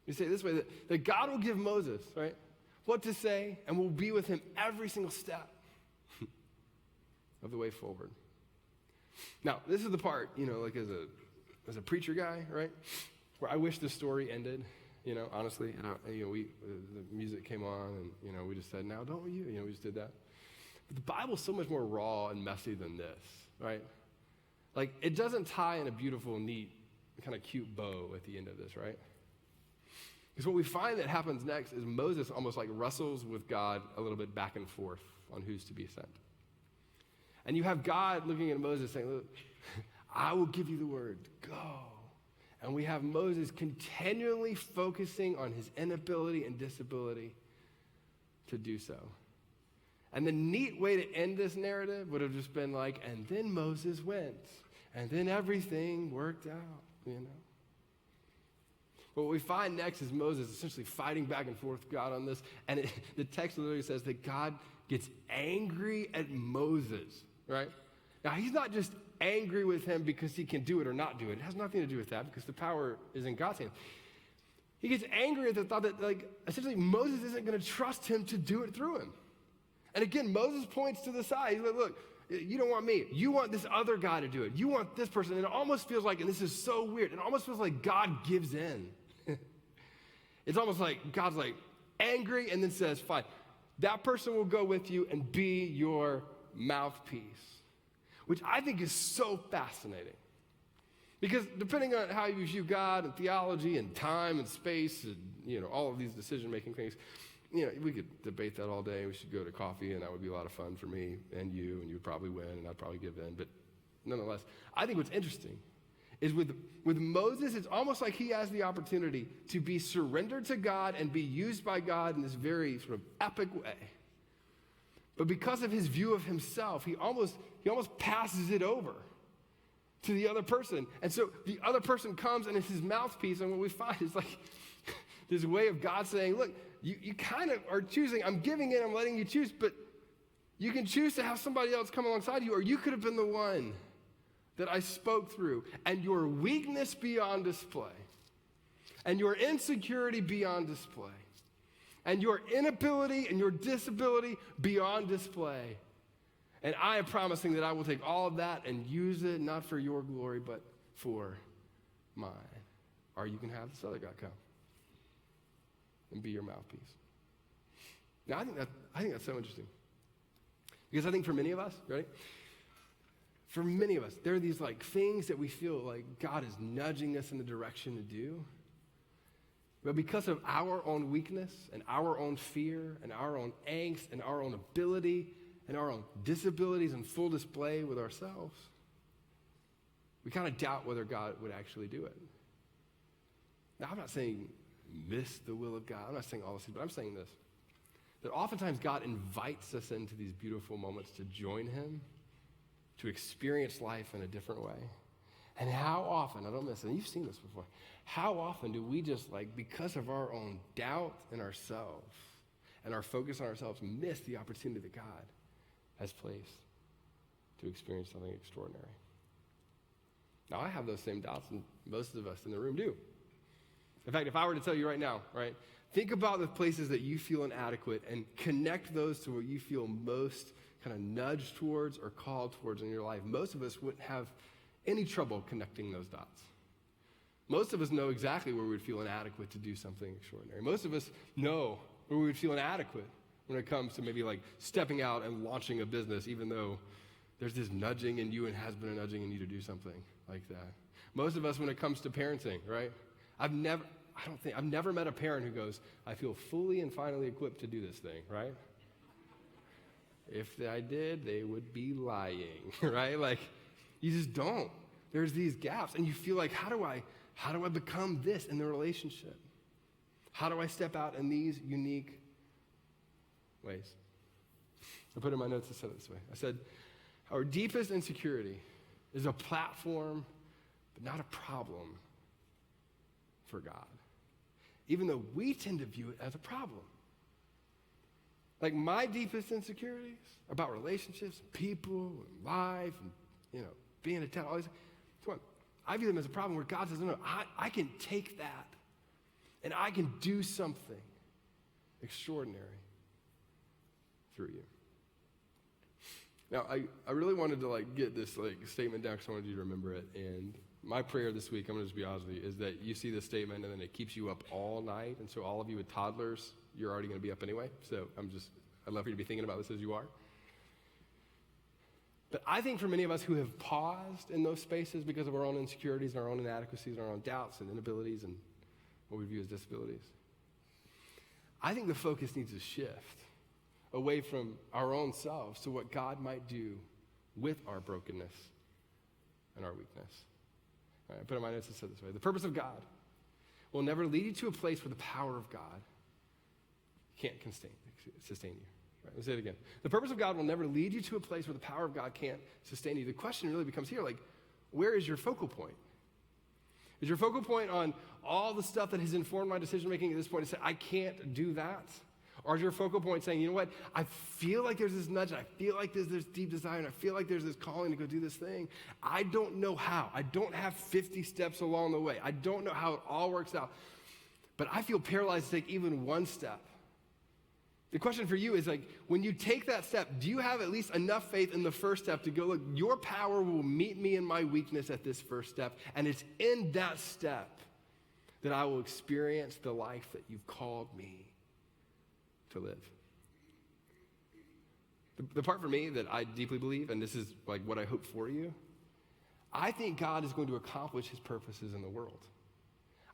You say it this way, that God will give Moses, right, what to say, and will be with him every single step of the way forward. Now, this is the part, like as a preacher guy, right, where I wish the story ended, honestly. And the music came on, and we just said, now don't you? We just did that. But the Bible's so much more raw and messy than this, right? Like, it doesn't tie in a beautiful, neat, kind of cute bow at the end of this, right? Because what we find that happens next is Moses almost like wrestles with God a little bit back and forth on who's to be sent. And you have God looking at Moses saying, look, I will give you the word, go. And we have Moses continually focusing on his inability and disability to do so. And the neat way to end this narrative would have just been like, and then Moses went, and then everything worked out, you know. But what we find next is Moses essentially fighting back and forth with God on this. And the text literally says that God gets angry at Moses, right? Now, he's not just angry with him because he can do it or not do it. It has nothing to do with that because the power is in God's hand. He gets angry at the thought that, like, essentially Moses isn't going to trust him to do it through him. And again, Moses points to the side. He's like, look, you don't want me. You want this other guy to do it. You want this person. And it almost feels like, and this is so weird, it almost feels like God gives in. It's almost like God's like angry and then says, fine, that person will go with you and be your mouthpiece, which I think is so fascinating. Because depending on how you view God and theology and time and space and, you know, all of these decision-making things, you know, we could debate that all day. We should go to coffee, and that would be a lot of fun for me and you would probably win, and I'd probably give in. But nonetheless, I think what's interesting is with Moses, it's almost like he has the opportunity to be surrendered to God and be used by God in this very sort of epic way. But because of his view of himself, he almost passes it over to the other person. And so the other person comes and it's his mouthpiece, and what we find is like this way of God saying, look, you kind of are choosing, I'm giving in, I'm letting you choose, but you can choose to have somebody else come alongside you, or you could have been the one that I spoke through, and your weakness beyond display, and your insecurity beyond display, and your inability and your disability beyond display. And I am promising that I will take all of that and use it not for your glory, but for mine. Or you can have this other guy come and be your mouthpiece. Now, I think that's so interesting. Because I think for many of us, right? For many of us, there are these like things that we feel like God is nudging us in the direction to do. But because of our own weakness and our own fear and our own angst and our own ability and our own disabilities in full display with ourselves, we kind of doubt whether God would actually do it. Now, I'm not saying miss the will of God. I'm not saying all this, but I'm saying this, that oftentimes God invites us into these beautiful moments to join him, to experience life in a different way. And how often, I don't miss it, and you've seen this before, how often do we just like, because of our own doubt in ourselves and our focus on ourselves, miss the opportunity that God has placed to experience something extraordinary? Now, I have those same doubts, and most of us in the room do. In fact, if I were to tell you right now, right, think about the places that you feel inadequate and connect those to what you feel most kind of nudged towards or called towards in your life. Most of us wouldn't have any trouble connecting those dots. Most of us know exactly where we would feel inadequate to do something extraordinary. Most of us know where we would feel inadequate when it comes to maybe like stepping out and launching a business, even though there's this nudging in you and has been a nudging in you to do something like that. Most of us, when it comes to parenting, right? I've never met a parent who goes, I feel fully and finally equipped to do this thing, right? If I did, they would be lying, right? Like, you just don't. There's these gaps, and you feel like, how do I become this in the relationship? How do I step out in these unique ways? I put in my notes, I said it this way. I said, our deepest insecurity is a platform, but not a problem for God, even though we tend to view it as a problem. Like my deepest insecurities about relationships, people, and life, and, you know, being a town, all these, come on, I view them as a problem where God says, no, I can take that and I can do something extraordinary through you. Now, I really wanted to like get this like statement down because I wanted you to remember it. And my prayer this week, I'm going to just be honest with you, is that you see this statement and then it keeps you up all night. And so all of you with toddlers, you're already going to be up anyway. So I'd love for you to be thinking about this as you are. But I think for many of us who have paused in those spaces because of our own insecurities and our own inadequacies and our own doubts and inabilities and what we view as disabilities, I think the focus needs to shift away from our own selves to what God might do with our brokenness and our weakness. All right, I put in my notes and said this way. The purpose of God will never lead you to a place where the power of God can't sustain you. Right, let's say it again. The purpose of God will never lead you to a place where the power of God can't sustain you. The question really becomes here, like, where is your focal point? Is your focal point on all the stuff that has informed my decision-making at this point and say, I can't do that? Or is your focal point saying, you know what, I feel like there's this nudge, I feel like there's this deep desire, and I feel like there's this calling to go do this thing. I don't know how. I don't have 50 steps along the way. I don't know how it all works out. But I feel paralyzed to take even one step. The question for you is, like, when you take that step, do you have at least enough faith in the first step to go, look, your power will meet me in my weakness at this first step, and it's in that step that I will experience the life that you've called me to live. The part for me that I deeply believe, and this is like what I hope for you, I think God is going to accomplish his purposes in the world.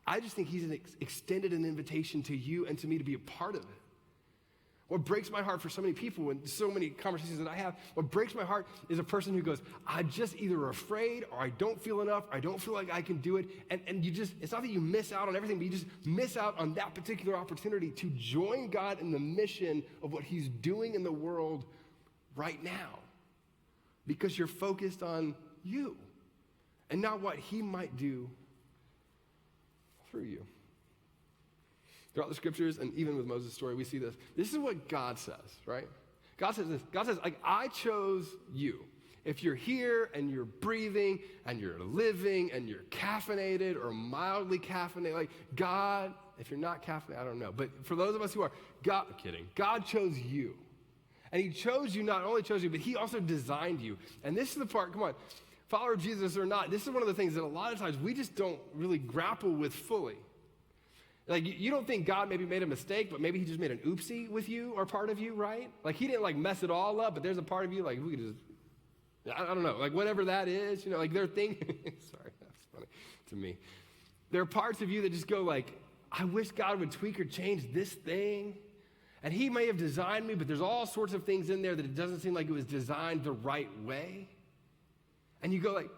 I just think he's extended an invitation to you and to me to be a part of it. What breaks my heart for so many people and so many conversations that I have, what breaks my heart is a person who goes, I'm just either afraid or I don't feel enough, or I don't feel like I can do it. And you just, it's not that you miss out on everything, but you just miss out on that particular opportunity to join God in the mission of what he's doing in the world right now. Because you're focused on you and not what he might do through you. Throughout the scriptures, and even with Moses' story, we see this. This is what God says, right? God says this. God says, like, I chose you. If you're here and you're breathing and you're living and you're caffeinated or mildly caffeinated, like God, if you're not caffeinated, I don't know. But for those of us who are, God, I'm kidding. God chose you. And he chose you, not only chose you, but he also designed you. And this is the part, come on, follower of Jesus or not, this is one of the things that a lot of times we just don't really grapple with fully. Like, you don't think God maybe made a mistake, but maybe he just made an oopsie with you or part of you, right? Like, he didn't, like, mess it all up, but there's a part of you, like, we could just, I don't know, like, whatever that is, you know, like, there are things, sorry, that's funny to me. There are parts of you that just go, like, I wish God would tweak or change this thing. And he may have designed me, but there's all sorts of things in there that it doesn't seem like it was designed the right way. And you go, like,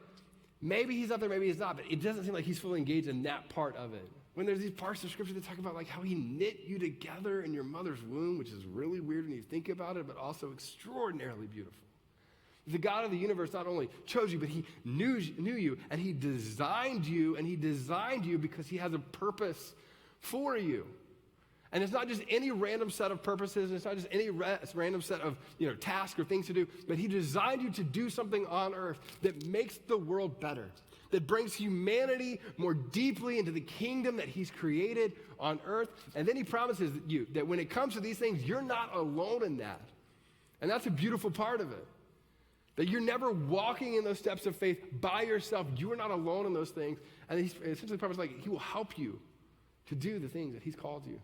maybe he's up there, maybe he's not, but it doesn't seem like he's fully engaged in that part of it. When there's these parts of scripture that talk about like how he knit you together in your mother's womb, which is really weird when you think about it, but also extraordinarily beautiful. The God of the universe not only chose you, but he knew you, and he designed you because he has a purpose for you. And it's not just any random set of purposes, it's not just any random set of tasks or things to do, but he designed you to do something on earth that makes the world better, that brings humanity more deeply into the kingdom that he's created on earth. And then he promises you that when it comes to these things, you're not alone in that. And that's a beautiful part of it. That you're never walking in those steps of faith by yourself. You are not alone in those things. And he's essentially promised, like, he will help you to do the things that he's called you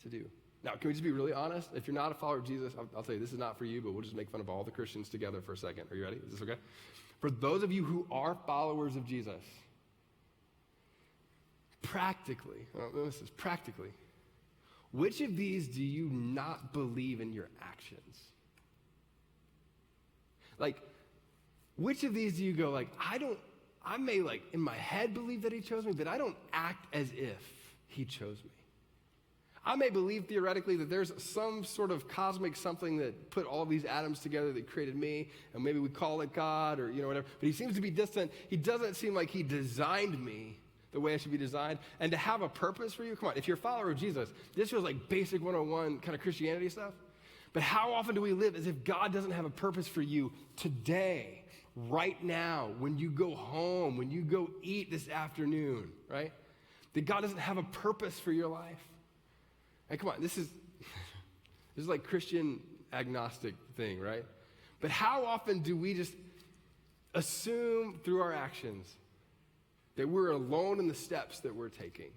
to do. Now, can we just be really honest? If you're not a follower of Jesus, I'll tell you, this is not for you, but we'll just make fun of all the Christians together for a second. Are you ready? Is this okay? For those of you who are followers of Jesus, practically, which of these do you not believe in your actions? Like, which of these do you go, like, I may, like, in my head believe that he chose me, but I don't act as if he chose me. I may believe theoretically that there's some sort of cosmic something that put all these atoms together that created me, and maybe we call it God or, whatever, but he seems to be distant. He doesn't seem like he designed me the way I should be designed. And to have a purpose for you, come on, if you're a follower of Jesus, this feels like basic 101 kind of Christianity stuff. But how often do we live as if God doesn't have a purpose for you today, right now, when you go home, when you go eat this afternoon, right? That God doesn't have a purpose for your life. And come on, this is like Christian agnostic thing, right? But how often do we just assume through our actions that we're alone in the steps that we're taking?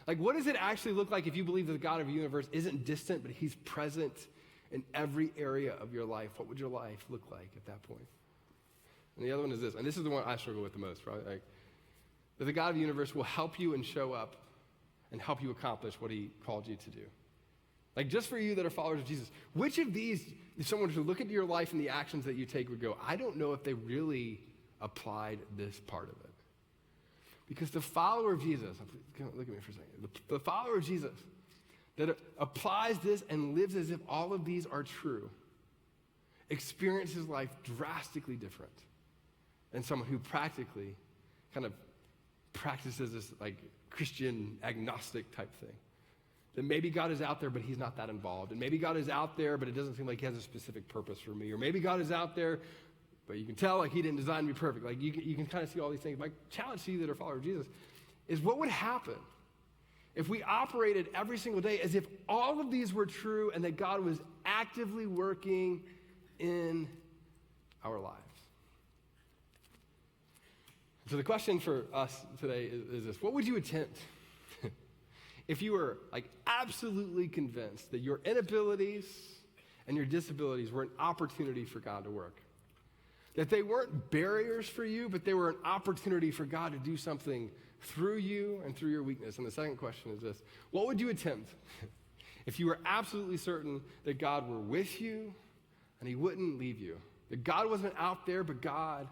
Like, what does it actually look like if you believe that the God of the universe isn't distant, but he's present in every area of your life, what would your life look like at that point? And the other one is this, and this is the one I struggle with the most, right? Like, that the God of the universe will help you and show up and help you accomplish what he called you to do. Like, just for you that are followers of Jesus, which of these, if someone were to look into your life and the actions that you take would go, I don't know if they really applied this part of it. Because the follower of Jesus, look at me for a second, the follower of Jesus that applies this and lives as if all of these are true, experiences life drastically different than someone who practically kind of practices this like Christian agnostic type thing. That maybe God is out there, but he's not that involved. And maybe God is out there, but it doesn't seem like he has a specific purpose for me. Or maybe God is out there, but you can tell like he didn't design me perfect. Like you can kind of see all these things. My challenge to you that are followers of Jesus is what would happen if we operated every single day as if all of these were true and that God was actively working in our lives? So the question for us today is this: what would you attempt if you were like absolutely convinced that your inabilities and your disabilities were an opportunity for God to work? That they weren't barriers for you, but they were an opportunity for God to do something through you and through your weakness. And the second question is this: what would you attempt if you were absolutely certain that God were with you and he wouldn't leave you? That God wasn't out there, but God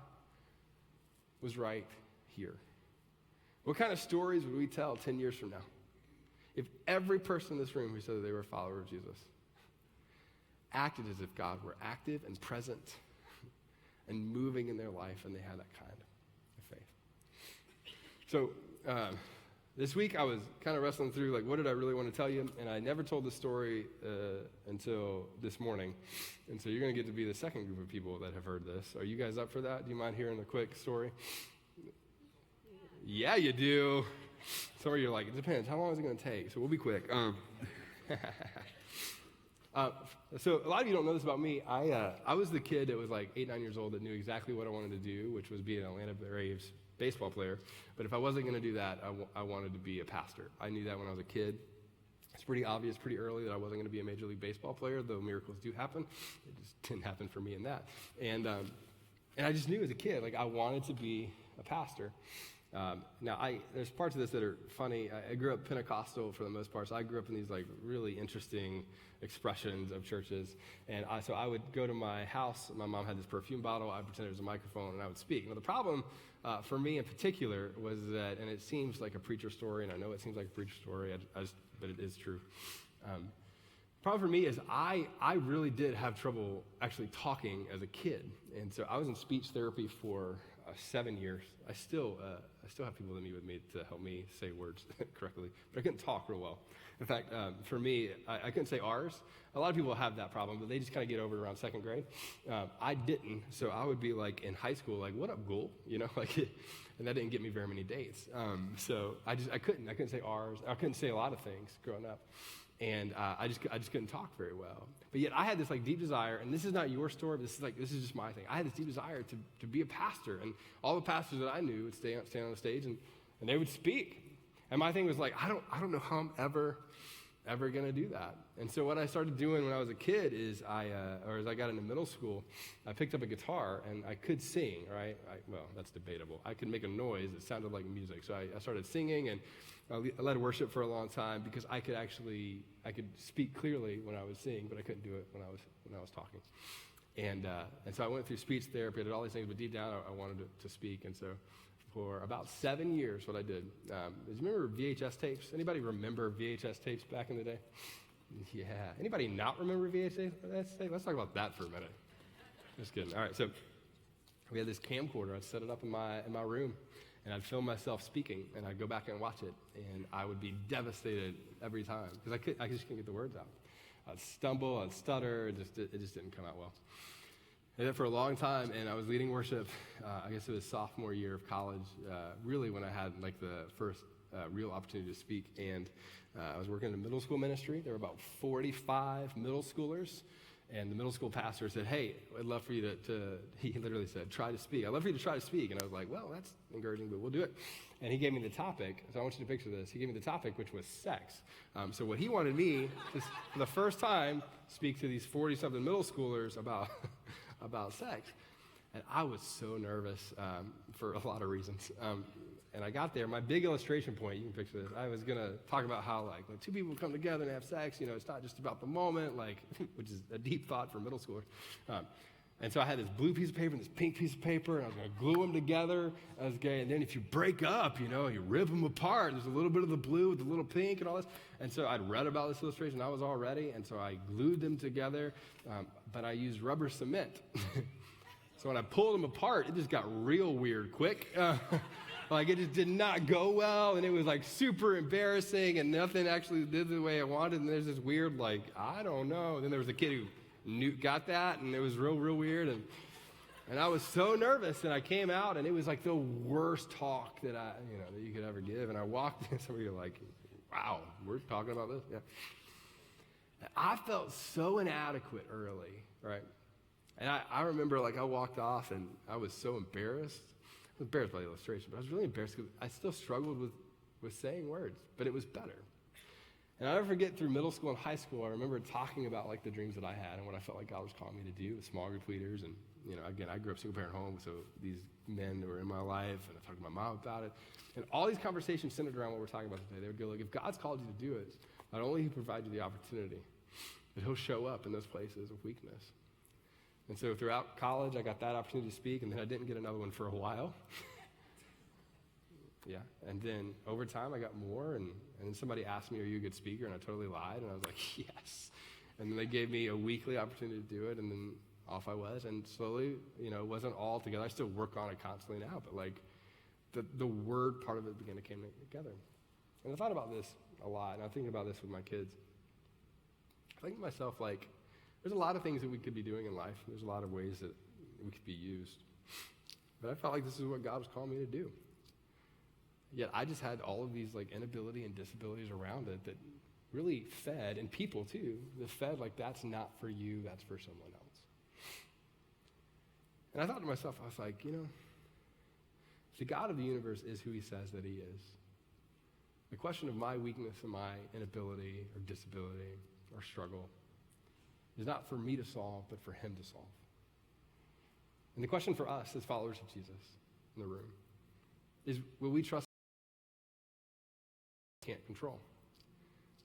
was right here. What kind of stories would we tell 10 years from now if every person in this room who said that they were a follower of Jesus acted as if God were active and present and moving in their life and they had that kind of faith? So this week I was kind of wrestling through like, what did I really want to tell you? And I never told the story until this morning. And so you're going to get to be the second group of people that have heard this. Are you guys up for that? Do you mind hearing a quick story? Yeah, you do. Some of you are like, it depends. How long is it going to take? So we'll be quick. So a lot of you don't know this about me. I was the kid that was like 8, 9 years old that knew exactly what I wanted to do, which was be an Atlanta Braves baseball player. But if I wasn't going to do that, I wanted to be a pastor. I knew that when I was a kid. It's pretty obvious pretty early that I wasn't going to be a Major League Baseball player, though miracles do happen. It just didn't happen for me in that. And I just knew as a kid, like I wanted to be a pastor. Now, there's parts of this that are funny. I grew up Pentecostal for the most part, so I grew up in these like really interesting expressions of churches. And so I would go to my house. My mom had this perfume bottle. I pretended it was a microphone, and I would speak. Now, the problem for me in particular was that, and it seems like a preacher story, and I know it seems like a preacher story, but it is true. Problem for me is I really did have trouble actually talking as a kid. And so I was in speech therapy for 7 years. I still have people that meet with me to help me say words correctly, but I couldn't talk real well. In fact, for me, I couldn't say R's. A lot of people have that problem, but they just kind of get over it around second grade. I didn't, so I would be like in high school, like, what up, ghoul? You know, like, and that didn't get me very many dates. So I couldn't say R's. I couldn't say a lot of things growing up. And I just couldn't talk very well. But yet I had this like deep desire, and this is not your story, but this is just my thing. I had this deep desire to be a pastor, and all the pastors that I knew would stand on the stage and they would speak. And my thing was like, I don't know how I'm ever gonna do that. And so what I started doing when I was a kid is as I got into middle school, I picked up a guitar and I could sing, right? Well, that's debatable. I could make a noise that sounded like music. So I started singing, and I led worship for a long time because I could speak clearly when I was singing, but I couldn't do it when I was talking. And so I went through speech therapy, I did all these things, but deep down I wanted to speak. And so for about 7 years, what I did, is you remember VHS tapes? Anybody remember VHS tapes back in the day? Yeah. Anybody not remember VHS tapes? Let's talk about that for a minute. Just kidding. All right, so we had this camcorder. I'd set it up in my room, and I'd film myself speaking, and I'd go back and watch it, and I would be devastated every time because I just couldn't get the words out. I'd stumble, I'd stutter, it just didn't come out well. And then for a long time, and I was leading worship, I guess it was sophomore year of college, really when I had like the first real opportunity to speak, and I was working in a middle school ministry. There were about 45 middle schoolers, And the middle school pastor said, hey, I'd love for you he literally said, try to speak. I'd love for you to try to speak. And I was like, well, that's encouraging, but we'll do it. And he gave me the topic. So I want you to picture this. He gave me the topic, which was sex. So what he wanted me to, for the first time, speak to these 40-something middle schoolers about sex. And I was so nervous for a lot of reasons. And I got there. My big illustration point, you can picture this, I was going to talk about how, like, when two people come together and have sex, it's not just about the moment, like, which is a deep thought for middle schoolers. And so I had this blue piece of paper and this pink piece of paper, and I was going to glue them together. And then if you break up, you rip them apart. There's a little bit of the blue with the little pink and all this. And so I'd read about this illustration. I was all ready, and so I glued them together, but I used rubber cement. So when I pulled them apart, it just got real weird quick. Like, it just did not go well, and it was, like, super embarrassing, and nothing actually did the way I wanted, and there's this weird, like, I don't know. And then there was a kid who got that, and it was real weird, and I was so nervous, and I came out, and it was, like, the worst talk that that you could ever give, and I walked in, some of you are like, wow, we're talking about this? Yeah. And I felt so inadequate early, right? And I remember, like, I walked off, and I was so embarrassed. I was embarrassed by the illustration, but I was really embarrassed because I still struggled with saying words, but it was better. And I'll never forget through middle school and high school, I remember talking about, like, the dreams that I had and what I felt like God was calling me to do with small group leaders. And, again, I grew up single-parent home, so these men were in my life, and I talked to my mom about it. And all these conversations centered around what we're talking about today. They would go, look, if God's called you to do it, not only He provides you the opportunity, but He'll show up in those places of weakness. And so throughout college, I got that opportunity to speak, and then I didn't get another one for a while. Yeah, and then over time, I got more, and then somebody asked me, are you a good speaker? And I totally lied, and I was like, yes. And then they gave me a weekly opportunity to do it, and then off I was, and slowly, it wasn't all together. I still work on it constantly now, but, like, the word part of it began to come together. And I thought about this a lot, and I'm thinking about this with my kids. I think to myself, like, there's a lot of things that we could be doing in life. There's a lot of ways that we could be used. But I felt like this is what God was calling me to do. Yet I just had all of these, like, inability and disabilities around it that really fed, and people too, that fed like, that's not for you, that's for someone else. And I thought to myself, I was like, if the God of the universe is who He says that He is, the question of my weakness and my inability or disability or struggle is not for me to solve, but for Him to solve. And the question for us as followers of Jesus in the room is, will we trust can't control?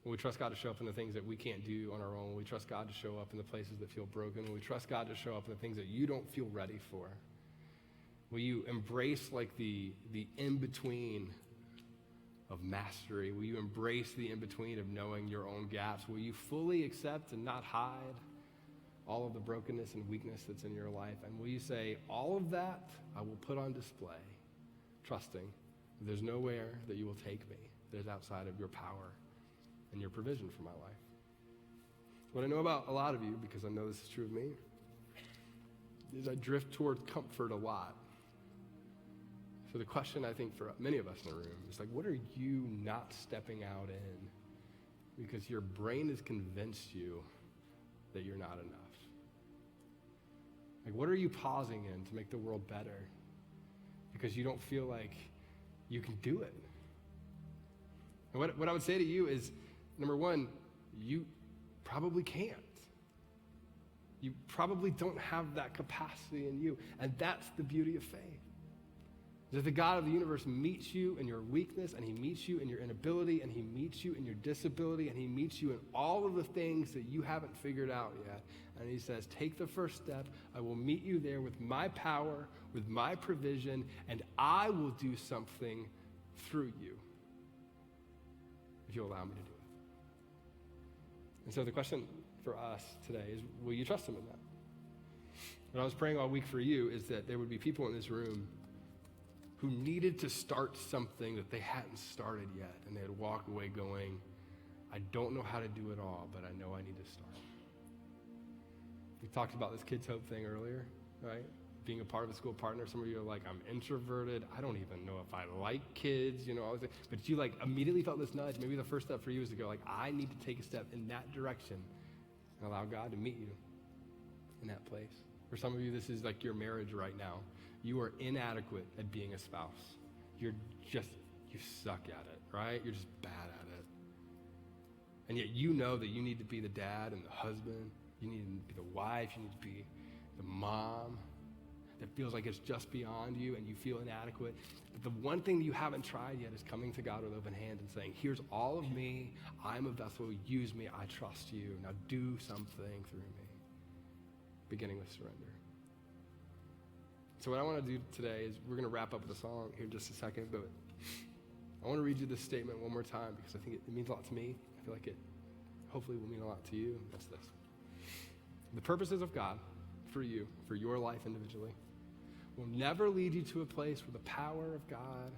Will we trust God to show up in the things that we can't do on our own? Will we trust God to show up in the places that feel broken? Will we trust God to show up in the things that you don't feel ready for? Will you embrace, like, the in-between of mastery? Will you embrace the in-between of knowing your own gaps? Will you fully accept and not hide all of the brokenness and weakness that's in your life? And will you say, all of that I will put on display, trusting there's nowhere that you will take me that is outside of your power and your provision for my life? What I know about a lot of you, because I know this is true of me, is I drift toward comfort a lot. So the question, I think, for many of us in the room is, like, what are you not stepping out in because your brain has convinced you that you're not enough? Like, what are you pausing in to make the world better because you don't feel like you can do it? And what I would say to you is, number one, you probably can't. You probably don't have that capacity in you. And that's the beauty of faith. That the God of the universe meets you in your weakness, and He meets you in your inability, and He meets you in your disability, and He meets you in all of the things that you haven't figured out yet. And He says, take the first step. I will meet you there with my power, with my provision, and I will do something through you if you'll allow me to do it. And so the question for us today is, will you trust Him in that? What I was praying all week for you is that there would be people in this room who needed to start something that they hadn't started yet, and they'd walk away going, I don't know how to do it all, but I know I need to start. We talked about this Kids Hope thing earlier, right? Being a part of a school partner. Some of you are like, I'm introverted. I don't even know if I like kids, all this. But you, like, immediately felt this nudge. Maybe the first step for you is to go, like, I need to take a step in that direction and allow God to meet you in that place. For some of you, this is like your marriage right now. You are inadequate at being a spouse. You suck at it, right? You're just bad at it. And yet you know that you need to be the dad and the husband. You need to be the wife. You need to be the mom that feels like it's just beyond you and you feel inadequate. But the one thing that you haven't tried yet is coming to God with open hands and saying, here's all of me. I'm a vessel. Use me. I trust you. Now do something through me. Beginning with surrender. So what I want to do today is we're going to wrap up with a song here in just a second, but I want to read you this statement one more time because I think it means a lot to me. I feel like it hopefully will mean a lot to you. That's this. The purposes of God for you, for your life individually, will never lead you to a place where the power of God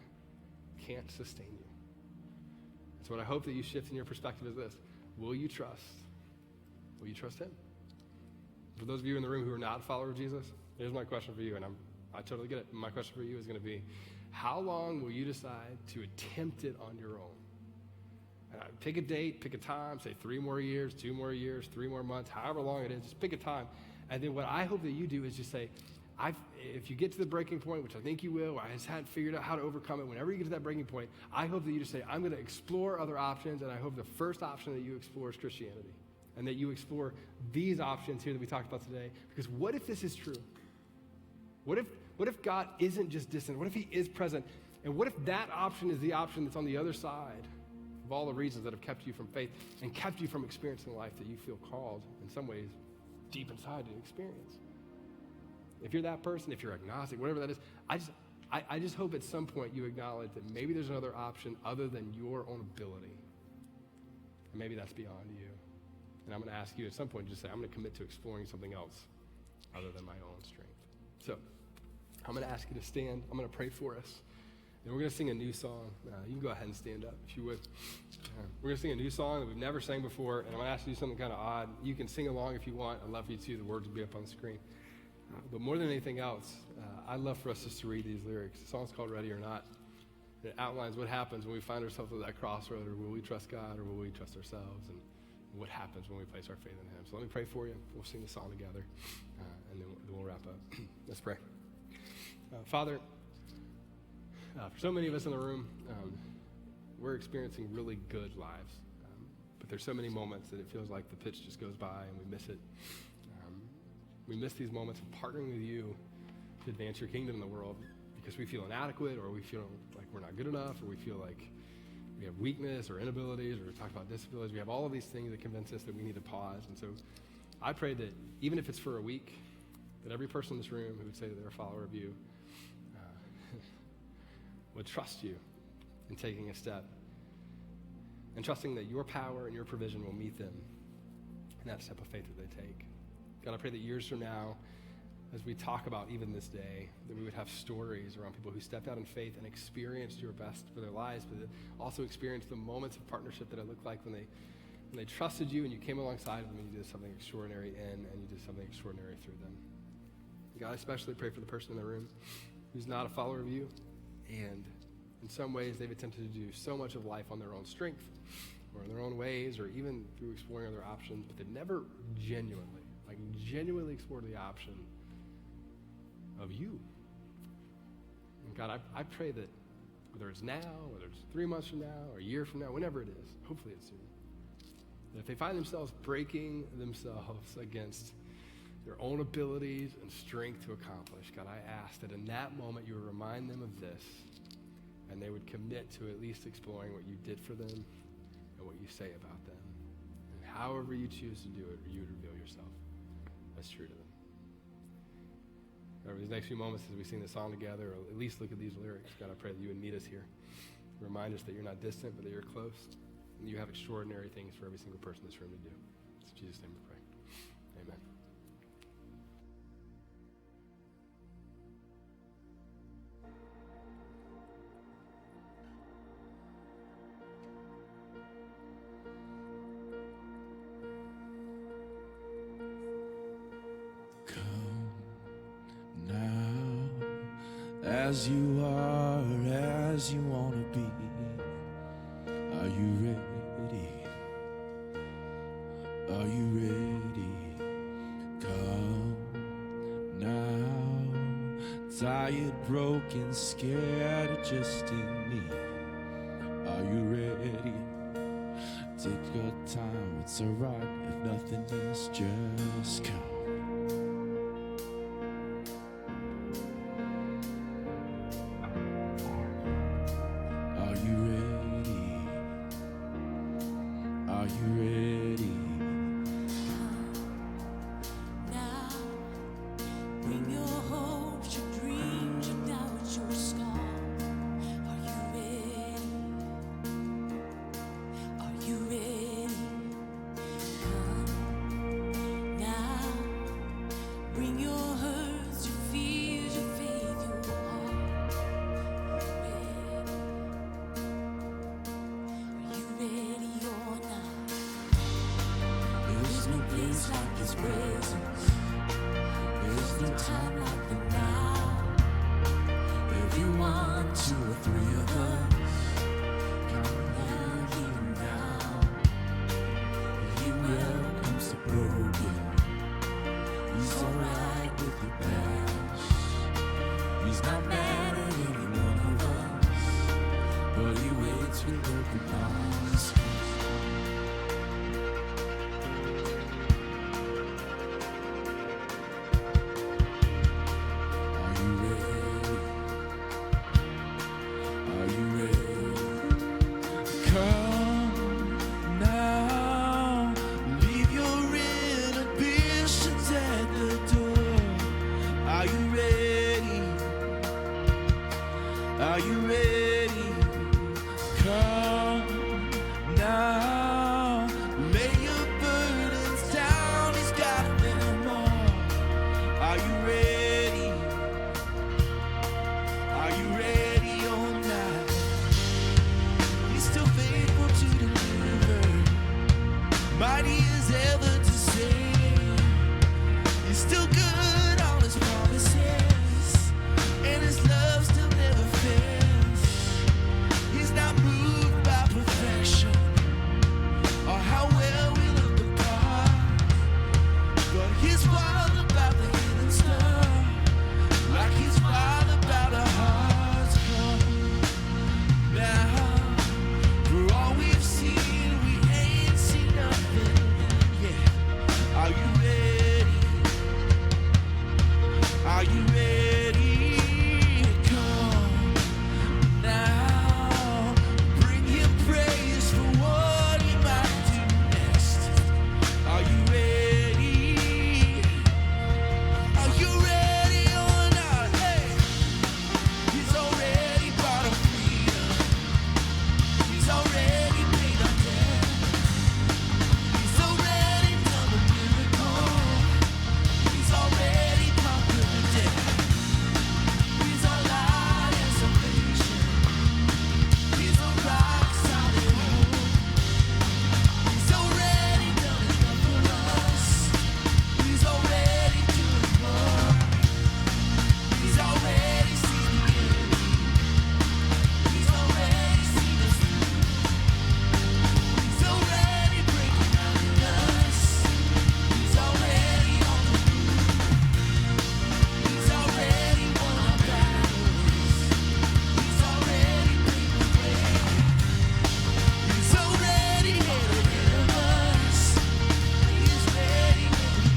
can't sustain you. So what I hope that you shift in your perspective is this. Will you trust? Will you trust him? For those of you in the room who are not a follower of Jesus, here's my question for you, and I totally get it. My question for you is going to be, how long will you decide to attempt it on your own? Pick a date, pick a time, say 3 more years, 2 more years, 3 more months, however long it is, just pick a time. And then what I hope that you do is just say, if you get to the breaking point, which I think you will, I just hadn't figured out how to overcome it, whenever you get to that breaking point, I hope that you just say, I'm going to explore other options, and I hope the first option that you explore is Christianity. And that you explore these options here that we talked about today. Because what if this is true? What if God isn't just distant? What if he is present? And what if that option is the option that's on the other side of all the reasons that have kept you from faith and kept you from experiencing the life that you feel called, in some ways, deep inside to experience? If you're that person, if you're agnostic, whatever that is, I just hope at some point you acknowledge that maybe there's another option other than your own ability. And maybe that's beyond you. And I'm going to ask you at some point to just say, I'm going to commit to exploring something else other than my own strength. So I'm going to ask you to stand. I'm going to pray for us. And we're going to sing a new song. You can go ahead and stand up if you would. We're going to sing a new song that we've never sang before. And I'm going to ask you to do something kind of odd. You can sing along if you want. I'd love for you to. The words will be up on the screen. But more than anything else, I'd love for us just to read these lyrics. The song's called Ready or Not. It outlines what happens when we find ourselves at that crossroad, or will we trust God, or will we trust ourselves, and what happens when we place our faith in him. So let me pray for you. We'll sing the song together, and then we'll wrap up. Let's pray. Father, for so many of us in the room, we're experiencing really good lives, but there's so many moments that it feels like the pitch just goes by and we miss it. We miss these moments of partnering with you to advance your kingdom in the world because we feel inadequate, or we feel like we're not good enough, or we feel like we have weakness or inabilities, or we talk about disabilities. We have all of these things that convince us that we need to pause. And so I pray that even if it's for a week, that every person in this room who would say that they're a follower of you would trust you in taking a step and trusting that your power and your provision will meet them in that step of faith that they take. God, I pray that years from now, as we talk about even this day, that we would have stories around people who stepped out in faith and experienced your best for their lives, but also experienced the moments of partnership that it looked like when they trusted you and you came alongside them and you did something extraordinary in, and you did something extraordinary through them. God, I especially pray for the person in the room who's not a follower of you, and in some ways they've attempted to do so much of life on their own strength or in their own ways, or even through exploring other options, but they've never genuinely explored the option of you. And God, I pray that whether it's now, whether it's 3 months from now, or a year from now, whenever it is, hopefully it's soon, that if they find themselves breaking themselves against their own abilities and strength to accomplish, God, I ask that in that moment you would remind them of this, and they would commit to at least exploring what you did for them and what you say about them. And however you choose to do it, you would reveal yourself as true to them. Over these next few moments as we sing this song together, or at least look at these lyrics, God, I pray that you would meet us here. Remind us that you're not distant, but that you're close, and you have extraordinary things for every single person in this room to do. It's in Jesus' name we pray. Amen. As you are, as you want to be. Are you ready? Are you ready? Come tired, broken, scared, or just in need. Are you ready? Take your time, it's alright. If nothing is, just come. Are you ready? Are you ready? Now, bring your hopes, your dreams, your doubts, your scars. Are you ready? Are you ready? Come now, bring your hurts, your fears, your faith, your heart. Are you ready or not? There is no place like His presence. There is no time like the now. Every 1, 2, or 3 of us, come down here now. He welcomes the broken. He's alright with your past. He's not mad at any one of us, but He waits with open arms. Are you ready? Are you ready? Come now, leave your inhibitions at the door. Are you ready? Are you ready? Come now, lay your burdens down. He's got them all. Are you ready? Are you ready or not? He's still faithful to deliver, mighty as ever to save. He's still good on His promises, and His love still never fails. He's not moved by perfection or how well we look apart, but He's wild about the hidden stuff, like He's wild about our hearts. Come now, for all we've seen, we ain't seen nothing yet. Are you ready? Are you ready? Come now, bring Him praise for what He might do next. Are you ready? Are you ready or not? Hey, He's already brought us freedom. He's already paid our debt. He's already done the miracle. He's already conquered death. He's our light and salvation. He's a rock solid hope. He's already done enough for us. He's already doing more. He's already seen the enemy. He's already seen us through. He's already breaking out in us. He's already on the move. He's already won our battles. He's already paved the way. He's already made ahead of us. He's ready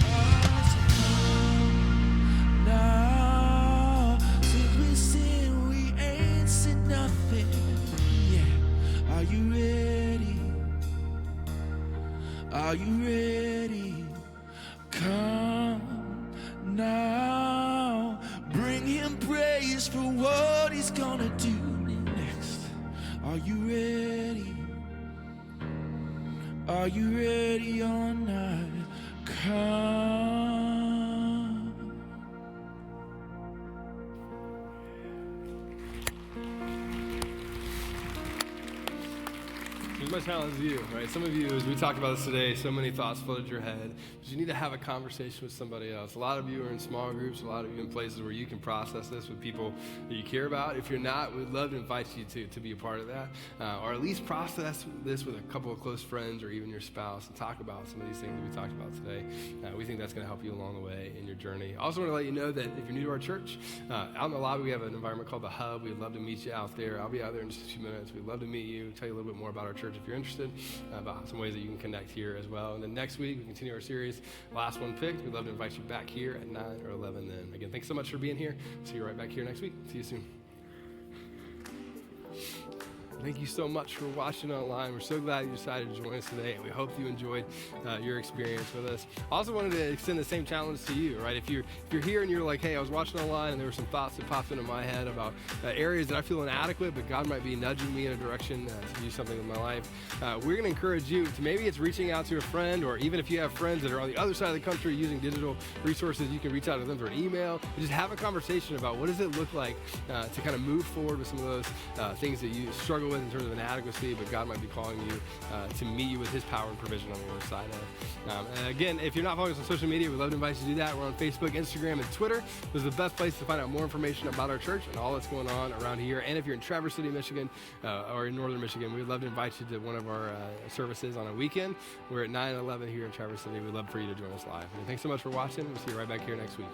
for us to come now. Since we sin, we ain't seen nothing yet. Are you ready? Are you ready? Come now, bring Him praise for what He's gonna do next. Are you ready? Are you ready or not? Come. Here's my challenge to you, right? Some of you, as we talked about this today, so many thoughts flooded your head. But you need to have a conversation with somebody else. A lot of you are in small groups, a lot of you in places where you can process this with people that you care about. If you're not, we'd love to invite you to be a part of that. Or at least process this with a couple of close friends or even your spouse and talk about some of these things that we talked about today. We think that's going to help you along the way in your journey. I also want to let you know that if you're new to our church, out in the lobby we have an environment called the Hub. We'd love to meet you out there. I'll be out there in just a few minutes. We'd love to meet you, tell you a little bit more about our church if you're interested, about some ways that you can connect here as well. And then next week, we continue our series, Last One Picked. We'd love to invite you back here at 9 or 11 then. Again, thanks so much for being here. See you right back here next week. See you soon. Thank you so much for watching online. We're so glad you decided to join us today, and we hope you enjoyed your experience with us. I also wanted to extend the same challenge to you, right? If you're here and you're like, hey, I was watching online and there were some thoughts that popped into my head about areas that I feel inadequate, but God might be nudging me in a direction to do something with my life. We're going to encourage you to maybe it's reaching out to a friend, or even if you have friends that are on the other side of the country using digital resources, you can reach out to them through an email and just have a conversation about what does it look like to kind of move forward with some of those things that you struggle with in terms of inadequacy, but God might be calling you to meet you with his power and provision on the other side of. And again, if you're not following us on social media, we'd love to invite you to do that. We're on Facebook, Instagram, and Twitter. Those are the best place to find out more information about our church and all that's going on around here. And if you're in Traverse City, Michigan, or in northern Michigan, we'd love to invite you to one of our services on a weekend. We're at 9 and 11 here in Traverse City. We'd love for you to join us live. And thanks so much for watching. We'll see you right back here next week.